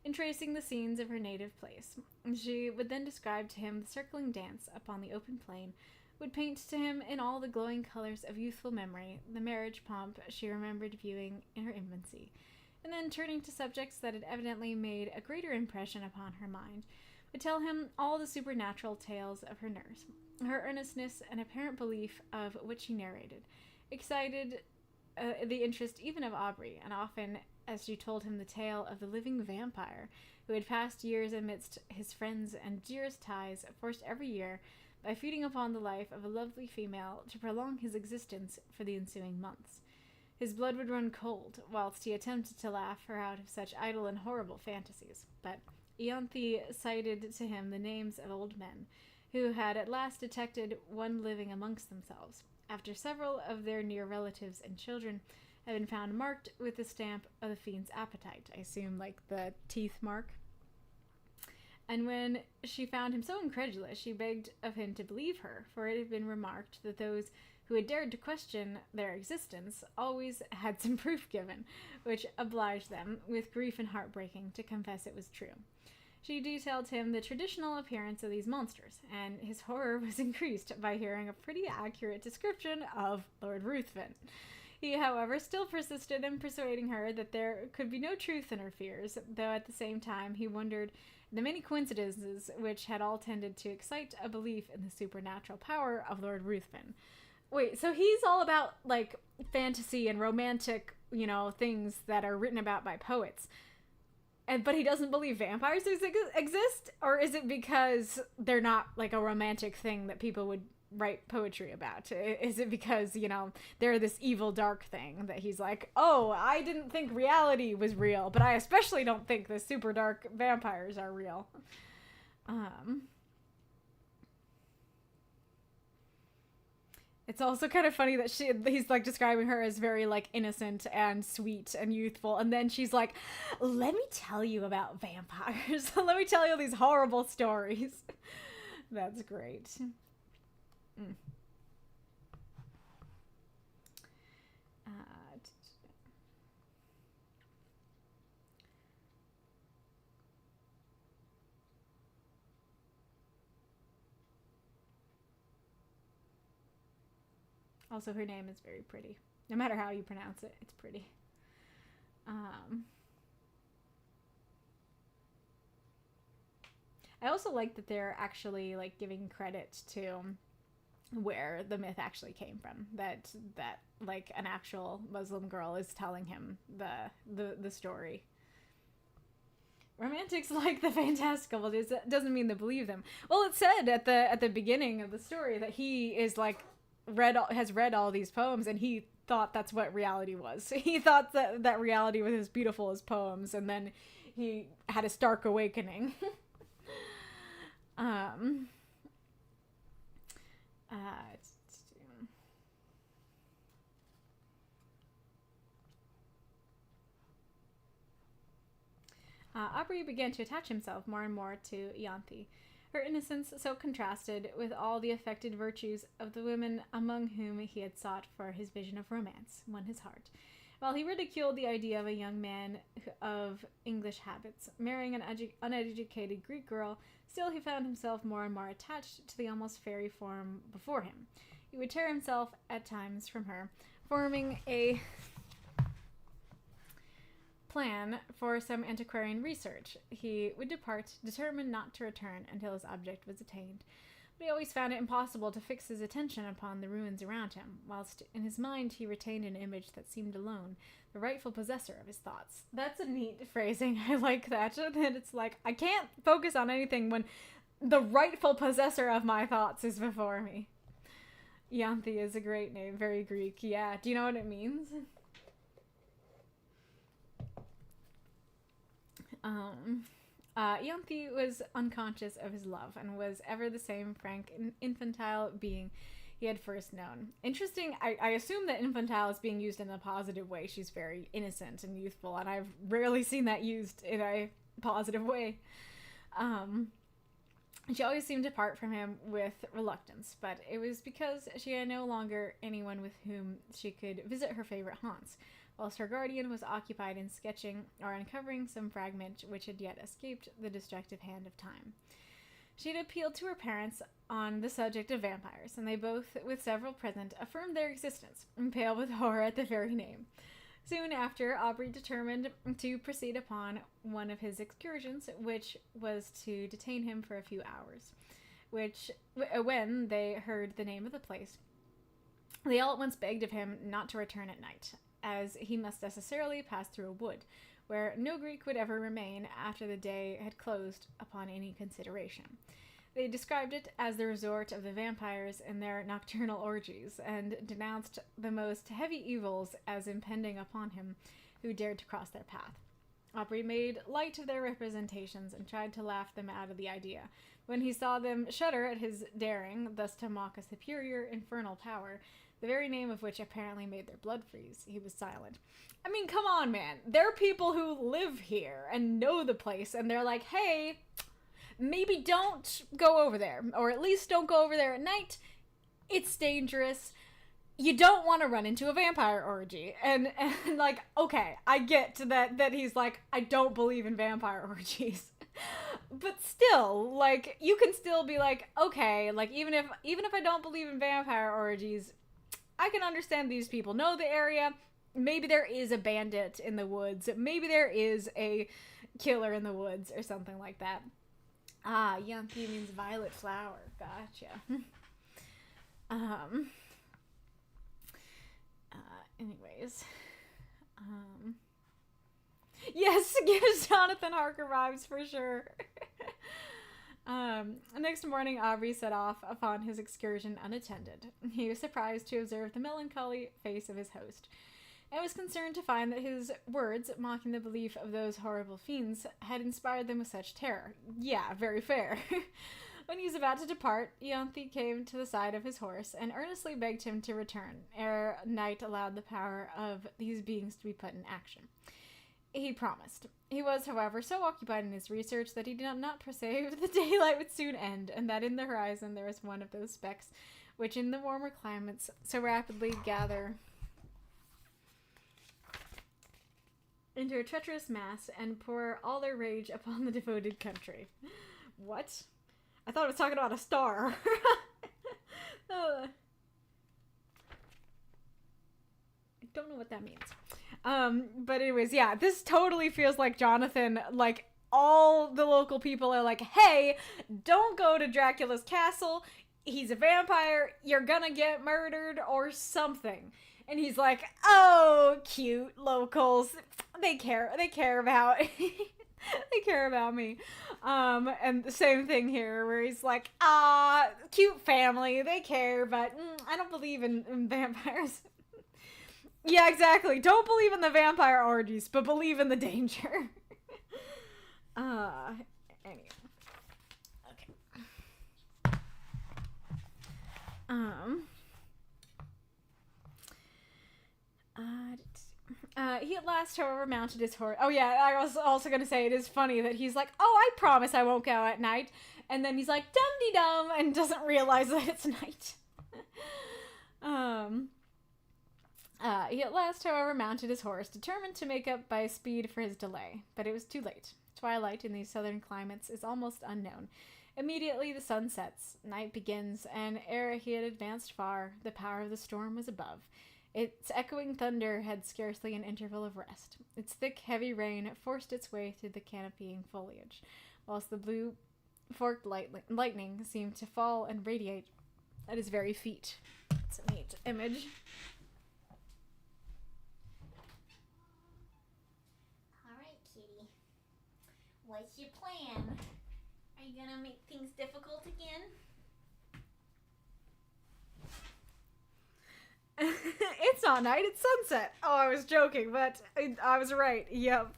in tracing the scenes of her native place. She would then describe to him the circling dance upon the open plain, would paint to him in all the glowing colors of youthful memory the marriage pomp she remembered viewing in her infancy, and then turning to subjects that had evidently made a greater impression upon her mind, would tell him all the supernatural tales of her nurse. Her earnestness and apparent belief of what she narrated excited the interest even of Aubrey, and often, as she told him the tale of the living vampire who had passed years amidst his friends and dearest ties, forced every year by feeding upon the life of a lovely female to prolong his existence for the ensuing months. His blood would run cold, whilst he attempted to laugh her out of such idle and horrible fantasies. But Ianthe cited to him the names of old men, who had at last detected one living amongst themselves, after several of their near relatives and children had been found marked with the stamp of the fiend's appetite. I assume, like, the teeth mark. And when she found him so incredulous, she begged of him to believe her, for it had been remarked that those who had dared to question their existence always had some proof given, which obliged them, with grief and heartbreaking, to confess it was true. She detailed him the traditional appearance of these monsters, and his horror was increased by hearing a pretty accurate description of Lord Ruthven. He, however, still persisted in persuading her that there could be no truth in her fears, though at the same time he wondered the many coincidences which had all tended to excite a belief in the supernatural power of Lord Ruthven. Wait, so he's all about, like, fantasy and romantic, things that are written about by poets. But he doesn't believe vampires exist? Or is it because they're not, like, a romantic thing that people would write poetry about? Is it because, they're this evil dark thing that he's like, oh, I didn't think reality was real, but I especially don't think the super dark vampires are real. It's also kind of funny that he's like describing her as very like innocent and sweet and youthful, and then she's like, let me tell you about vampires. Let me tell you these horrible stories. That's great. Also, her name is very pretty. No matter how you pronounce it, it's pretty. I also like that they're actually like giving credit to where the myth actually came from. That like an actual Muslim girl is telling him the story. Romantics like the fantastical doesn't mean to believe them. Well, it said at the beginning of the story that he is like has read all these poems, and he thought that's what reality was. He thought that reality was as beautiful as poems, and then he had a stark awakening. Aubrey began to attach himself more and more to Ianthe. Her innocence so contrasted with all the affected virtues of the women among whom he had sought for his vision of romance, won his heart. While he ridiculed the idea of a young man of English habits marrying an uneducated Greek girl, still he found himself more and more attached to the almost fairy form before him. He would tear himself at times from her, forming a plan for some antiquarian research. He would depart, determined not to return until his object was attained. But he always found it impossible to fix his attention upon the ruins around him, whilst in his mind he retained an image that seemed alone the rightful possessor of his thoughts. That's a neat phrasing. I like that. That it's like, I can't focus on anything when the rightful possessor of my thoughts is before me. Ianthe is a great name, very Greek. Yeah, do you know what it means? Ianthe was unconscious of his love and was ever the same frank and infantile being he had first known. Interesting, I assume that infantile is being used in a positive way. She's very innocent and youthful, and I've rarely seen that used in a positive way. She always seemed to part from him with reluctance, but it was because she had no longer anyone with whom she could visit her favorite haunts, whilst her guardian was occupied in sketching or uncovering some fragment which had yet escaped the destructive hand of time. She had appealed to her parents on the subject of vampires, and they both, with several present, affirmed their existence, pale with horror at the very name. Soon after, Aubrey determined to proceed upon one of his excursions, which was to detain him for a few hours. When they heard the name of the place, they all at once begged of him not to return at night, as he must necessarily pass through a wood, where no Greek would ever remain after the day had closed upon any consideration. They described it as the resort of the vampires in their nocturnal orgies, and denounced the most heavy evils as impending upon him who dared to cross their path. Aubrey made light of their representations and tried to laugh them out of the idea. When he saw them shudder at his daring, thus to mock a superior infernal power, the very name of which apparently made their blood freeze, he was silent. I mean, come on, man. There are people who live here and know the place, and they're like, hey, maybe don't go over there, or at least don't go over there at night. It's dangerous. You don't want to run into a vampire orgy. And like, okay, I get to that he's like, I don't believe in vampire orgies. But still, like, you can still be like, okay, like, even if I don't believe in vampire orgies, I can understand these people know the area. Maybe there is a bandit in the woods. Maybe there is a killer in the woods or something like that. Ah, Yankee means violet flower. Gotcha. Anyways. Yes, gives Jonathan Harker vibes for sure. Next morning, Aubrey set off upon his excursion unattended. He was surprised to observe the melancholy face of his host, and was concerned to find that his words, mocking the belief of those horrible fiends, had inspired them with such terror. Yeah, very fair. When he was about to depart, Ianthe came to the side of his horse and earnestly begged him to return, ere night allowed the power of these beings to be put in action. He promised. He was, however, so occupied in his research that he did not perceive the daylight would soon end, and that in the horizon there was one of those specks which in the warmer climates so rapidly gather into a treacherous mass and pour all their rage upon the devoted country. What? I thought it was talking about a star. I don't know what that means. But anyways, yeah, this totally feels like Jonathan, like, all the local people are like, hey, don't go to Dracula's castle. He's a vampire. You're gonna get murdered or something. And he's like, oh, cute locals. They care about they care about me. And the same thing here where he's like, cute family. They care, but I don't believe in vampires. Yeah, exactly. Don't believe in the vampire orgies, but believe in the danger. Anyway. Okay. He at last, however, mounted his horse. Oh yeah, I was also gonna say it is funny that he's like, oh, I promise I won't go at night. And then he's like, dum-de-dum, and doesn't realize that it's night. He at last, however, mounted his horse, determined to make up by speed for his delay. But it was too late. Twilight in these southern climates is almost unknown. Immediately the sun sets, night begins, and ere he had advanced far, the power of the storm was above. Its echoing thunder had scarcely an interval of rest. Its thick, heavy rain forced its way through the canopying foliage, whilst the blue forked lightning seemed to fall and radiate at his very feet. It's a neat image. Alright, kitty. What's your plan? Are you gonna make things difficult again? It's not night, it's sunset. Oh, I was joking, but I was right. Yep.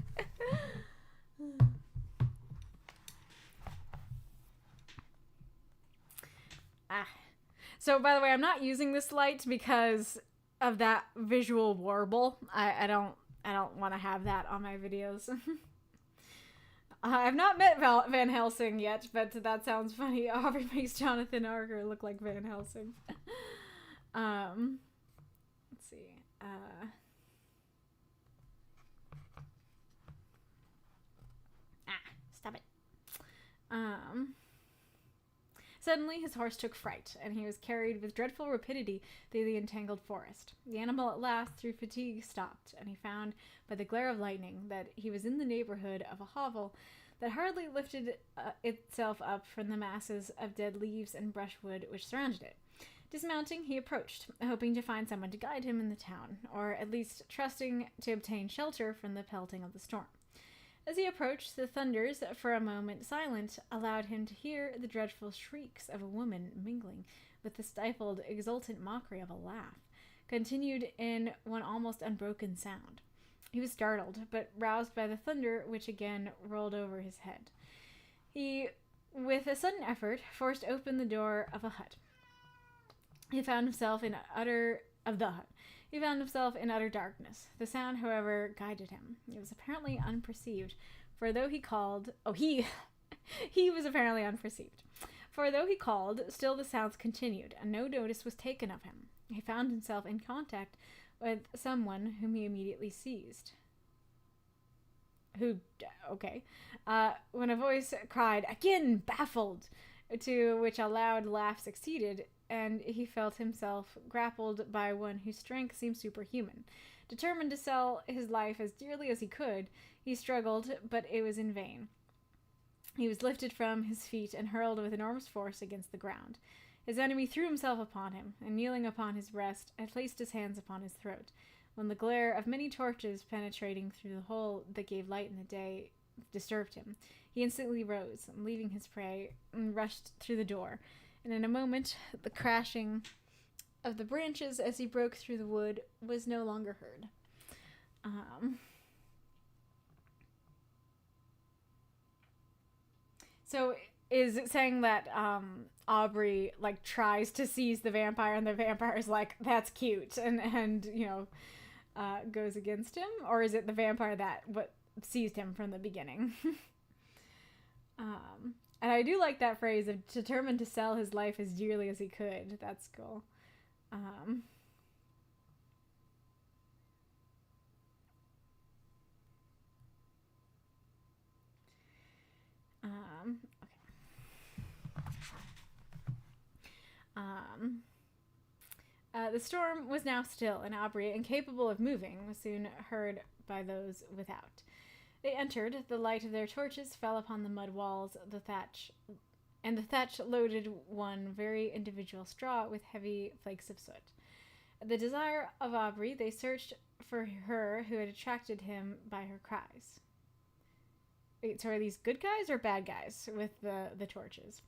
So, by the way, I'm not using this light because of that visual warble. I don't want to have that on my videos. I've not met Van Helsing yet, but that sounds funny. Aubrey makes Jonathan Harker look like Van Helsing. Let's see. Stop it. Suddenly his horse took fright, and he was carried with dreadful rapidity through the entangled forest. The animal at last, through fatigue, stopped, and he found, by the glare of lightning, that he was in the neighborhood of a hovel that hardly lifted itself up from the masses of dead leaves and brushwood which surrounded it. Dismounting, he approached, hoping to find someone to guide him in the town, or at least trusting to obtain shelter from the pelting of the storm. As he approached, the thunders, for a moment silent, allowed him to hear the dreadful shrieks of a woman mingling with the stifled, exultant mockery of a laugh, continued in one almost unbroken sound. He was startled, but roused by the thunder, which again rolled over his head. He, with a sudden effort, forced open the door of a hut. He found himself in utter darkness. The sound, however, guided him. It was apparently unperceived, for though he called... he was apparently unperceived. For though he called, still the sounds continued, and no notice was taken of him. He found himself in contact with someone whom he immediately seized. When a voice cried, "Again, baffled!" to which a loud laugh succeeded, and he felt himself grappled by one whose strength seemed superhuman. Determined to sell his life as dearly as he could, he struggled, but it was in vain. He was lifted from his feet and hurled with enormous force against the ground. His enemy threw himself upon him, and kneeling upon his breast, had placed his hands upon his throat, when the glare of many torches penetrating through the hole that gave light in the day disturbed him. He instantly rose, and leaving his prey, rushed through the door, and in a moment the crashing of the branches as he broke through the wood was no longer heard. So is it saying that Aubrey tries to seize the vampire and the vampire's like, that's cute, and goes against him? Or is it the vampire that seized him from the beginning? And I do like that phrase of determined to sell his life as dearly as he could. That's cool. The storm was now still, and Aubrey, incapable of moving, was soon heard by those without. They entered. The light of their torches fell upon the mud walls, the thatch loaded one very individual straw with heavy flakes of soot. At the desire of Aubrey, they searched for her who had attracted him by her cries. Wait, so are these good guys or bad guys with the torches?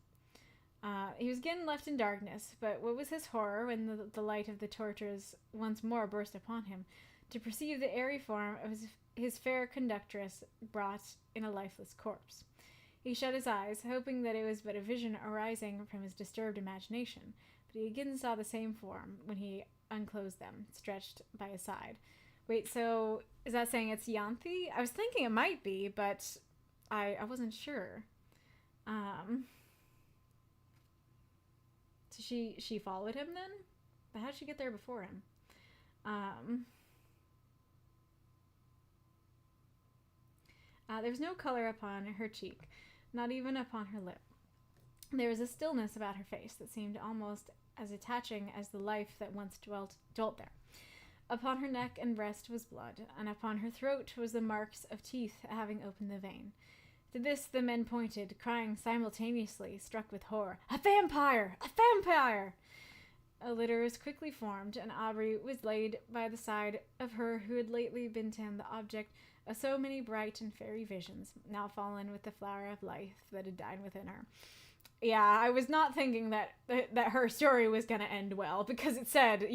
He was again left in darkness, but what was his horror when the light of the torches once more burst upon him, to perceive the airy form of his fair conductress brought in a lifeless corpse. He shut his eyes, hoping that it was but a vision arising from his disturbed imagination, but he again saw the same form when he unclosed them, stretched by his side. Wait, so is that saying it's Yanthi? I was thinking it might be, but I wasn't sure. So she followed him then? But how did she get there before him? There was no color upon her cheek, not even upon her lip. There was a stillness about her face that seemed almost as attaching as the life that once dwelt there. Upon her neck and breast was blood, and upon her throat was the marks of teeth having opened the vein. To this the men pointed, crying simultaneously, struck with horror, "A vampire! A vampire!" A litter was quickly formed, and Aubrey was laid by the side of her who had lately been to him the object of so many bright and fairy visions, now fallen with the flower of life that had died within her. Yeah, I was not thinking that her story was going to end well, because it said,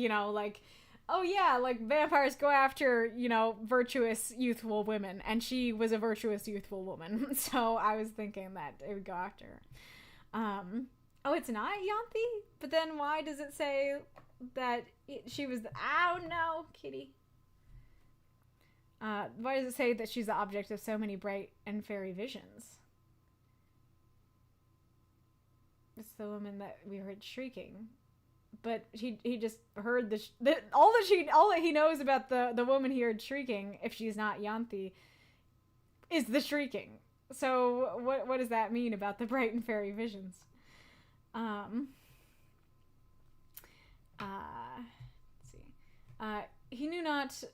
oh yeah, vampires go after, virtuous, youthful women, and she was a virtuous, youthful woman, so I was thinking that it would go after her. Oh, it's not Yanthi? But then why does it say that she was oh no, kitty. Why does it say that she's the object of so many bright and fairy visions? It's the woman that we heard shrieking. But he just heard all that he knows about the woman he heard shrieking, if she's not Yanthi, is the shrieking. So what does that mean about the bright and fairy visions? Let's see. He knew not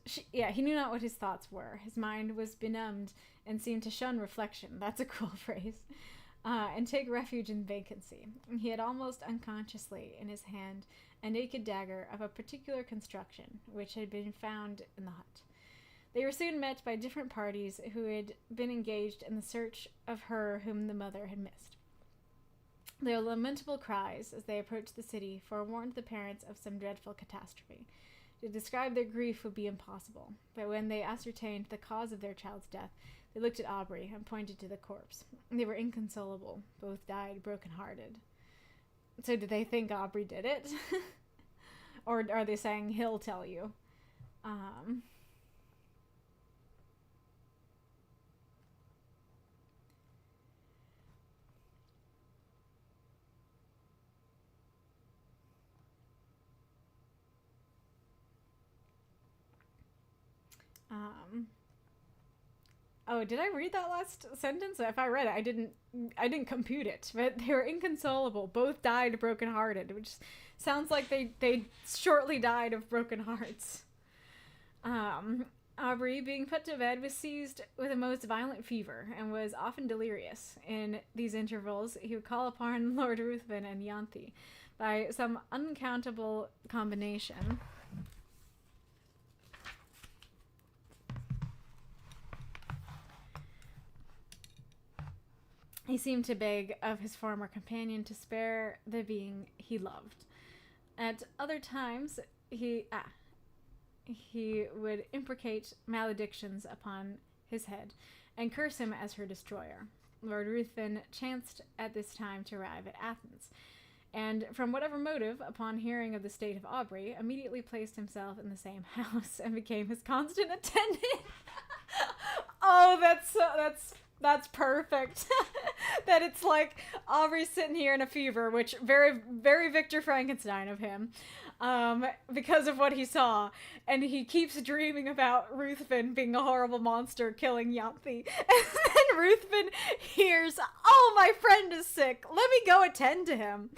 what his thoughts were. His mind was benumbed and seemed to shun reflection. That's a cool phrase. And take refuge in vacancy. He had almost unconsciously in his hand a naked dagger of a particular construction, which had been found in the hut. They were soon met by different parties who had been engaged in the search of her whom the mother had missed. Their lamentable cries as they approached the city forewarned the parents of some dreadful catastrophe. To describe their grief would be impossible, but when they ascertained the cause of their child's death, they looked at Aubrey and pointed to the corpse. They were inconsolable. Both died broken-hearted. So do they think Aubrey did it? Or are they saying he'll tell you? Oh, did I read that last sentence? If I read it, I didn't compute it. But they were inconsolable. Both died broken-hearted, which sounds like they shortly died of broken hearts. Aubrey, being put to bed, was seized with a most violent fever and was often delirious. In these intervals, he would call upon Lord Ruthven and Ianthe by some uncountable combination. He seemed to beg of his former companion to spare the being he loved. At other times, he would imprecate maledictions upon his head and curse him as her destroyer. Lord Ruthven chanced at this time to arrive at Athens, and from whatever motive, upon hearing of the state of Aubrey, immediately placed himself in the same house and became his constant attendant. Oh, that's perfect. That it's like Aubrey's sitting here in a fever, which very, very Victor Frankenstein of him, because of what he saw, and he keeps dreaming about Ruthven being a horrible monster killing Ianthe, and then Ruthven hears, "Oh, my friend is sick. Let me go attend to him."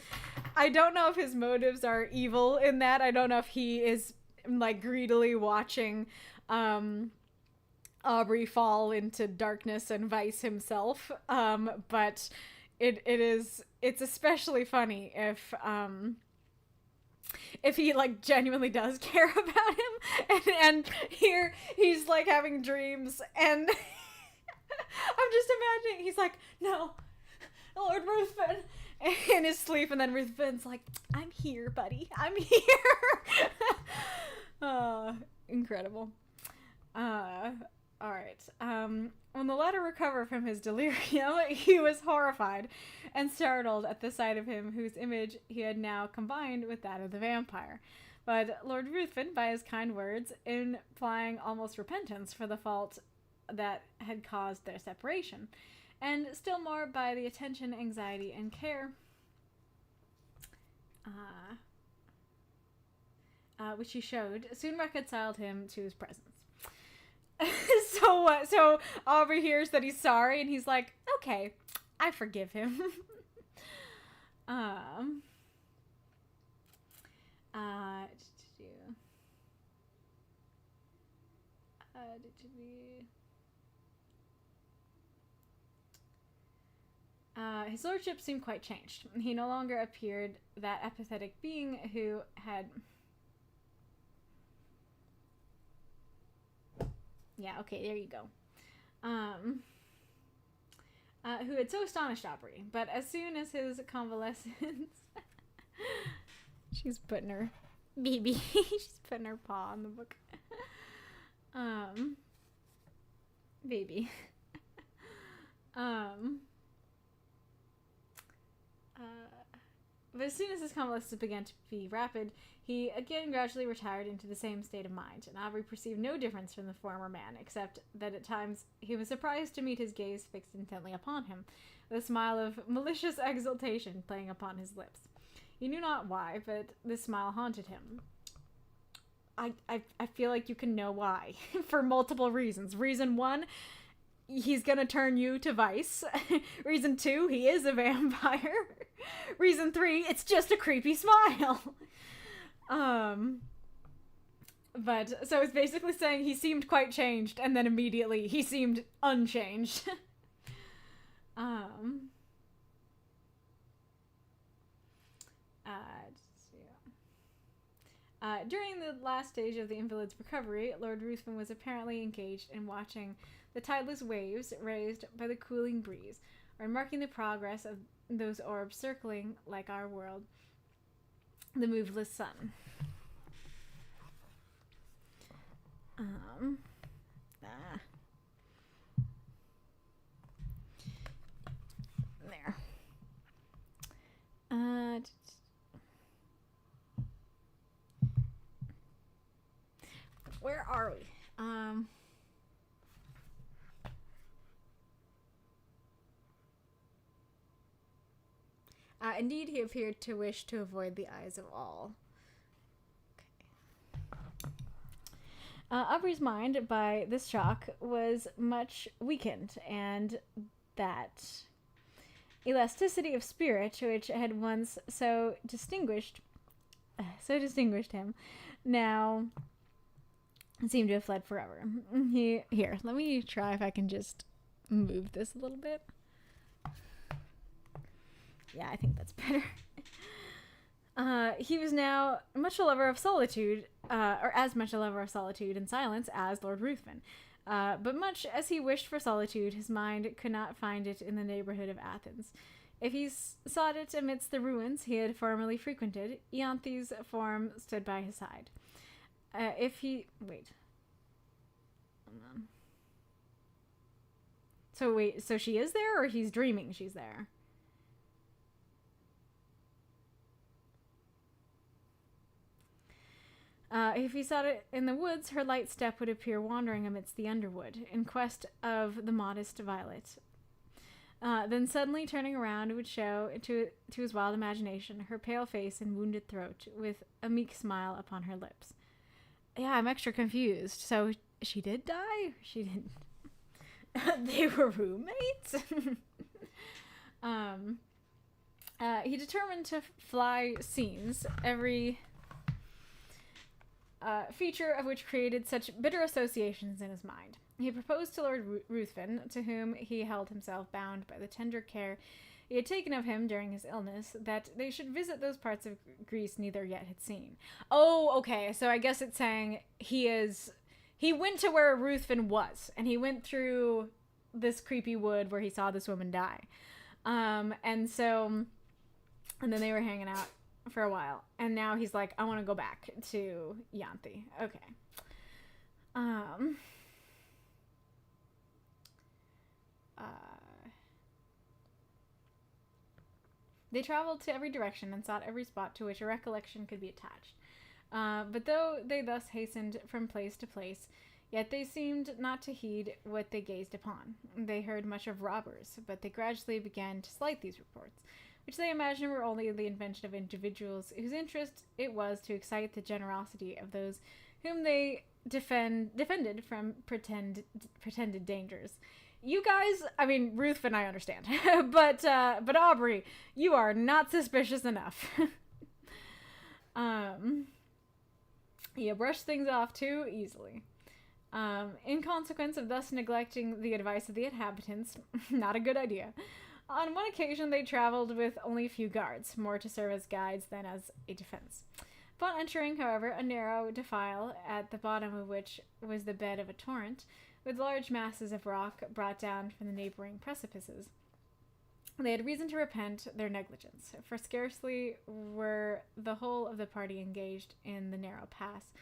I don't know if his motives are evil in that. I don't know if he is like greedily watching Aubrey fall into darkness and vice himself, but it's especially funny if he like genuinely does care about him, and here he's like having dreams, and I'm just imagining he's like, "No, Lord Ruthven," in his sleep, and then Ruthven's like, "I'm here, buddy, I'm here." Incredible. All right. When the latter recovered from his delirium, he was horrified and startled at the sight of him whose image he had now combined with that of the vampire. But Lord Ruthven, by his kind words, implying almost repentance for the fault that had caused their separation, and still more by the attention, anxiety, and care which he showed, soon reconciled him to his presence. So what? So Aubrey hears that he's sorry, and he's like, "Okay, I forgive him." His lordship seemed quite changed. He no longer appeared that apathetic being who had... Yeah, okay, there you go. Who had so astonished Aubrey. But as soon as his convalescence... She's putting her... Baby. She's putting her paw on the book. Baby. But as soon as his convalescence began to be rapid, he again gradually retired into the same state of mind, and Aubrey perceived no difference from the former man, except that at times he was surprised to meet his gaze fixed intently upon him, with a smile of malicious exultation playing upon his lips. He knew not why, but this smile haunted him. I feel like you can know why, for multiple reasons. Reason 1, he's gonna turn you to vice. Reason 2, he is a vampire. Reason 3, it's just a creepy smile. But so it's basically saying he seemed quite changed, and then immediately he seemed unchanged. During the last stage of the invalid's recovery, Lord Ruthven was apparently engaged in watching the tideless waves raised by the cooling breeze, or marking the progress of those orbs circling, like our world, the moveless sun. There. Where are we? Indeed, he appeared to wish to avoid the eyes of all. Okay. Aubrey's mind, by this shock, was much weakened, and that elasticity of spirit, which had once so distinguished him, now seemed to have fled forever. Here, let me try if I can just move this a little bit. Yeah, I think that's better. He was now much a lover of solitude, or as much a lover of solitude and silence as Lord Ruthven. But much as he wished for solitude, his mind could not find it in the neighborhood of Athens. If he sought it amidst the ruins he had formerly frequented, Ianthe's form stood by his side. So she is there, or he's dreaming she's there? If he sought it in the woods, her light step would appear wandering amidst the underwood, in quest of the modest violet. Then suddenly turning around, would show to his wild imagination her pale face and wounded throat, with a meek smile upon her lips. Yeah, I'm extra confused. So she did die? She didn't. They were roommates? He determined to fly scenes, every feature of which created such bitter associations in his mind. He proposed to Lord Ruthven, to whom he held himself bound by the tender care he had taken of him during his illness, that they should visit those parts of Greece neither yet had seen. Oh, okay, so I guess it's saying he went to where Ruthven was, and he went through this creepy wood where he saw this woman die. And then they were hanging out for a while, and now he's like, I want to go back to Ianthe. Okay. They traveled to every direction and sought every spot to which a recollection could be attached. But though they thus hastened from place to place, yet they seemed not to heed what they gazed upon. They heard much of robbers, but they gradually began to slight these reports, which they imagined were only the invention of individuals whose interest it was to excite the generosity of those whom they defended from pretended dangers. You guys, I mean, Ruthven, I understand, but Aubrey, you are not suspicious enough. You brush things off too easily. In consequence of thus neglecting the advice of the inhabitants, not a good idea. On one occasion, they traveled with only a few guards, more to serve as guides than as a defense. Upon entering, however, a narrow defile, at the bottom of which was the bed of a torrent, with large masses of rock brought down from the neighboring precipices, they had reason to repent their negligence, for scarcely were the whole of the party engaged in the narrow pass,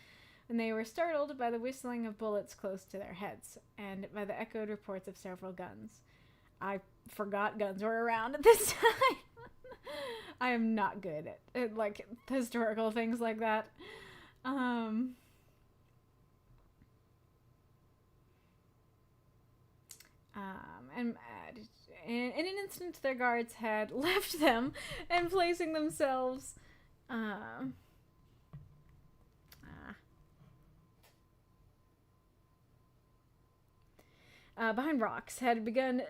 when they were startled by the whistling of bullets close to their heads, and by the echoed reports of several guns. I forgot guns were around at this time. I am not good at like historical things like that. In an instant, their guards had left them, and placing themselves behind rocks, had begun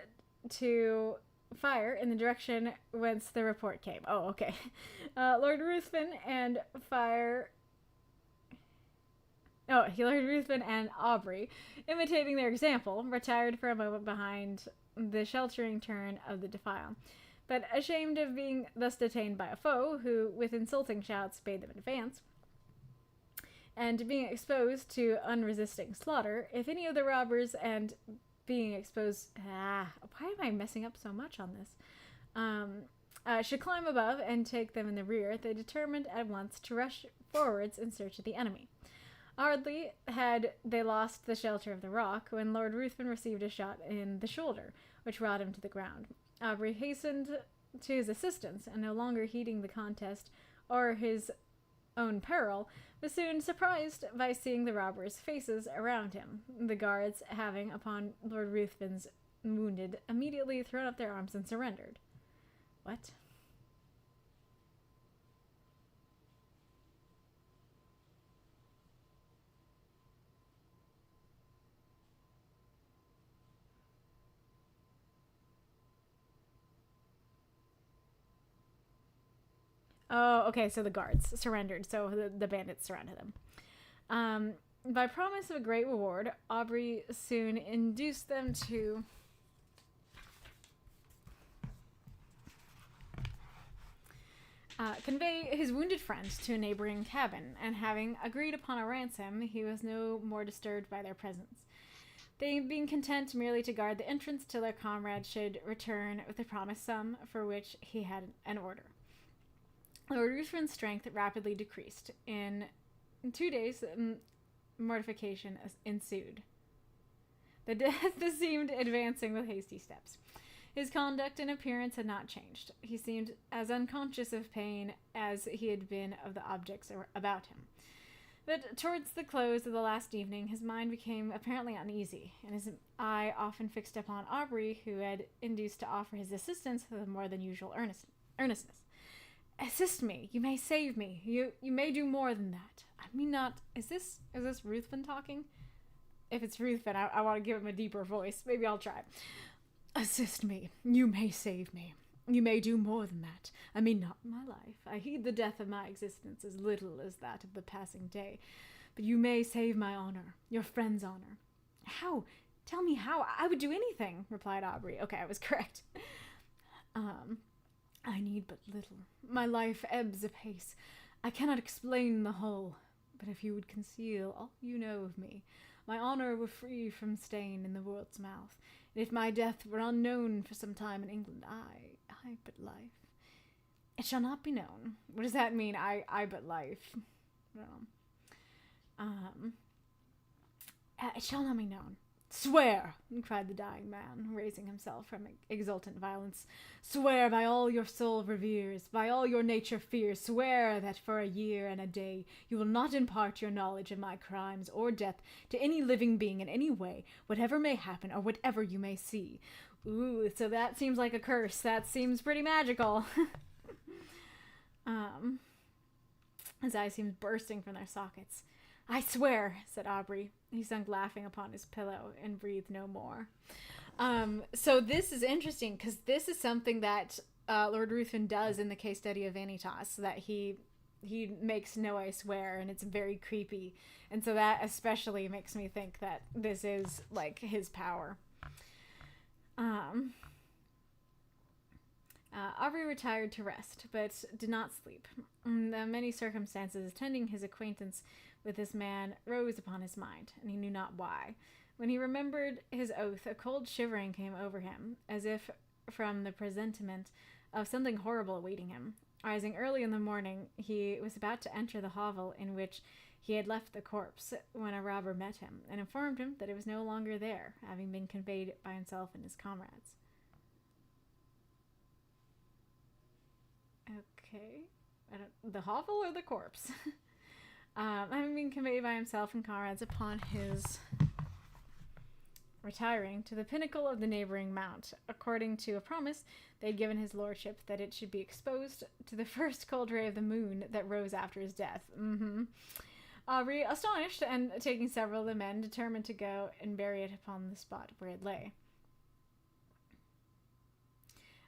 to fire in the direction whence the report came. Oh, okay. Lord Ruthven and Aubrey, imitating their example, retired for a moment behind the sheltering turn of the defile. But ashamed of being thus detained by a foe, who, with insulting shouts, bade them advance, and being exposed to unresisting slaughter, if any of the robbers and being exposed... why am I messing up so much on this? Should climb above and take them in the rear, they determined at once to rush forwards in search of the enemy. Hardly had they lost the shelter of the rock when Lord Ruthven received a shot in the shoulder, which brought him to the ground. Aubrey hastened to his assistance, and no longer heeding the contest or his own peril, was soon surprised by seeing the robbers' faces around him. The guards, having, upon Lord Ruthven's wounded, immediately thrown up their arms and surrendered. What? Oh, okay, so the guards surrendered, so the bandits surrounded them. By promise of a great reward, Aubrey soon induced them to convey his wounded friend to a neighboring cabin, and having agreed upon a ransom, he was no more disturbed by their presence. They being content merely to guard the entrance till their comrade should return with the promised sum for which he had an order. Lord Ruthven's strength rapidly decreased. In 2 days, mortification ensued. The death seemed advancing with hasty steps. His conduct and appearance had not changed. He seemed as unconscious of pain as he had been of the objects about him. But towards the close of the last evening, his mind became apparently uneasy, and his eye often fixed upon Aubrey, who had induced to offer his assistance with more than usual earnestness. Assist me. You may save me. You may do more than that. I mean not... Is this Ruthven talking? If it's Ruthven, I want to give him a deeper voice. Maybe I'll try. Assist me. You may save me. You may do more than that. I mean not my life. I heed the death of my existence as little as that of the passing day. But you may save my honor. Your friend's honor. How? Tell me how. I would do anything, replied Aubrey. Okay, I was correct. I need but little. My life ebbs apace. I cannot explain the whole, but if you would conceal all you know of me, my honor were free from stain in the world's mouth, and if my death were unknown for some time in England, I but life. It shall not be known. What does that mean, I but life? No. It shall not be known. Swear, cried the dying man, raising himself from exultant violence. Swear by all your soul reveres, by all your nature fears, swear that for a year and a day you will not impart your knowledge of my crimes or death to any living being in any way, whatever may happen or whatever you may see. Ooh, so that seems like a curse. That seems pretty magical. His eyes seemed bursting from their sockets. I swear, said Aubrey. He sunk laughing upon his pillow and breathed no more. So this is interesting because this is something that Lord Ruthven does in the case study of Vanitas, that he makes no I swear, and it's very creepy. And so that especially makes me think that this is like his power. Aubrey retired to rest, but did not sleep. The many circumstances attending his acquaintance with this man rose upon his mind, and he knew not why. When he remembered his oath, a cold shivering came over him, as if from the presentiment of something horrible awaiting him. Rising early in the morning, he was about to enter the hovel in which he had left the corpse, when a robber met him, and informed him that it was no longer there, having been conveyed by himself and his comrades. Okay. The hovel or the corpse? Having been conveyed by himself and comrades upon his retiring to the pinnacle of the neighboring mount. According to a promise, they had given his lordship that it should be exposed to the first cold ray of the moon that rose after his death. Aubrey, astonished, and taking several of the men, determined to go and bury it upon the spot where it lay.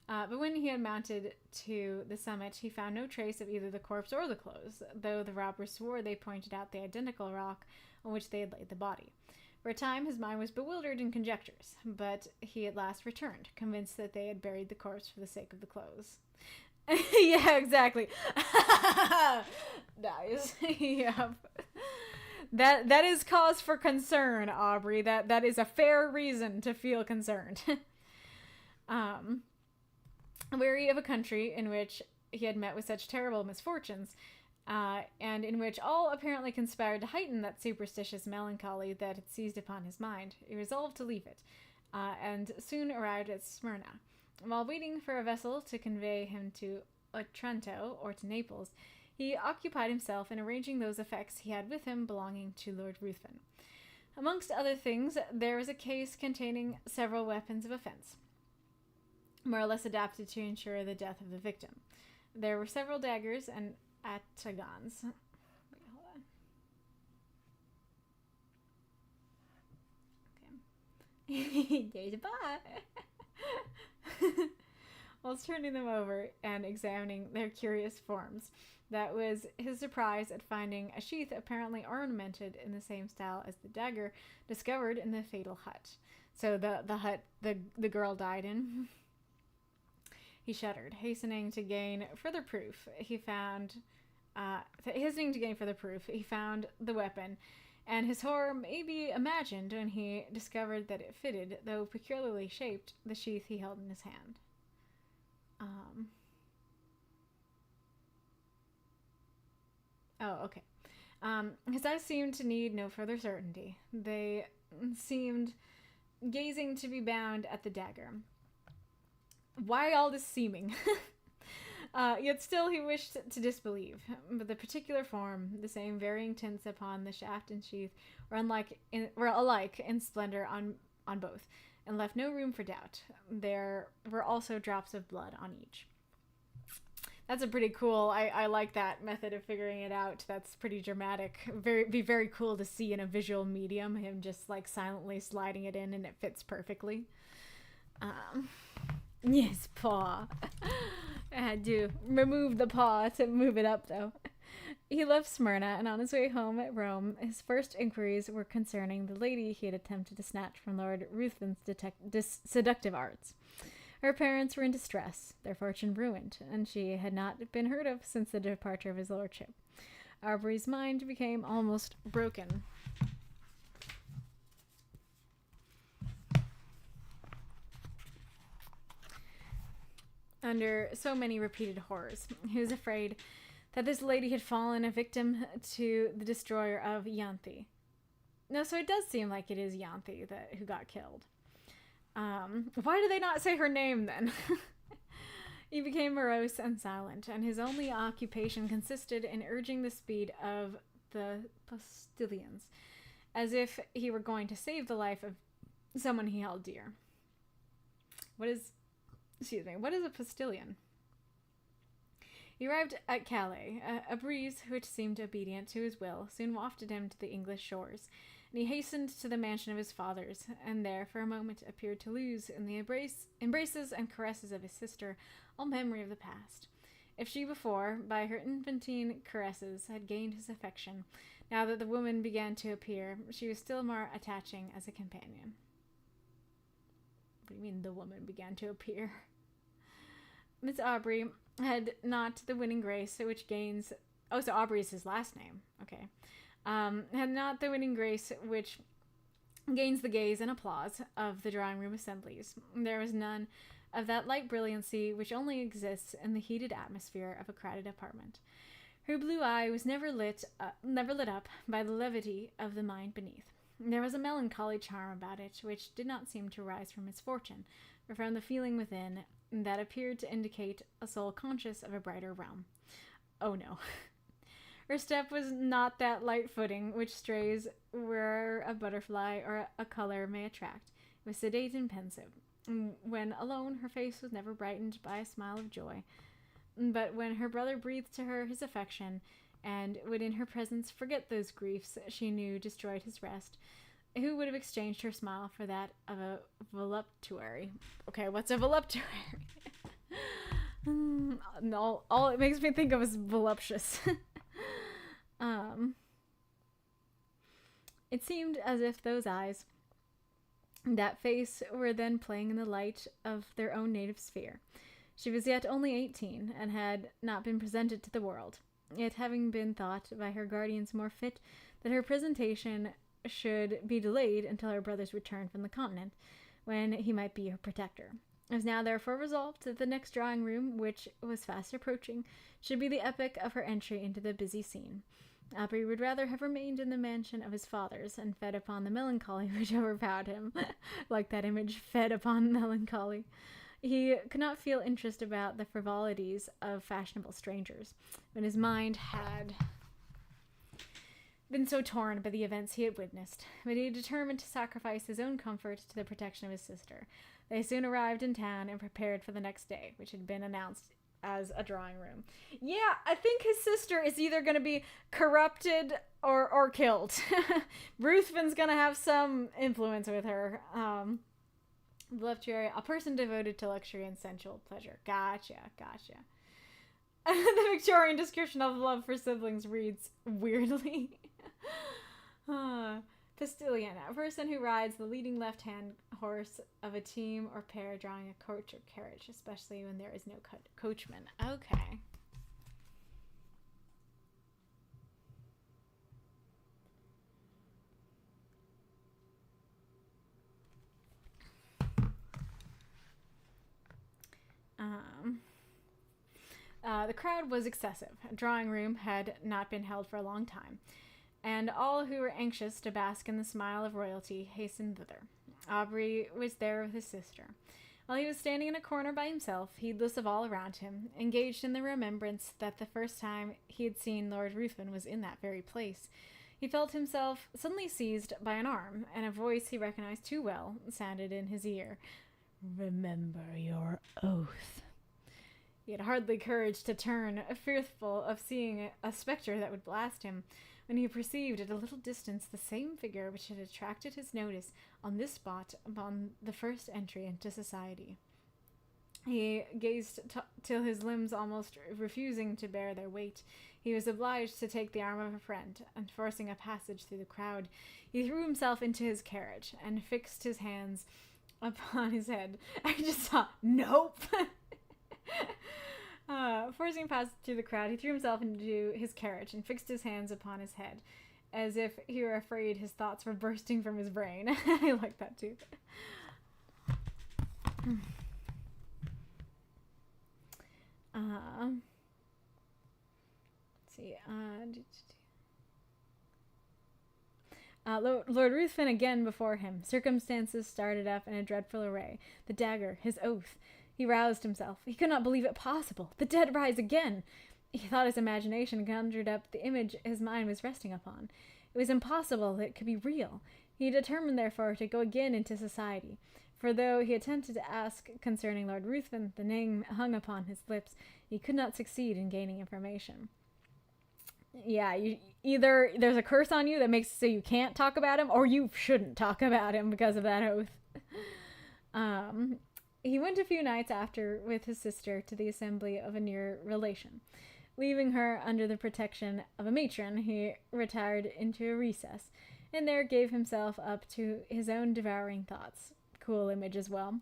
But when he had mounted to the summit, he found no trace of either the corpse or the clothes, though the robbers swore they pointed out the identical rock on which they had laid the body. For a time his mind was bewildered in conjectures, but he at last returned, convinced that they had buried the corpse for the sake of the clothes. Yeah, exactly. Nice. Yep. That is cause for concern, Aubrey. That is a fair reason to feel concerned. Weary of a country in which he had met with such terrible misfortunes, and in which all apparently conspired to heighten that superstitious melancholy that had seized upon his mind, he resolved to leave it, and soon arrived at Smyrna. While waiting for a vessel to convey him to Otranto or to Naples, he occupied himself in arranging those effects he had with him belonging to Lord Ruthven. Amongst other things, there was a case containing several weapons of offense, more or less adapted to ensure the death of the victim. There were several daggers and atagons. Wait, hold on. Okay. There's a bar. Whilst turning them over and examining their curious forms, that was his surprise at finding a sheath apparently ornamented in the same style as the dagger discovered in the fatal hut. So the hut the girl died in. He shuddered, hastening to gain further proof. He found the weapon, and his horror may be imagined when he discovered that it fitted, though peculiarly shaped, the sheath he held in his hand. Okay. His eyes seemed to need no further certainty. They seemed gazing to be bound at the dagger. Why all this seeming? Yet still he wished to disbelieve, but the particular form, the same varying tints upon the shaft and sheath, were alike in splendor on both, and left no room for doubt. There were also drops of blood on each. That's a pretty cool. I like that method of figuring it out. That's pretty dramatic. Be very cool to see in a visual medium, him just like silently sliding it in and it fits perfectly. Yes, paw. I had to remove the paw to move it up, though. He left Smyrna, and on his way home at Rome, his first inquiries were concerning the lady he had attempted to snatch from Lord Ruthven's seductive arts. Her parents were in distress, their fortune ruined, and she had not been heard of since the departure of his lordship. Aubrey's mind became almost broken. Under so many repeated horrors, he was afraid that this lady had fallen a victim to the destroyer of Ianthe. No, so it does seem like it is Ianthe who got killed. Why do they not say her name then? He became morose and silent, and his only occupation consisted in urging the speed of the postilions, as if he were going to save the life of someone he held dear. What is a postilion? He arrived at Calais. A breeze, which seemed obedient to his will, soon wafted him to the English shores, and he hastened to the mansion of his fathers, and there for a moment appeared to lose, in the embraces and caresses of his sister, all memory of the past. If she before, by her infantine caresses, had gained his affection, now that the woman began to appear, she was still more attaching as a companion. What do you mean the woman began to appear? Miss Aubrey had not the winning grace which gains... Oh, so Aubrey is his last name. Okay. Had not the winning grace which gains the gaze and applause of the drawing-room assemblies. There was none of that light brilliancy which only exists in the heated atmosphere of a crowded apartment. Her blue eye was never lit up by the levity of the mind beneath. There was a melancholy charm about it which did not seem to rise from misfortune, but from the feeling within that appeared to indicate a soul conscious of a brighter realm. Oh no. Her step was not that light footing which strays where a butterfly or a color may attract. It was sedate and pensive. When alone, her face was never brightened by a smile of joy. But when her brother breathed to her his affection, and would in her presence forget those griefs she knew destroyed his rest, who would have exchanged her smile for that of a voluptuary? Okay, what's a voluptuary? No, all it makes me think of is voluptuous. It seemed as if those eyes, that face, were then playing in the light of their own native sphere. She was yet only 18, and had not been presented to the world, yet having been thought by her guardians more fit that her presentation should be delayed until her brother's return from the continent, when he might be her protector. It was now therefore resolved that the next drawing room, which was fast approaching, should be the epoch of her entry into the busy scene. Aubrey would rather have remained in the mansion of his fathers and fed upon the melancholy which overpowered him. Like that image, fed upon melancholy. He could not feel interest about the frivolities of fashionable strangers, when his mind had been so torn by the events he had witnessed, but he determined to sacrifice his own comfort to the protection of his sister. They soon arrived in town and prepared for the next day, which had been announced as a drawing room. Yeah, I think his sister is either going to be corrupted or killed. Ruthven's going to have some influence with her. Voluptuary, a person devoted to luxury and sensual pleasure. Gotcha. The Victorian description of love for siblings reads weirdly. Postilion, a person who rides the leading left-hand horse of a team or pair drawing a coach or carriage, especially when there is no coachman. Okay. The crowd was excessive. A drawing room had not been held for a long time, and all who were anxious to bask in the smile of royalty hastened thither. Aubrey was there with his sister. While he was standing in a corner by himself, heedless of all around him, engaged in the remembrance that the first time he had seen Lord Ruthven was in that very place, he felt himself suddenly seized by an arm, and a voice he recognized too well sounded in his ear. "Remember your oath." He had hardly courage to turn, fearful of seeing a spectre that would blast him, when he perceived at a little distance the same figure which had attracted his notice on this spot upon the first entry into society. He gazed till his limbs almost refusing to bear their weight. He was obliged to take the arm of a friend, and forcing a passage through the crowd, he threw himself into his carriage, and fixed his hands upon his head. I just saw, nope! Forcing a passage through the crowd, he threw himself into his carriage and fixed his hands upon his head, as if he were afraid his thoughts were bursting from his brain. I like that too. Let's see. Lord Ruthven again before him. Circumstances started up in a dreadful array. The dagger, his oath. He roused himself. He could not believe it possible. The dead rise again. He thought his imagination conjured up the image his mind was resting upon. It was impossible that it could be real. He determined, therefore, to go again into society. For though he attempted to ask concerning Lord Ruthven, the name hung upon his lips. He could not succeed in gaining information. Yeah, either there's a curse on you that makes it so you can't talk about him, or you shouldn't talk about him because of that oath. He went a few nights after with his sister to the assembly of a near relation. Leaving her under the protection of a matron, he retired into a recess, and there gave himself up to his own devouring thoughts. Cool image as well.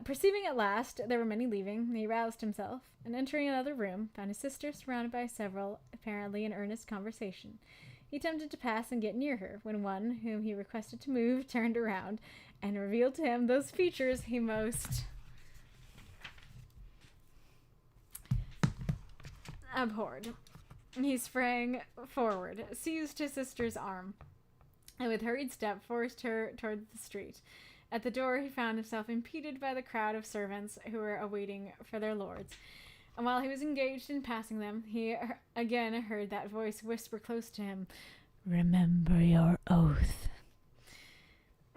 Perceiving at last there were many leaving, he roused himself, and entering another room, found his sister surrounded by several, apparently in earnest conversation. He attempted to pass and get near her, when one, whom he requested to move, turned around, and revealed to him those features he most abhorred. He sprang forward, seized his sister's arm, and with hurried step forced her toward the street. At the door he found himself impeded by the crowd of servants who were awaiting for their lords, and while he was engaged in passing them, he again heard that voice whisper close to him, "Remember your oath."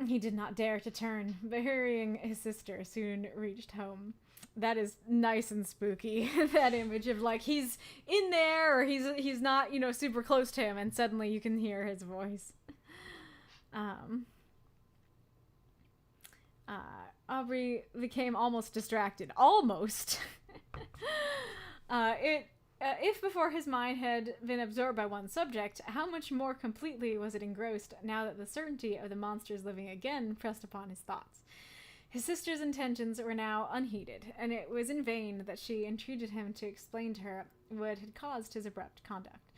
He did not dare to turn, but hurrying his sister soon reached home. That is nice and spooky. That image of like he's in there or he's not, super close to him, and suddenly you can hear his voice. Aubrey became almost distracted. Almost. If before his mind had been absorbed by one subject, how much more completely was it engrossed now that the certainty of the monsters living again pressed upon his thoughts. His sister's intentions were now unheeded, and it was in vain that she entreated him to explain to her what had caused his abrupt conduct.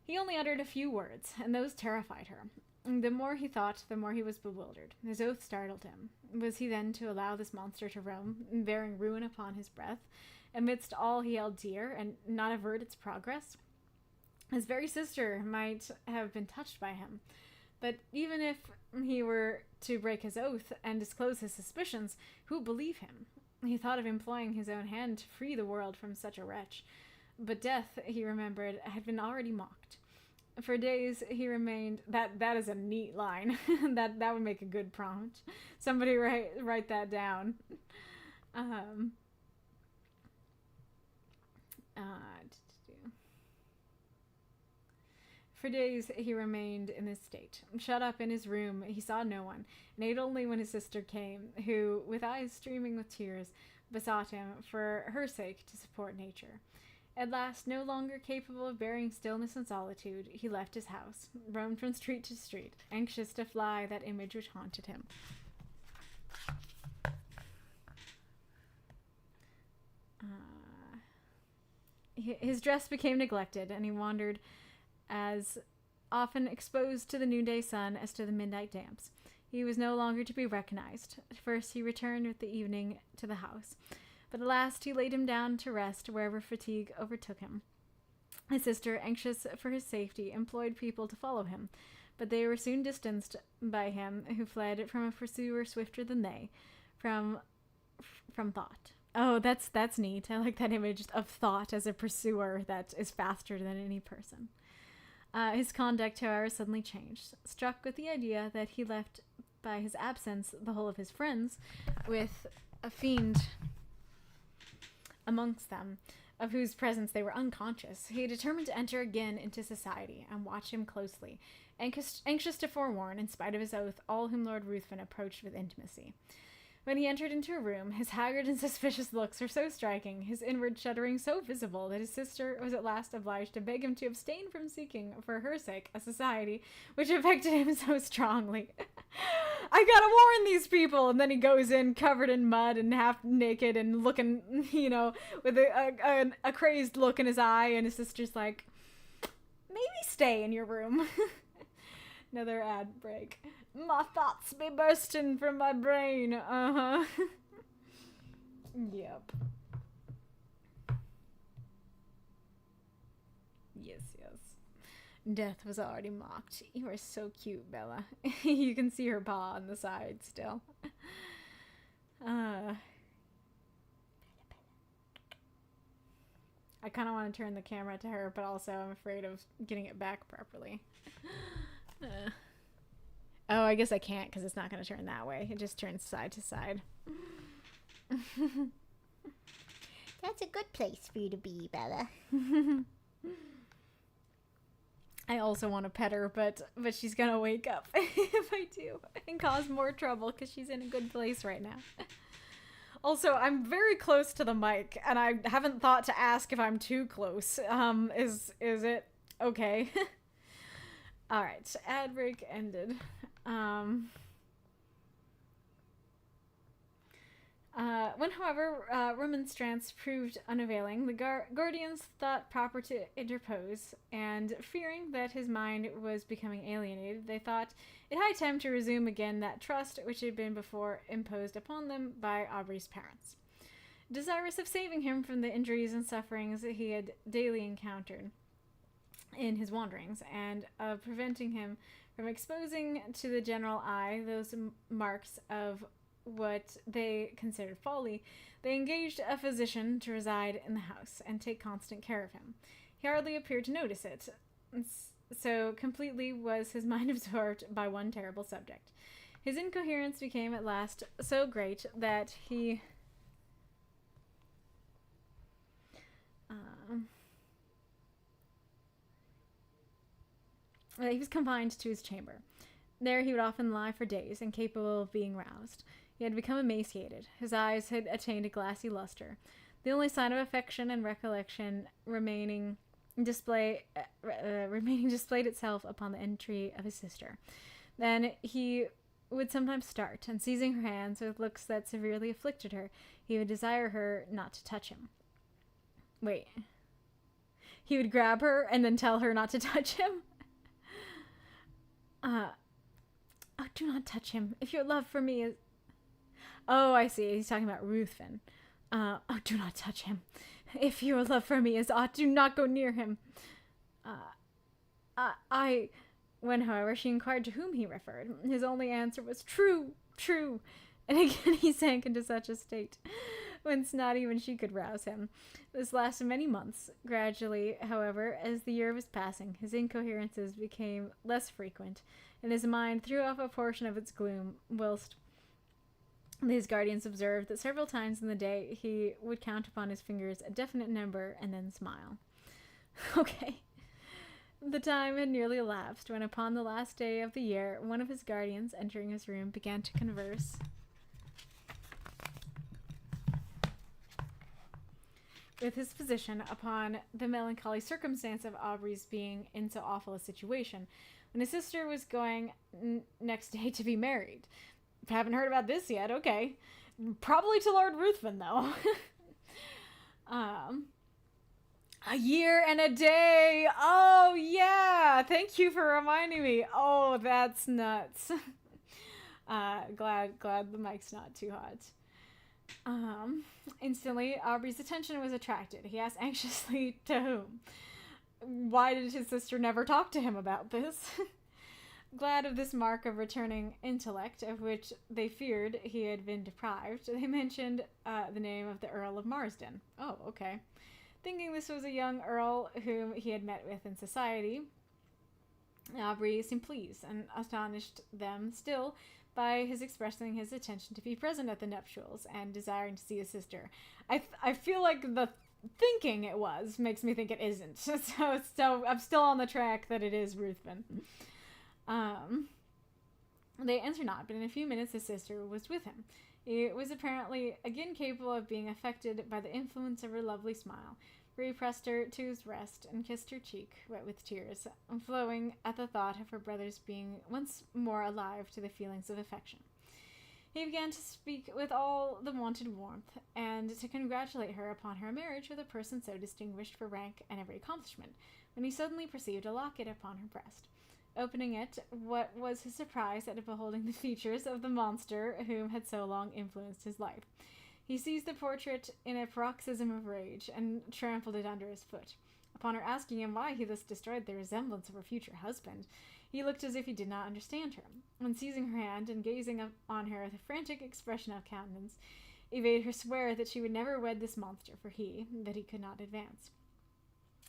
He only uttered a few words, and those terrified her. The more he thought, the more he was bewildered. His oath startled him. Was he then to allow this monster to roam, bearing ruin upon his breath, amidst all he held dear, and not avert its progress? His very sister might have been touched by him, but even if he were to break his oath and disclose his suspicions, who would believe him? He thought of employing his own hand to free the world from such a wretch, but death, he remembered, had been already mocked. For days he remained. That is a neat line. that would make a good prompt. Somebody write that down. For days he remained in this state. Shut up in his room, he saw no one, and ate only when his sister came, who, with eyes streaming with tears, besought him, for her sake, to support nature. At last, no longer capable of bearing stillness and solitude, he left his house, roamed from street to street, anxious to fly that image which haunted him. His dress became neglected, and he wandered as often exposed to the noonday sun as to the midnight damps. He was no longer to be recognized. At first he returned with the evening to the house, but at last he laid him down to rest wherever fatigue overtook him. His sister, anxious for his safety, employed people to follow him, but they were soon distanced by him, who fled from a pursuer swifter than they, from thought. Oh, that's neat. I like that image of thought as a pursuer that is faster than any person. His conduct, however, suddenly changed. Struck with the idea that he left by his absence the whole of his friends, with a fiend amongst them, of whose presence they were unconscious, he determined to enter again into society and watch him closely, anxious to forewarn, in spite of his oath, all whom Lord Ruthven approached with intimacy. When he entered into a room, his haggard and suspicious looks were so striking, his inward shuddering so visible, that his sister was at last obliged to beg him to abstain from seeking, for her sake, a society which affected him so strongly. I gotta warn these people! And then he goes in covered in mud and half naked and looking, with a crazed look in his eye, and his sister's like, maybe stay in your room. Another ad break. My thoughts be bursting from my brain. Uh-huh. Yep. Yes. Death was already mocked. You are so cute, Bella. You can see her paw on the side still. I kind of want to turn the camera to her, but also I'm afraid of getting it back properly. Oh, I guess I can't because it's not going to turn that way. It just turns side to side. That's a good place for you to be, Bella. I also want to pet her, but she's going to wake up if I do and cause more trouble because she's in a good place right now. Also, I'm very close to the mic, and I haven't thought to ask if I'm too close. Is it okay? All right, ad break ended. When, however, remonstrance proved unavailing, the guardians thought proper to interpose, and fearing that his mind was becoming alienated, they thought it high time to resume again that trust which had been before imposed upon them by Aubrey's parents. Desirous of saving him from the injuries and sufferings that he had daily encountered in his wanderings, and of preventing him from exposing to the general eye those marks of what they considered folly, they engaged a physician to reside in the house and take constant care of him. He hardly appeared to notice it, so completely was his mind absorbed by one terrible subject. His incoherence became at last so great that he was confined to his chamber. There he would often lie for days, incapable of being roused. He had become emaciated. His eyes had attained a glassy luster. The only sign of affection and recollection remaining displayed itself upon the entry of his sister. Then he would sometimes start, and seizing her hands with looks that severely afflicted her, he would desire her not to touch him. he would grab her and then tell her not to touch him. Oh, do not touch him. If your love for me is... Oh, I see. He's talking about Ruthven. Oh, do not touch him. If your love for me is aught, do not go near him. When, however, she inquired to whom he referred, his only answer was, true, true. And again he sank into such a state, whence not even she could rouse him. This lasted many months. Gradually, however, as the year was passing, his incoherences became less frequent, and his mind threw off a portion of its gloom, whilst his guardians observed that several times in the day he would count upon his fingers a definite number and then smile. Okay. The time had nearly elapsed when, upon the last day of the year, one of his guardians, entering his room, began to converse with his physician upon the melancholy circumstance of Aubrey's being in so awful a situation, when his sister was going next day to be married. Haven't heard about this yet. Okay. Probably to Lord Ruthven, though. A year and a day. Oh, yeah. Thank you for reminding me. Oh, that's nuts. Glad the mic's not too hot. Instantly, Aubrey's attention was attracted. He asked anxiously to whom. Why did his sister never talk to him about this? Glad of this mark of returning intellect, of which they feared he had been deprived, they mentioned the name of the Earl of Marsden. Oh, okay. Thinking this was a young earl whom he had met with in society, Aubrey seemed pleased and astonished them still by his expressing his intention to be present at the nuptials and desiring to see his sister. I feel like the thinking it was makes me think it isn't. So I'm still on the track that it is Ruthven. They answered not, but in a few minutes his sister was with him. He was apparently again capable of being affected by the influence of her lovely smile, for he pressed her to his breast and kissed her cheek, wet with tears, flowing at the thought of her brother's being once more alive to the feelings of affection. He began to speak with all the wonted warmth, and to congratulate her upon her marriage with a person so distinguished for rank and every accomplishment, when he suddenly perceived a locket upon her breast. Opening it, what was his surprise at beholding the features of the monster whom had so long influenced his life. He seized the portrait in a paroxysm of rage, and trampled it under his foot. Upon her asking him why he thus destroyed the resemblance of her future husband, he looked as if he did not understand her, and seizing her hand and gazing on her with a frantic expression of countenance, he bade her swear that she would never wed this monster, for that he could not advance.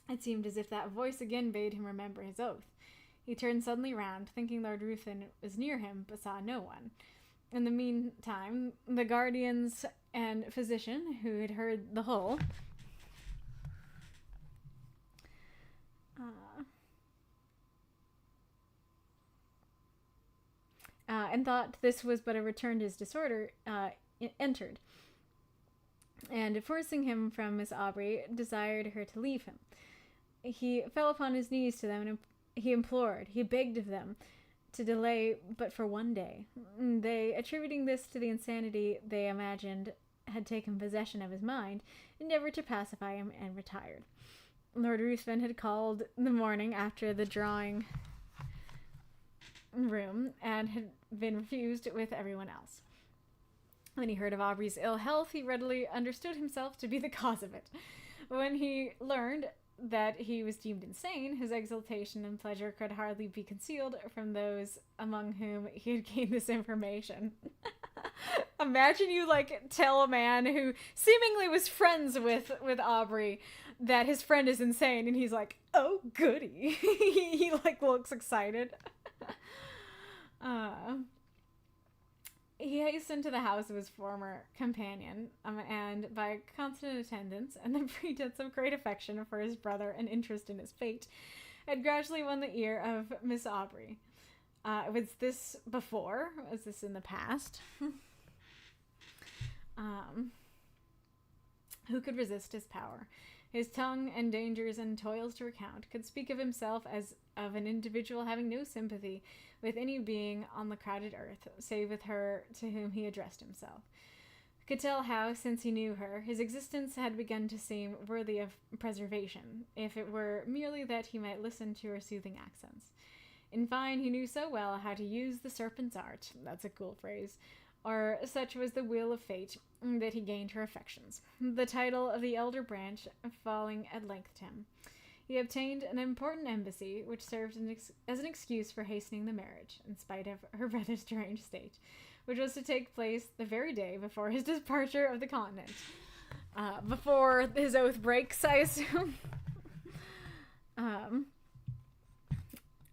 It seemed as if that voice again bade him remember his oath. He turned suddenly round, thinking Lord Ruthven was near him, but saw no one. In the meantime, the guardians and physician, who had heard the whole, and thought this was but a return to his disorder, entered, and forcing him from Miss Aubrey, desired her to leave him. He fell upon his knees to them, and he implored, he begged of them to delay but for one day. They, attributing this to the insanity they imagined had taken possession of his mind, endeavored to pacify him and retired. Lord Ruthven had called the morning after the drawing room and had been refused with everyone else. When he heard of Aubrey's ill health, he readily understood himself to be the cause of it. When he learned that he was deemed insane, his exultation and pleasure could hardly be concealed from those among whom he had gained this information. Imagine you, tell a man who seemingly was friends with Aubrey that his friend is insane, and he's like, oh, goody. he looks excited. He hastened to the house of his former companion, and by constant attendance and the pretense of great affection for his brother and interest in his fate, had gradually won the ear of Miss Aubrey. Was this before? Was this in the past? Who could resist his power? His tongue and dangers and toils to recount could speak of himself as of an individual having no sympathy with any being on the crowded earth, save with her to whom he addressed himself. could tell how, since he knew her, his existence had begun to seem worthy of preservation, if it were merely that he might listen to her soothing accents. In fine, he knew so well how to use the serpent's art, that's a cool phrase, or such was the will of fate, that he gained her affections, the title of the elder branch falling at length to him. He obtained an important embassy, which served as an excuse for hastening the marriage, in spite of her rather strange state, which was to take place the very day before his departure of the continent. Before his oath breaks, I assume.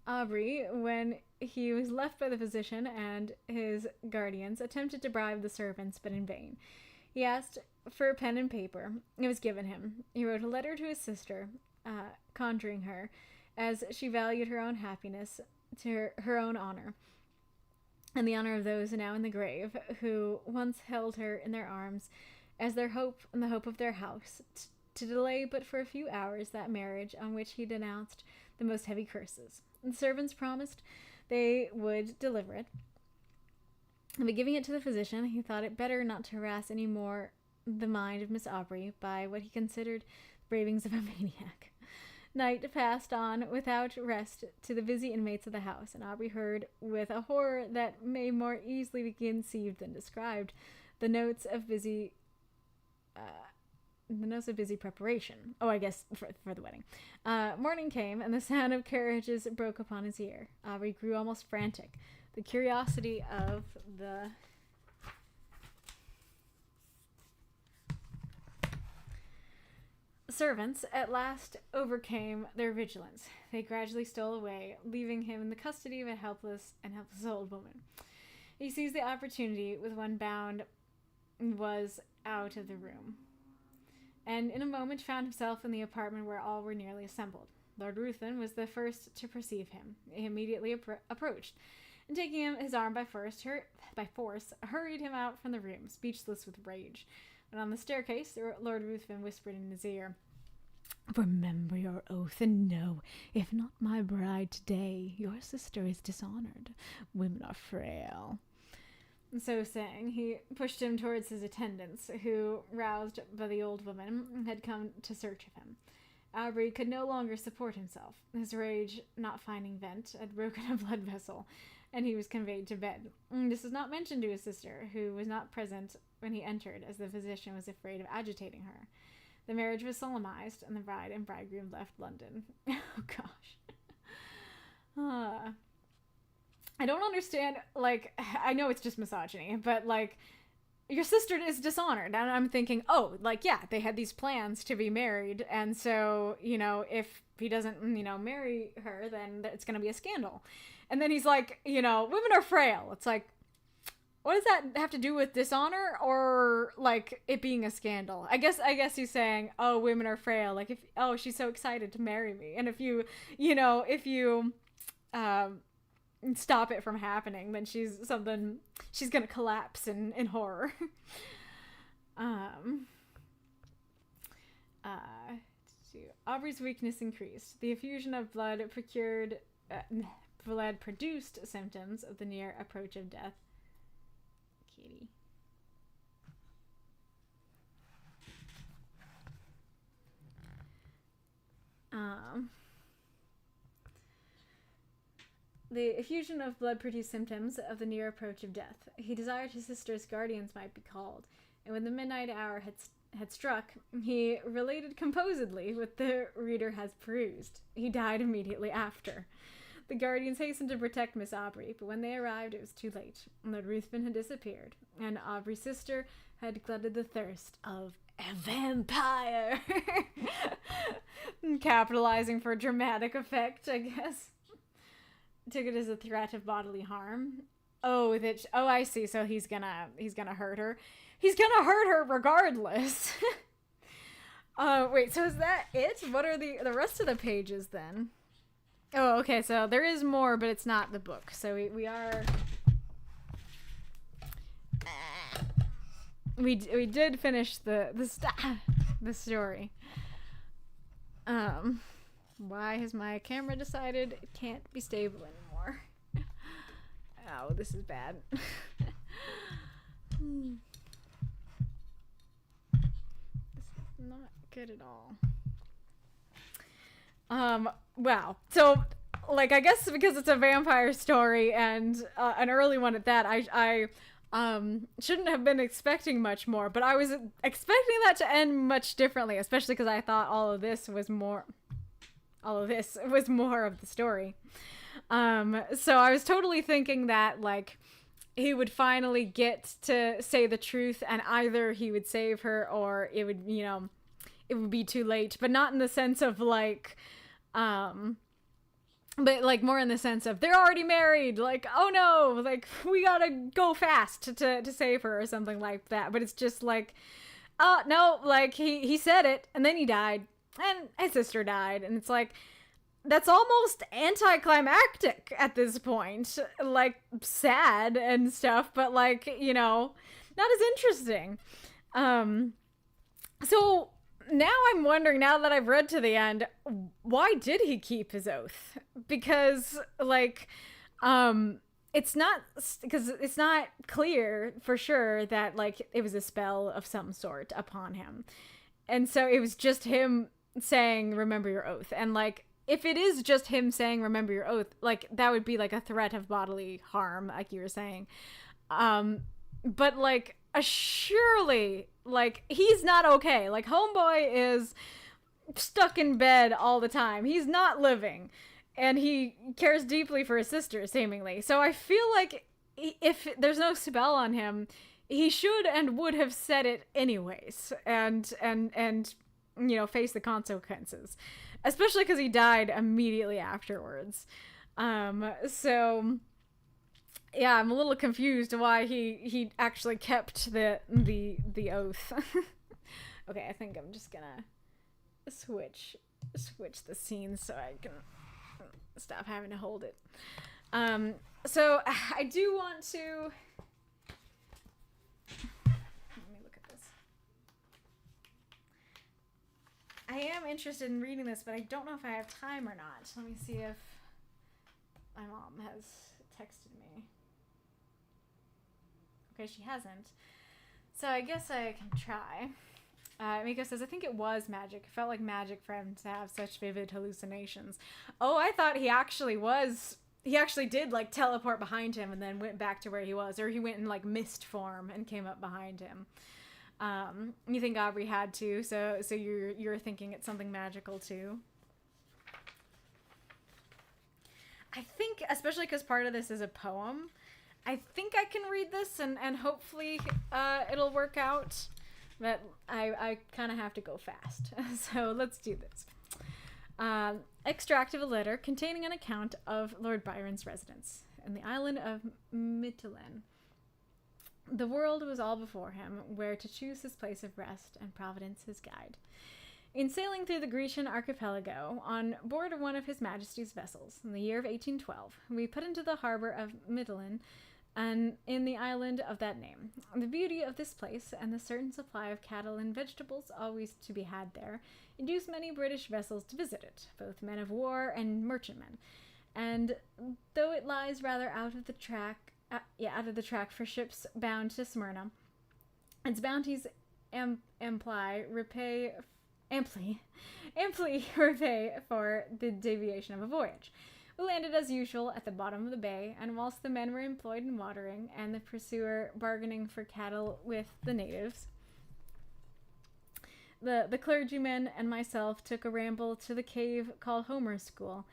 Aubrey, when he was left by the physician and his guardians, attempted to bribe the servants, but in vain. He asked for a pen and paper. It was given him. He wrote a letter to his sister, conjuring her, as she valued her own happiness, to her own honor, and the honor of those now in the grave, who once held her in their arms as their hope and the hope of their house, to delay but for a few hours that marriage on which he denounced the most heavy curses. The servants promised they would deliver it, but giving it to the physician, he thought it better not to harass any more the mind of Miss Aubrey by what he considered the ravings of a maniac. Night passed on without rest to the busy inmates of the house, and Aubrey heard, with a horror that may more easily be conceived than described, the notes of busy preparation. Oh, I guess for the wedding. Morning came, and the sound of carriages broke upon his ear. Aubrey grew almost frantic. The curiosity of the servants at last overcame their vigilance. They gradually stole away, leaving him in the custody of a helpless old woman. He seized the opportunity. With one bound, was out of the room, and in a moment found himself in the apartment where all were nearly assembled. Lord Ruthven was the first to perceive him. He immediately approached, and taking him his arm by force, hurried him out from the room, speechless with rage. And on the staircase, Lord Ruthven whispered in his ear, "Remember your oath, and know, if not my bride today, your sister is dishonored. Women are frail." And so saying, he pushed him towards his attendants, who, roused by the old woman, had come to search of him. Aubrey could no longer support himself. His rage, not finding vent, had broken a blood vessel, and he was conveyed to bed. This was not mentioned to his sister, who was not present when he entered, as the physician was afraid of agitating her. The marriage was solemnized, and the bride and bridegroom left London. Oh, gosh. I don't understand, like, I know it's just misogyny, but, like, your sister is dishonored, and I'm thinking, oh, like, yeah, they had these plans to be married, and so, you know, if he doesn't, you know, marry her, then it's gonna be a scandal. And then he's like, you know, women are frail. It's like, what does that have to do with dishonor or, like, it being a scandal? I guess he's saying, oh, women are frail. Like, she's so excited to marry me. And if you stop it from happening, then she's gonna collapse in horror. Aubrey's weakness increased. The effusion of blood produced symptoms of the near approach of death. Kitty. The effusion of blood produced symptoms of the near approach of death. He desired his sister's guardians might be called, and when the midnight hour had struck, he related composedly what the reader has perused. He died immediately after. The guardians hastened to protect Miss Aubrey, but when they arrived, it was too late. Lord Ruthven had disappeared, and Aubrey's sister had glutted the thirst of a vampire. Capitalizing for dramatic effect, I guess. Took it as a threat of bodily harm. Oh, I see. So he's gonna hurt her. He's gonna hurt her regardless. Wait. So is that it? What are the rest of the pages then? Oh, okay. So there is more, but it's not the book. So we did finish the story. Why has my camera decided it can't be stable anymore? Oh, this is bad. Not good at all. Wow. So, like, I guess because it's a vampire story and an early one at that, I shouldn't have been expecting much more, but I was expecting that to end much differently, especially because I thought all of this was more of the story. So I was totally thinking that, like, he would finally get to say the truth and either he would save her or it would, it would be too late, but not in the sense of, like, but, like, more in the sense of they're already married, like, oh no, like, we gotta go fast to save her or something like that. But it's just like, no, like, he said it and then he died and his sister died, and it's like, that's almost anticlimactic at this point, like, sad and stuff, but, like, not as interesting. So now I'm wondering, now that I've read to the end, why did he keep his oath? Because, like, it's not clear for sure that, like, it was a spell of some sort upon him. And so it was just him saying, remember your oath. And, like, if it is just him saying, remember your oath, like, that would be, like, a threat of bodily harm, like you were saying. But, like, surely, like, he's not okay. Like, homeboy is stuck in bed all the time. He's not living. And he cares deeply for his sister, seemingly. So I feel like if there's no spell on him, he should and would have said it anyways. And face the consequences. Especially because he died immediately afterwards. So yeah, I'm a little confused why he actually kept the oath. Okay, I think I'm just gonna switch the scenes so I can stop having to hold it. So I do want to, let me look at this. I am interested in reading this, but I don't know if I have time or not. Let me see if my mom has texted me. Okay, she hasn't. So I guess I can try. Miko says, I think it was magic. It felt like magic for him to have such vivid hallucinations. Oh, I thought he actually did, like, teleport behind him and then went back to where he was. Or he went in, like, mist form and came up behind him. You think Aubrey had to, so you're thinking it's something magical too. I think, especially because part of this is a poem, I think I can read this and hopefully it'll work out. But I kind of have to go fast. So let's do this. Extract of a letter containing an account of Lord Byron's residence in the island of Mytilene. The world was all before him, where to choose his place of rest, and Providence his guide. In sailing through the Grecian archipelago, on board of one of His Majesty's vessels, in the year of 1812, we put into the harbor of Mytilene, and in the island of that name. The beauty of this place, and the certain supply of cattle and vegetables always to be had there, induced many British vessels to visit it, both men of war and merchantmen. And though it lies rather out of the track for ships bound to Smyrna, its bounties amply repay for the deviation of a voyage. We landed as usual at the bottom of the bay, and whilst the men were employed in watering, and the pursuer bargaining for cattle with the natives, the clergyman and myself took a ramble to the cave called Homer's School,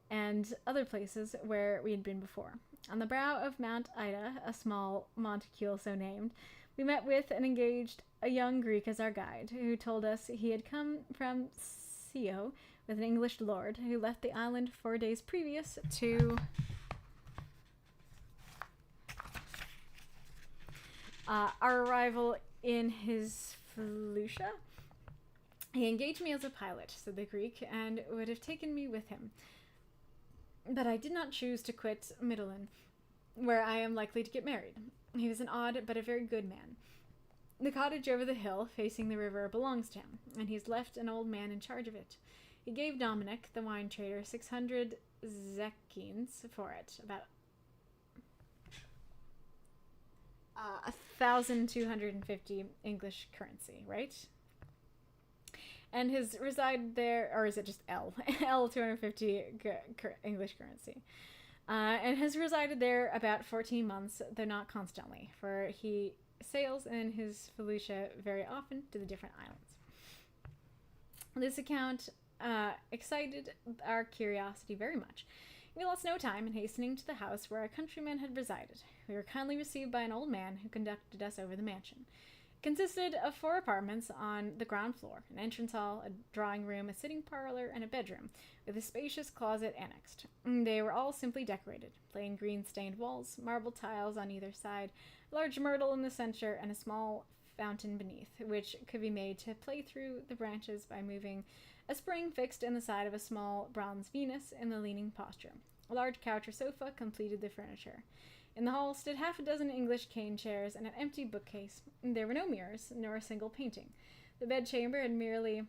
and other places where we had been before. On the brow of Mount Ida, a small monticule so named, we met with and engaged a young Greek as our guide, who told us he had come from Scio with an English lord who left the island 4 days previous to our arrival in his felucca. He engaged me as a pilot, said the Greek, and would have taken me with him. But I did not choose to quit Mytilene, where I am likely to get married. He was an odd but a very good man. The cottage over the hill, facing the river, belongs to him, and he's left an old man in charge of it. He gave Dominic, the wine trader, 600 zecchines for it, about 1,250 English currency, right? and has resided there, or is it just L? L 250 English currency. And has resided there about 14 months, though not constantly, for he sails in his felucca very often to the different islands. This account excited our curiosity very much. We lost no time in hastening to the house where our countryman had resided. We were kindly received by an old man who conducted us over the mansion. It consisted of 4 apartments on the ground floor, an entrance hall, a drawing room, a sitting parlor, and a bedroom, with a spacious closet annexed. They were all simply decorated. Plain green-stained walls, marble tiles on either side, a large myrtle in the center, and a small fountain beneath, which could be made to play through the branches by moving a spring fixed in the side of a small bronze Venus in the leaning posture. A large couch or sofa completed the furniture. In the hall stood half a dozen English cane chairs and an empty bookcase. There were no mirrors, nor a single painting. The bedchamber had merely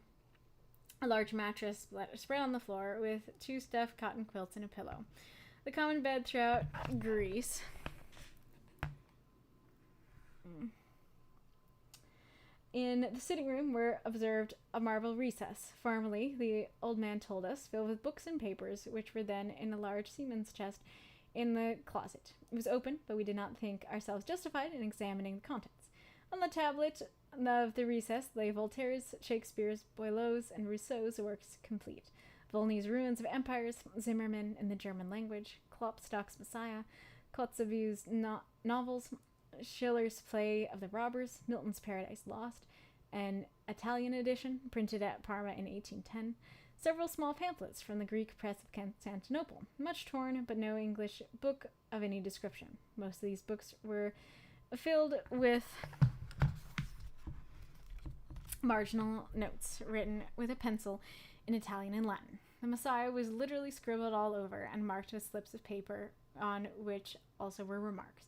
a large mattress spread on the floor with 2 stuffed cotton quilts and a pillow. The common bed throughout Greece. In the sitting room were observed a marble recess, formerly, the old man told us, filled with books and papers, which were then in a large seaman's chest in the closet. It was open, but we did not think ourselves justified in examining the contents. On the tablet of the recess lay Voltaire's, Shakespeare's, Boileau's, and Rousseau's works complete. Volney's Ruins of Empires, Zimmermann in the German language, Klopstock's Messiah, Kotzebue's novels, Schiller's Play of the Robbers, Milton's Paradise Lost, an Italian edition printed at Parma in 1810, several small pamphlets from the Greek press of Constantinople, much torn, but no English book of any description. Most of these books were filled with marginal notes written with a pencil in Italian and Latin. The Messiah was literally scribbled all over and marked with slips of paper on which also were remarks.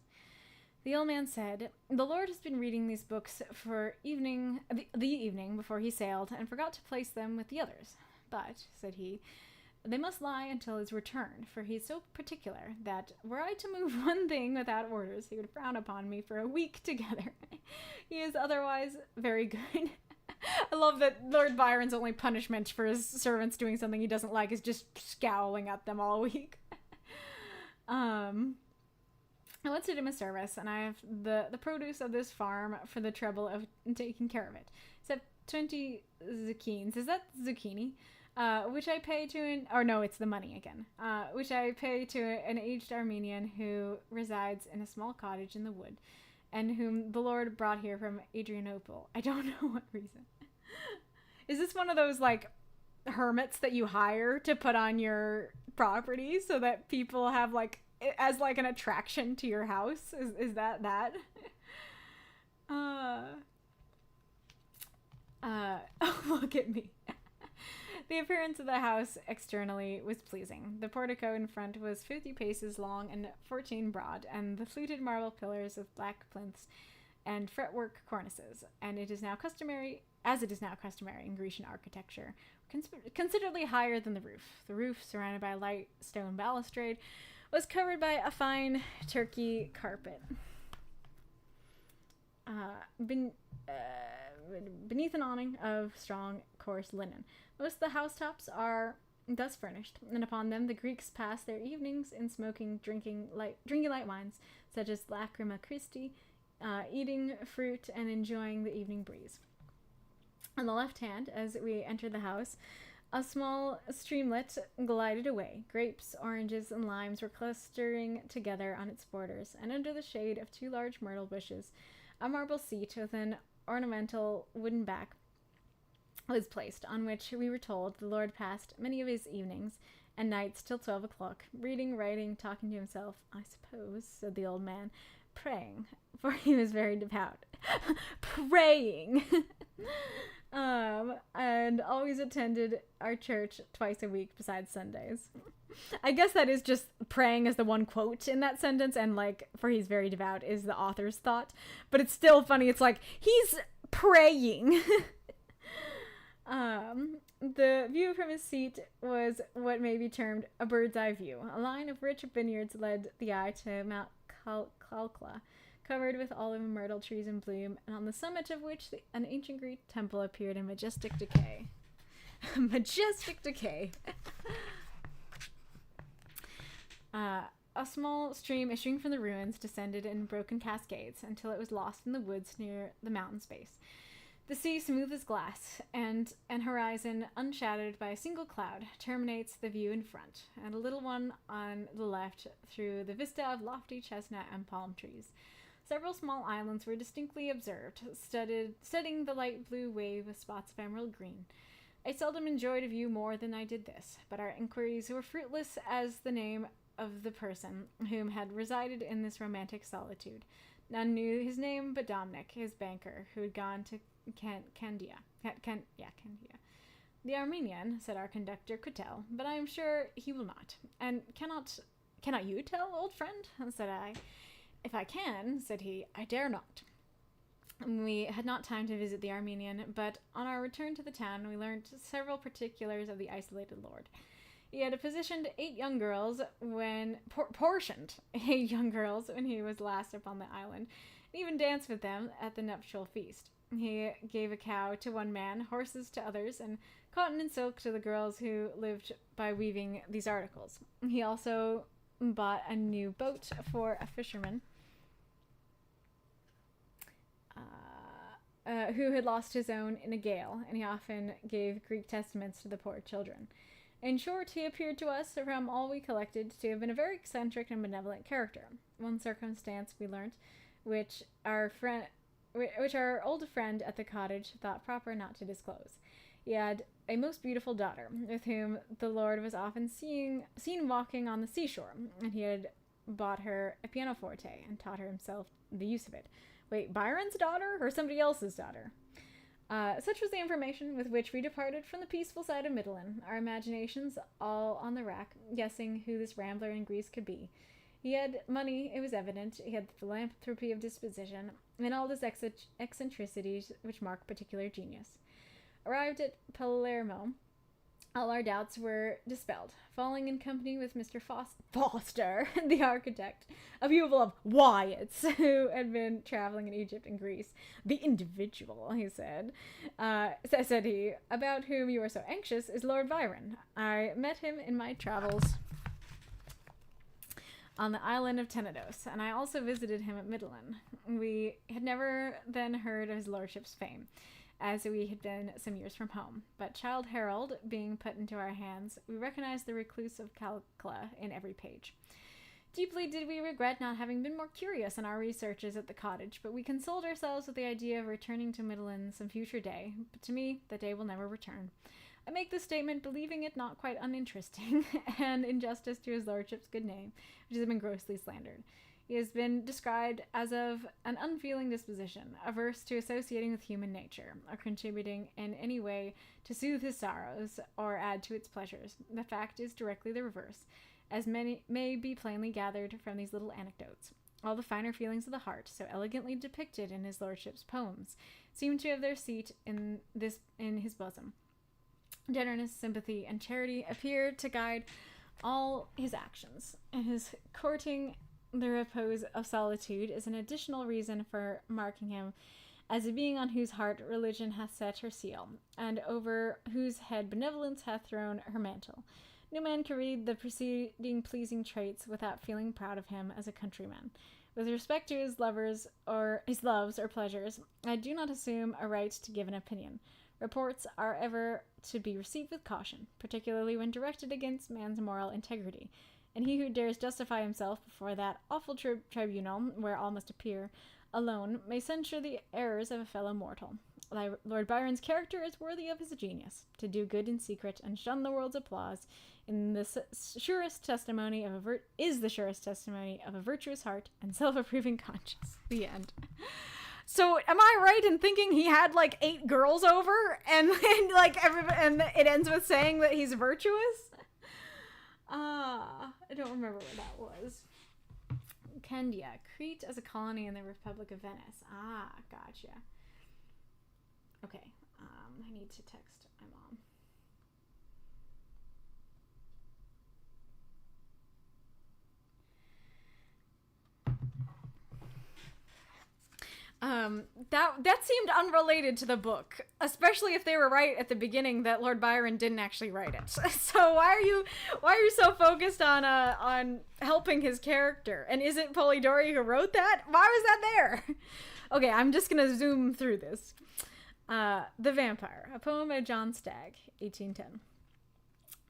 The old man said, "The Lord has been reading these books for the evening before he sailed, and forgot to place them with the others. But," said he, "they must lie until his return, for he is so particular that, were I to move one thing without orders, he would frown upon me for a week together. He is otherwise very good." I love that Lord Byron's only punishment for his servants doing something he doesn't like is just scowling at them all week. I once did him a service, and I have the produce of this farm for the trouble of taking care of it. Except 20 zucchines. Is that zucchini? Which I pay to it's the money again. Which I pay to an aged Armenian who resides in a small cottage in the wood, and whom the Lord brought here from Adrianople. I don't know what reason. Is this one of those, like, hermits that you hire to put on your property so that people have, like, as like an attraction to your house? Is that look at me. The appearance of the house externally was pleasing. The portico in front was 50 paces long and 14 broad, and the fluted marble pillars with black plinths and fretwork cornices, and it is now customary in Grecian architecture, considerably higher than the roof. The roof, surrounded by a light stone balustrade, was covered by a fine Turkey carpet. Beneath an awning of strong, coarse linen. Most of the housetops are thus furnished, and upon them the Greeks pass their evenings in drinking light wines, such as Lacrima Christi, eating fruit and enjoying the evening breeze. On the left hand, as we entered the house, a small streamlet glided away. Grapes, oranges, and limes were clustering together on its borders, and under the shade of 2 large myrtle bushes, a marble seat with an ornamental wooden back was placed, on which, we were told, the Lord passed many of his evenings and nights till 12 o'clock, reading, writing, talking to himself, I suppose, said the old man, praying, for he was very devout. Praying! And always attended our church twice a week besides Sundays. I guess that is just praying as the one quote in that sentence, and like, for he's very devout is the author's thought. But it's still funny. It's like, he's praying. The view from his seat was what may be termed a bird's eye view. A line of rich vineyards led the eye to Mount Kalkla, covered with olive and myrtle trees in bloom, and on the summit of which an ancient Greek temple appeared in majestic decay. Majestic decay. A small stream issuing from the ruins descended in broken cascades until it was lost in the woods near the mountain's base. The sea, smooth as glass, and an horizon unshadowed by a single cloud, terminates the view in front, and a little one on the left through the vista of lofty chestnut and palm trees. Several small islands were distinctly observed, studding the light blue wave with spots of emerald green. I seldom enjoyed a view more than I did this, but our inquiries were fruitless as the name of the person whom had resided in this romantic solitude. None knew his name but Dominic, his banker, who had gone to Candia. The Armenian, said our conductor, could tell, but I am sure he will not. And cannot you tell, old friend? Said I. If I can, said he, I dare not. We had not time to visit the Armenian, but on our return to the town, we learned several particulars of the isolated lord. He had portioned 8 young girls when he was last upon the island, and even danced with them at the nuptial feast. He gave a cow to one man, horses to others, and cotton and silk to the girls who lived by weaving these articles. He also bought a new boat for a fisherman who had lost his own in a gale, and he often gave Greek testaments to the poor children. In short, he appeared to us, from all we collected, to have been a very eccentric and benevolent character. One circumstance we learnt, which our old friend at the cottage thought proper not to disclose. He had a most beautiful daughter, with whom the lord was often seen walking on the seashore, and he had bought her a pianoforte and taught her himself the use of it. Wait, Byron's daughter or somebody else's daughter? Such was the information with which we departed from the peaceful side of Midland, our imaginations all on the rack, guessing who this rambler in Greece could be. He had money, it was evident, he had the philanthropy of disposition, and all those eccentricities which mark particular genius. Arrived at Palermo, all our doubts were dispelled. Falling in company with Mr. Foster, the architect, a pupil of Wyatt's, who had been traveling in Egypt and Greece. The individual, he said, said he, about whom you are so anxious, is Lord Byron. I met him in my travels on the island of Tenedos, and I also visited him at Midland. We had never then heard of his lordship's fame, as we had been some years from home. But Childe Harold being put into our hands, we recognized the recluse of Calcula in every page. Deeply did we regret not having been more curious in our researches at the cottage, but we consoled ourselves with the idea of returning to Midland some future day. But to me, the day will never return. I make this statement believing it not quite uninteresting, and injustice to his lordship's good name, which has been grossly slandered. He has been described as of an unfeeling disposition, averse to associating with human nature, or contributing in any way to soothe his sorrows or add to its pleasures. The fact is directly the reverse, as many may be plainly gathered from these little anecdotes. All the finer feelings of the heart, so elegantly depicted in his lordship's poems, seem to have their seat in his bosom. Tenderness, sympathy, and charity appear to guide all his actions, and his courting the repose of solitude is an additional reason for marking him as a being on whose heart religion hath set her seal, and over whose head benevolence hath thrown her mantle. No man can read the preceding pleasing traits without feeling proud of him as a countryman. With respect to his loves or pleasures, I do not assume a right to give an opinion. Reports are ever to be received with caution, particularly when directed against man's moral integrity, and he who dares justify himself before that awful tribunal, where all must appear, alone, may censure the errors of a fellow mortal. Lord Byron's character is worthy of his genius. To do good in secret and shun the world's applause is the surest testimony of a virtuous heart and self-approving conscience. The end. So, am I right in thinking he had like 8 girls over, and it ends with saying that he's virtuous? I don't remember what that was. Candia, Crete as a colony in the Republic of Venice. Gotcha. Okay, I need to text my That seemed unrelated to the book, especially if they were right at the beginning that Lord Byron didn't actually write it. So why are you so focused on helping his character? And is it Polidori who wrote that? Why was that there? Okay, I'm just gonna zoom through this. The Vampyre, a poem by John Stagg, 1810.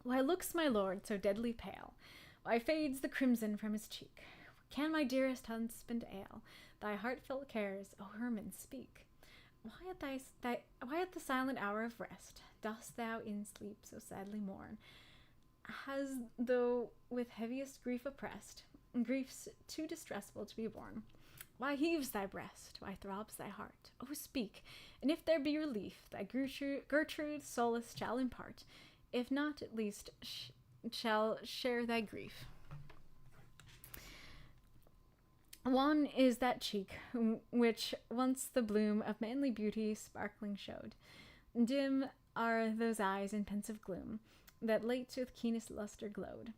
Why looks my lord so deadly pale? Why fades the crimson from his cheek? Can my dearest husband ail? Thy heartfelt cares, O Herman, speak. Why at the silent hour of rest dost thou in sleep so sadly mourn? As though with heaviest grief oppressed, griefs too distressful to be borne. Why heaves thy breast? Why throbs thy heart? Oh, speak, and if there be relief, thy Gertrude solace shall impart. If not, at least shall share thy grief. One is that cheek, which once the bloom of manly beauty sparkling showed. Dim are those eyes in pensive gloom, that late with keenest lustre glowed.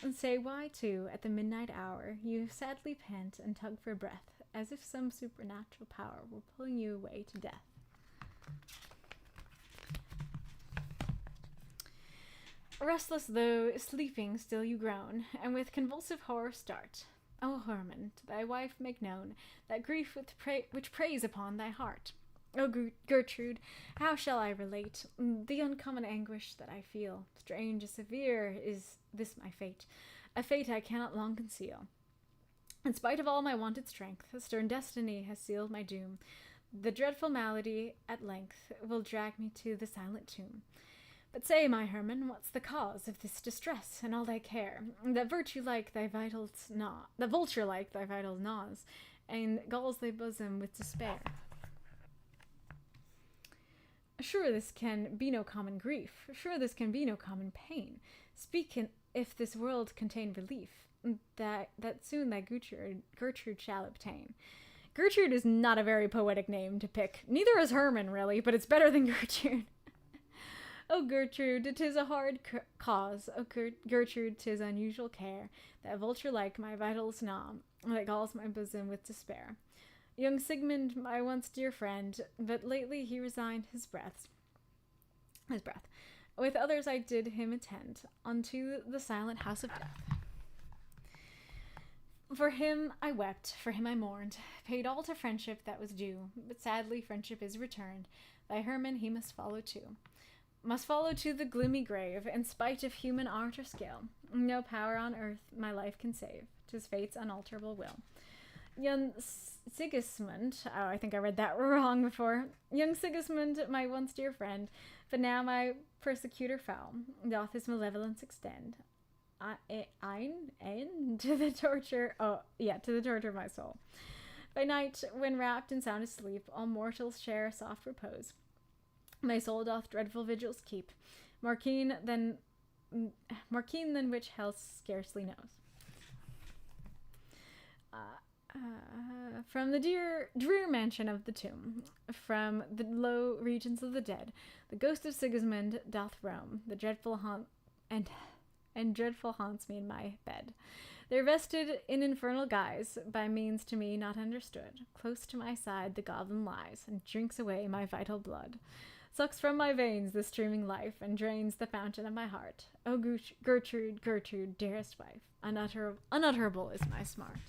And say why, too, at the midnight hour, you sadly pant and tug for breath, as if some supernatural power were pulling you away to death. Restless though, sleeping still you groan, and with convulsive horror start. O Herman, to thy wife make known that grief which preys upon thy heart. O Gertrude, how shall I relate the uncommon anguish that I feel? Strange and severe is this my fate, a fate I cannot long conceal. In spite of all my wonted strength, a stern destiny has sealed my doom. The dreadful malady at length will drag me to the silent tomb. But say, my Herman, what's the cause of this distress and all thy care, that vulture-like thy vitals gnaws, and galls thy bosom with despair? Sure this can be no common grief, sure this can be no common pain. Speak if this world contain relief, that soon thy Gertrude shall obtain. Gertrude is not a very poetic name to pick, neither is Herman, really, but it's better than Gertrude. O Gertrude, 'tis a hard cause, O Gertrude, 'tis unusual care, that vulture-like my vitals gnaw, that galls my bosom with despair. Young Sigmund, my once dear friend, but lately he resigned his breath. With others I did him attend, unto the silent house of death. For him I wept, for him I mourned, paid all to friendship that was due, but sadly friendship is returned, thy Herman he must follow too. Must follow to the gloomy grave, in spite of human art or skill. No power on earth my life can save, 'tis fate's unalterable will. Young Sigismund, oh, I think I read that wrong before. Young Sigismund, my once dear friend, but now my persecutor foul, doth his malevolence extend. To the torture of my soul. By night, when wrapped in soundest sleep, all mortals share a soft repose. My soul doth dreadful vigils keep, more keen than which hell scarcely knows. From the drear mansion of the tomb, from the low regions of the dead, the ghost of Sigismund doth roam, the dreadful dreadful haunts me in my bed. They're vested in infernal guise, by means to me not understood. Close to my side the goblin lies, and drinks away my vital blood. Sucks from my veins the streaming life, and drains the fountain of my heart. O Gertrude, Gertrude, dearest wife, unutterable is my smart.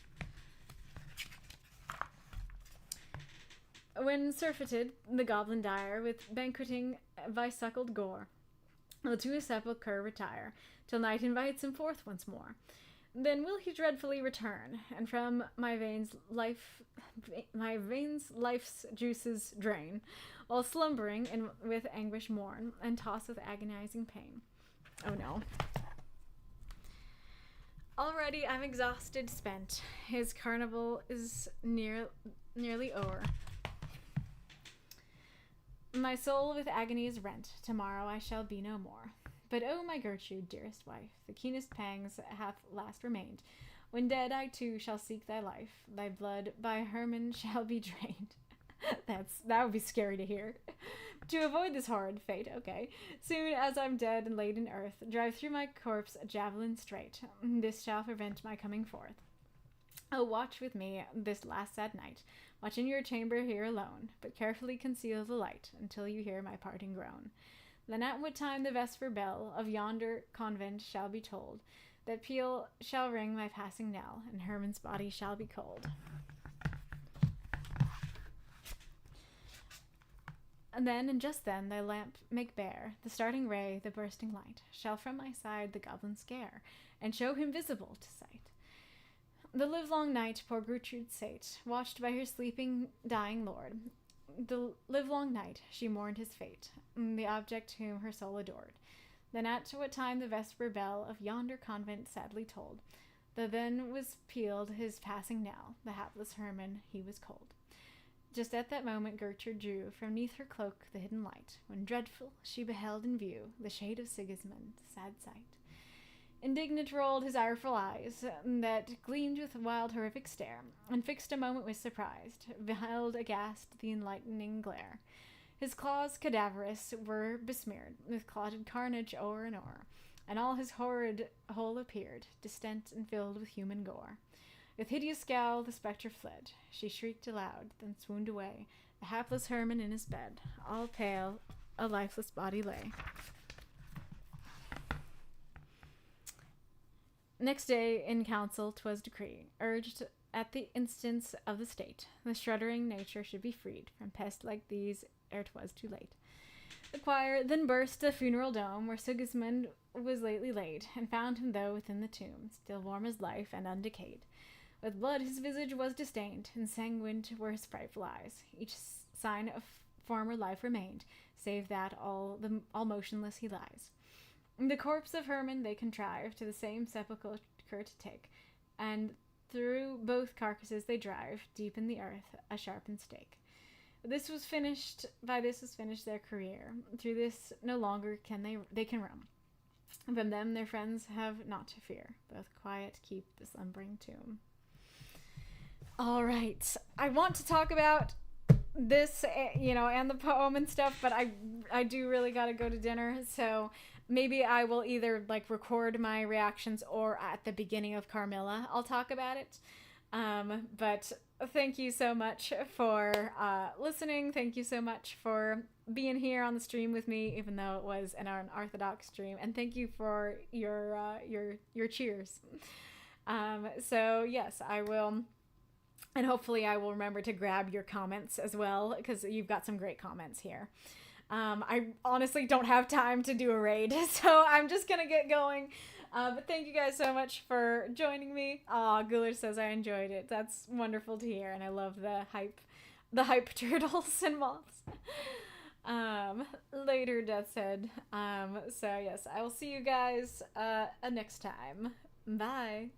When surfeited the goblin dire, with banqueting vice-suckled gore, will to his sepulchre retire, till night invites him forth once more. Then will he dreadfully return, and from my veins life's juices drain, while slumbering with anguish mourn, and toss with agonizing pain. Oh no. Already I'm exhausted, spent. His carnival is nearly o'er. My soul with agony is rent. Tomorrow I shall be no more. But oh, my Gertrude, dearest wife, the keenest pangs hath last remained. When dead, I too shall seek thy life. Thy blood by Herman shall be drained. That would be scary to hear. To avoid this horrid fate, okay, soon as I'm dead and laid in earth, drive through my corpse a javelin straight. This shall prevent my coming forth. Oh, watch with me this last sad night. Watch in your chamber here alone, but carefully conceal the light until you hear my parting groan. Then at what time the vesper bell of yonder convent shall be tolled, that peal shall ring my passing knell, and Herman's body shall be cold. And then, and just then, thy lamp make bare the starting ray, the bursting light, shall from my side the goblin scare, and show him visible to sight. The livelong night poor Gertrude sate, watched by her sleeping, dying lord. The livelong night she mourned his fate, the object whom her soul adored. Then at what time the vesper bell of yonder convent sadly tolled, the then was pealed his passing knell, the hapless Herman, he was cold. Just at that moment Gertrude drew from neath her cloak the hidden light, when dreadful she beheld in view the shade of Sigismund, sad sight. Indignant rolled his ireful eyes, that gleamed with wild horrific stare, and fixed a moment was surprised, beheld aghast the enlightening glare. His claws cadaverous were besmeared with clotted carnage o'er and o'er, and all his horrid whole appeared, distent and filled with human gore. With hideous scowl the spectre fled. She shrieked aloud, then swooned away. The hapless Herman in his bed, all pale, a lifeless body lay. Next day in council 'twas decree, urged at the instance of the state, the shuddering nature should be freed from pests like these ere 'twas too late. The choir then burst the funeral dome where Sigismund was lately laid, and found him though within the tomb, still warm as life and undecayed. With blood his visage was distained, and sanguined were his frightful eyes. Each sign of former life remained, save that all motionless he lies. The corpse of Herman they contrive to the same sepulchre to take, and through both carcasses they drive, deep in the earth, a sharpened stake. By this was finished their career. Through this no longer can they can roam. From them their friends have not to fear. Both quiet keep the slumbering tomb. All right, I want to talk about this, and the poem and stuff, but I do really got to go to dinner, so maybe I will either record my reactions, or at the beginning of Carmilla I'll talk about it. But thank you so much for listening. Thank you so much for being here on the stream with me, even though it was an unorthodox stream, and thank you for your cheers. So yes, I will. And hopefully I will remember to grab your comments as well, because you've got some great comments here. I honestly don't have time to do a raid, so I'm just going to get going. But thank you guys so much for joining me. Aw, Guler says I enjoyed it. That's wonderful to hear, and I love the hype turtles and moths. Later, Death's Head. So yes, I will see you guys next time. Bye.